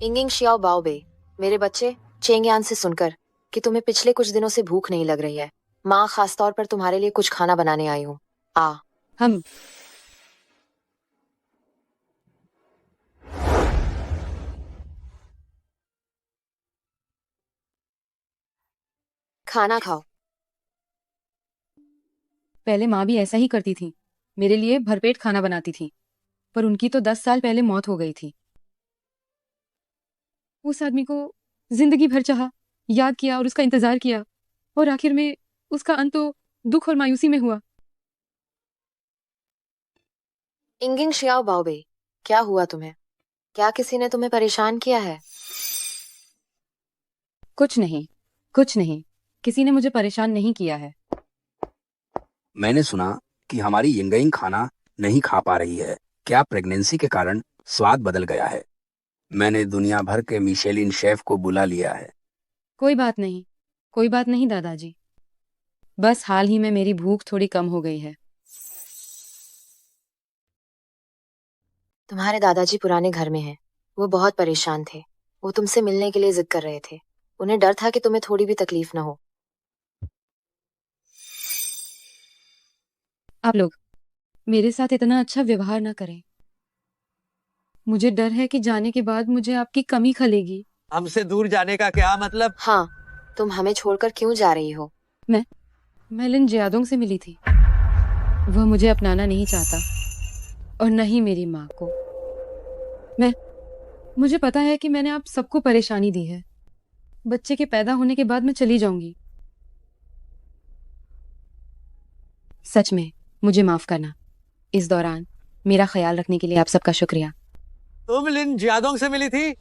इंगिंग शियाओ बाओबे, मेरे बच्चे, चेंगयान से सुनकर कि तुम्हें पिछले कुछ दिनों से भूख नहीं लग रही है, माँ खास तौर पर तुम्हारे लिए कुछ खाना बनाने आई हूँ। हम खाना खाओ। पहले माँ भी ऐसा ही करती थी। मेरे लिए भरपेट खाना बनाती थी। पर उनकी तो 10 साल पहले मौत हो गई थी। उस आदमी को जिंदगी भर चाहा, याद किया और उसका इंतजार किया, और आखिर में उसका अंत तो दुख और मायूसी में हुआ। इंगिंग शियाओ बाओबे, क्या हुआ तुम्हें? क्या किसी ने तुम्हें परेशान किया है? कुछ नहीं, कुछ नहीं। किसी ने मुझे परेशान नहीं किया है। मैंने सुना कि हमारी यिंगयिंग खाना नहीं खा पा रही है। क्या प्रेगनेंसी के कारण स्वाद बदल गया है? मैंने दुनिया भर के मिशेलिन शेफ को बुला लिया है। कोई बात नहीं, कोई बात नहीं दादाजी। बस हाल ही में मेरी भूख थोड़ी कम हो गई है। तुम्हारे दादाजी पुराने घर में हैं। वो बहुत परेशान थे। वो तुमसे मिलने के लिए जिद कर रहे थे। उन्हें डर था कि तुम्हें थोड़ी भी तकलीफ न हो। आप लोग मेरे साथ इतना अच्छा व्यवहार ना करें। मुझे डर है कि जाने के बाद मुझे आपकी कमी खलेगी। हमसे दूर जाने का क्या मतलब? हाँ, तुम हमें छोड़कर क्यों जा रही हो? मैं लिन जियादोंग से मिली थी। वह मुझे अपनाना नहीं चाहता, और न ही मेरी माँ को। मुझे पता है कि मैंने आप सबको परेशानी दी है। बच्चे के पैदा होने के बाद मैं चली जाऊंगी। सच में मुझे माफ करना। इस दौरान मेरा ख्याल रखने के लिए आप सबका शुक्रिया। तुम लिन जियादोंग से मिली थी?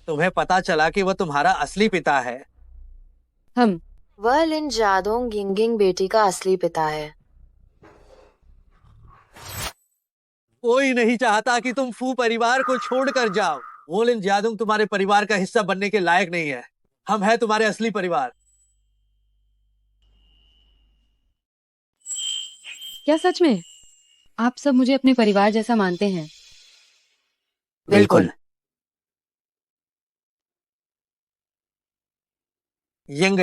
तुम्हें पता चला कि वह तुम्हारा असली पिता है? वह लिन जादोंग यिंगिंग बेटी का असली पिता है। कोई नहीं चाहता कि तुम फू परिवार को छोड़कर जाओ। वो लिन जियादोंग तुम्हारे परिवार का हिस्सा बनने के लायक नहीं है। हम हैं तुम्हारे असली परिवार। क्या सच में आप सब मुझे अपने परिवार जैसा मानते हैं? बिल्कुल। यंग,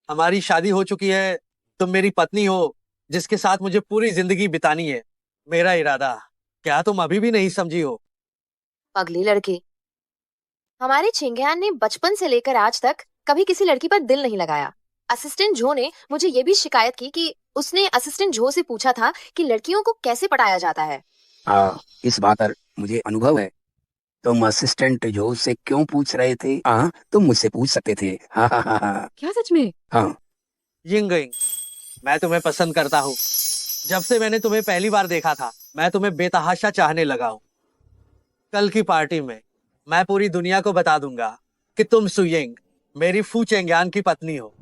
हमारी शादी हो चुकी है, तुम मेरी पत्नी हो जिसके साथ मुझे पूरी जिंदगी बितानी है। मेरा इरादा क्या तुम अभी भी नहीं समझी हो? अगली लड़की। हमारे चिंगयान ने बचपन से लेकर आज तक कभी किसी लड़की पर दिल नहीं लगाया। असिस्टेंट जो ने मुझे ये भी शिकायत की कि उसने असिस्टेंट जो से पूछा था कि लड़कियों को कैसे पटाया जाता है। हाँ, इस बात पर मुझे अनुभव है। तुम असिस्टेंट जो से क्यों पूछ रहे थे? हाँ, तुम मुझसे पूछ सकते थे। हाँ हाँ हाँ हाँ। क्या सच में? हाँ। यिंग, मैं तुम्हें पसंद करता हूँ। जब से मैंने तुम्हें पहली बार देखा था, मैं तुम्हें बेतहाशा चाहने लगा हूँ। कल की पार्टी में मैं पूरी दुनिया को बता दूंगा कि तुम सुयिंग मेरी फू चेंगयान की पत्नी हो।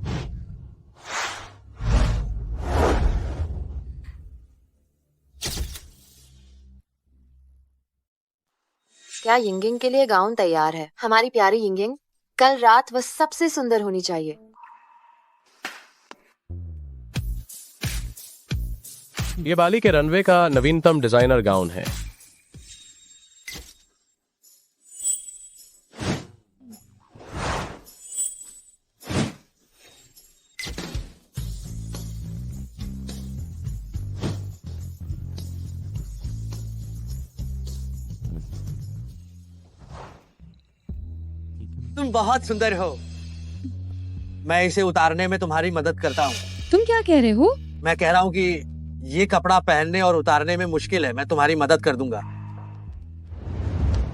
क्या यिंगिंग के लिए गाउन तैयार है? हमारी प्यारी यिंगिंग, कल रात वह सबसे सुंदर होनी चाहिए। ये बाली के रनवे का नवीनतम डिजाइनर गाउन है। तुम बहुत सुंदर हो। मैं इसे उतारने में तुम्हारी मदद करता हूँ। तुम क्या कह रहे हो? मैं कह रहा हूँ कि ये कपड़ा पहनने और उतारने में मुश्किल है, मैं तुम्हारी मदद कर दूंगा।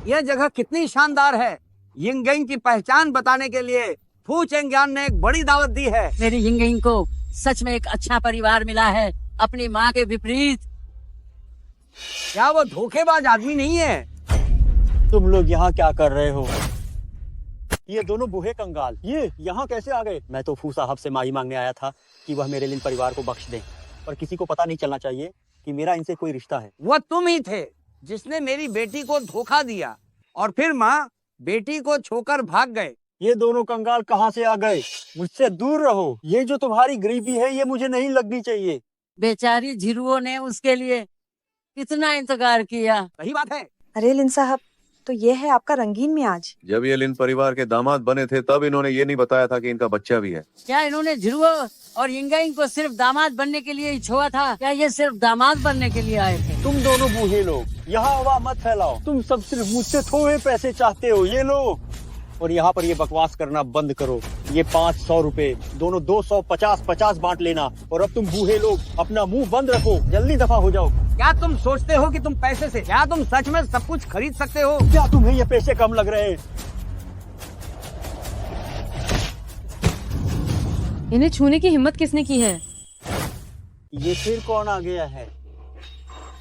यह जगह कितनी शानदार है। यिंगयिंग की पहचान बताने के लिए फू चेंगयान ने एक बड़ी दावत दी है। मेरी यिंगयिंग को सच में एक अच्छा परिवार मिला है, अपनी माँ के विपरीत। क्या वो धोखेबाज आदमी नहीं है? तुम लोग यहाँ क्या कर रहे हो? ये दोनों बूढ़े कंगाल ये यहाँ कैसे आ गए? मैं तो फू साहब से माही मांगने आया था कि वह मेरे लिन परिवार को बख्श दें, पर किसी को पता नहीं चलना चाहिए कि मेरा इनसे कोई रिश्ता है। वह तुम ही थे जिसने मेरी बेटी को धोखा दिया और फिर माँ बेटी को छोकर भाग गए। ये दोनों कंगाल कहाँ से आ गए? मुझसे दूर रहो। ये जो तुम्हारी गरीबी है ये मुझे नहीं लगनी चाहिए। बेचारी झिरुओं ने उसके लिए कितना इंतजार किया। सही बात है। अरे लिन साहब, तो ये है आपका रंगीन मियाज। जब ये लिन परिवार के दामाद बने थे तब इन्होंने ये नहीं बताया था कि इनका बच्चा भी है। क्या इन्होंने झिरुओं और यिंगयिंग को सिर्फ दामाद बनने के लिए ही छोड़ा था? क्या ये सिर्फ दामाद बनने के लिए आए थे? तुम दोनों बूढ़े लोग यहाँ हवा मत फैलाओ। तुम सब सिर्फ मुझसे थोड़े पैसे चाहते हो। ये लो, और यहाँ पर ये बकवास करना बंद करो। ये 500 रुपए दोनों 250-50 बांट लेना। और अब तुम बूढ़े लोग अपना मुंह बंद रखो, जल्दी दफा हो जाओ। क्या तुम सोचते हो कि तुम पैसे से क्या तुम सच में सब कुछ खरीद सकते हो? क्या तुम्हें ये पैसे कम लग रहे हैं? इन्हें छूने की हिम्मत किसने की है? ये फिर कौन आ गया है?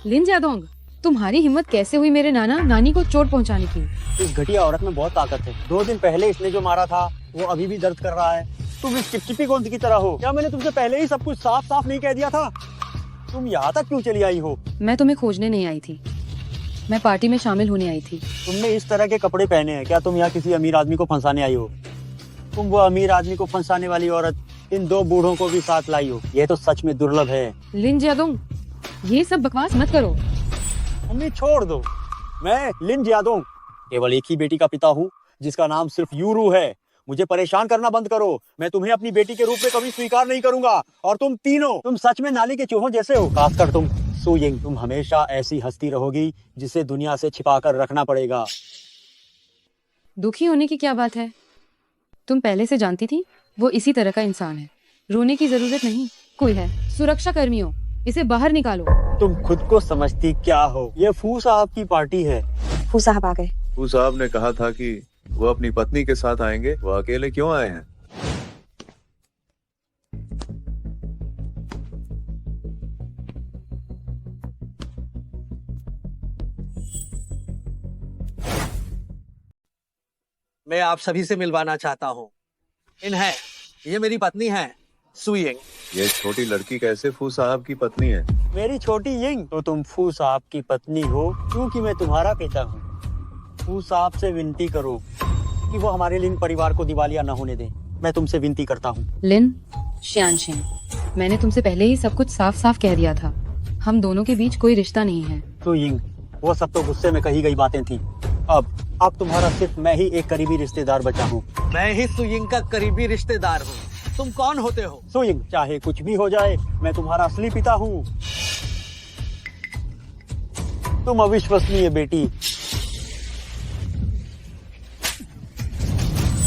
लिन जादोंग, तुम्हारी हिम्मत कैसे हुई मेरे नाना नानी को चोट पहुंचाने की? इस घटिया औरत में बहुत ताकत है। 2 दिन पहले इसने जो मारा था वो अभी भी दर्द कर रहा है। तुम इस चिपचिपी गोंद की तरह हो। क्या मैंने तुमसे पहले ही सब कुछ साफ साफ नहीं कह दिया था? तुम यहाँ तक क्यों चली आई हो? मैं तुम्हें खोजने नहीं आई थी, मैं पार्टी में शामिल होने आई थी। तुमने इस तरह के कपड़े पहने हैं। क्या तुम यहाँ किसी अमीर आदमी को फंसाने आई हो? तुम वो अमीर आदमी को फंसाने वाली औरत इन 2 बूढ़ों को भी साथ लाई हो। ये तो सच में दुर्लभ है। लिन जादोंग, ये सब बकवास मत करो। मम्मी छोड़ दो। मैं लिन जियादोंग केवल एक ही बेटी का पिता हूँ जिसका नाम सिर्फ यूरू है। मुझे परेशान करना बंद करो। मैं तुम्हें अपनी बेटी के रूप में कभी स्वीकार नहीं करूंगा। और तुम तीनों, तुम सच में नाली के चूहों जैसे हो। खासकर तुम सुयिंग, तुम हमेशा ऐसी हस्ती रहोगी जिसे दुनिया से छिपा कर रखना पड़ेगा। दुखी होने की क्या बात है? तुम पहले से जानती थी वो इसी तरह का इंसान है। रोने की जरूरत नहीं। कोई है, सुरक्षा कर्मियों, इसे बाहर निकालो। तुम खुद को समझती क्या हो? ये फू साहब की पार्टी है। फू साहब आ गए। फू साहब ने कहा था कि वो अपनी पत्नी के साथ आएंगे। वो अकेले क्यों आए हैं? मैं आप सभी से मिलवाना चाहता हूँ। इन्हें, ये मेरी पत्नी है सुयिंग। ये छोटी लड़की कैसे फू साहब की पत्नी है? मेरी छोटी यिंग, तो तुम फू साहब की पत्नी हो क्योंकि मैं तुम्हारा पिता हूँ। फू साहब से विनती करो कि वो हमारे लिन परिवार को दिवालिया न होने दें। मैं तुमसे विनती करता हूँ। लिन, श्यानशिंग, मैंने तुमसे पहले ही सब कुछ साफ साफ कह दिया था। हम दोनों के बीच कोई रिश्ता नहीं है। सु यिंग, वो सब तो गुस्से में कही गई बातें थी। अब तुम्हारा सिर्फ मैं ही एक करीबी रिश्तेदार बचा हूँ। मैं ही सुयिंग का करीबी रिश्तेदार हूँ। तुम कौन होते हो? सु यिंग, चाहे कुछ भी हो जाए, मैं तुम्हारा असली पिता हूँ। तुम अविश्वसनीय बेटी।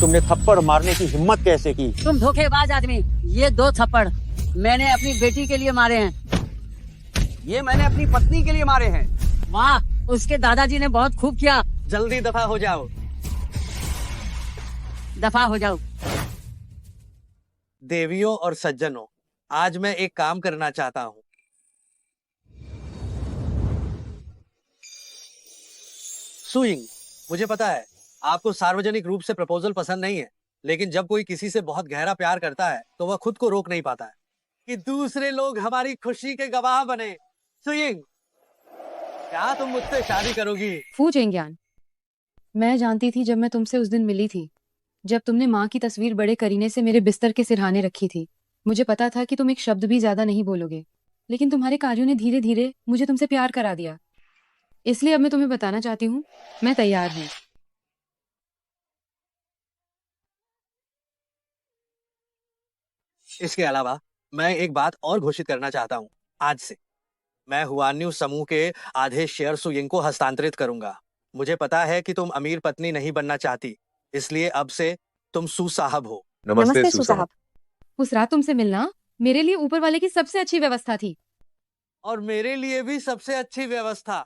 तुमने थप्पड़ मारने की हिम्मत कैसे की? तुम धोखेबाज आदमी। ये 2 थप्पड़ मैंने अपनी बेटी के लिए मारे हैं। ये मैंने अपनी पत्नी के लिए मारे हैं। वाह, उसके दादाजी ने बहुत खूब किया। जल्दी दफा हो जाओ। दफा हो जाओ। देवियों और सज्जनों, आज मैं एक काम करना चाहता हूँ। सुयिंग, मुझे पता है आपको सार्वजनिक रूप से प्रपोजल पसंद नहीं है, लेकिन जब कोई किसी से बहुत गहरा प्यार करता है तो वह खुद को रोक नहीं पाता है कि दूसरे लोग हमारी खुशी के गवाह बने। सुयिंग, क्या तुम मुझसे शादी करोगी? फू चेंग्यान, मैं जानती थी जब मैं तुमसे उस दिन मिली थी, जब तुमने माँ की तस्वीर बड़े करीने से मेरे बिस्तर के सिरहाने रखी थी। मुझे पता था कि तुम एक शब्द भी ज्यादा नहीं बोलोगे, लेकिन तुम्हारे कार्यों ने धीरे धीरे मुझे तुमसे प्यार करा दिया। इसलिए अब मैं तुम्हें बताना चाहती हूँ, मैं तैयार हूँ। इसके अलावा मैं एक बात और घोषित करना चाहता हूँ। आज से मैं हुआन्यू समूह के आधे शेयर सुयिंग को हस्तांतरित करूंगा। मुझे पता है कि तुम अमीर पत्नी नहीं बनना चाहती, इसलिए अब से तुम सू साहब हो। नमस्ते सू साहब। उस रात तुमसे मिलना मेरे लिए ऊपर वाले की सबसे अच्छी व्यवस्था थी। और मेरे लिए भी सबसे अच्छी व्यवस्था।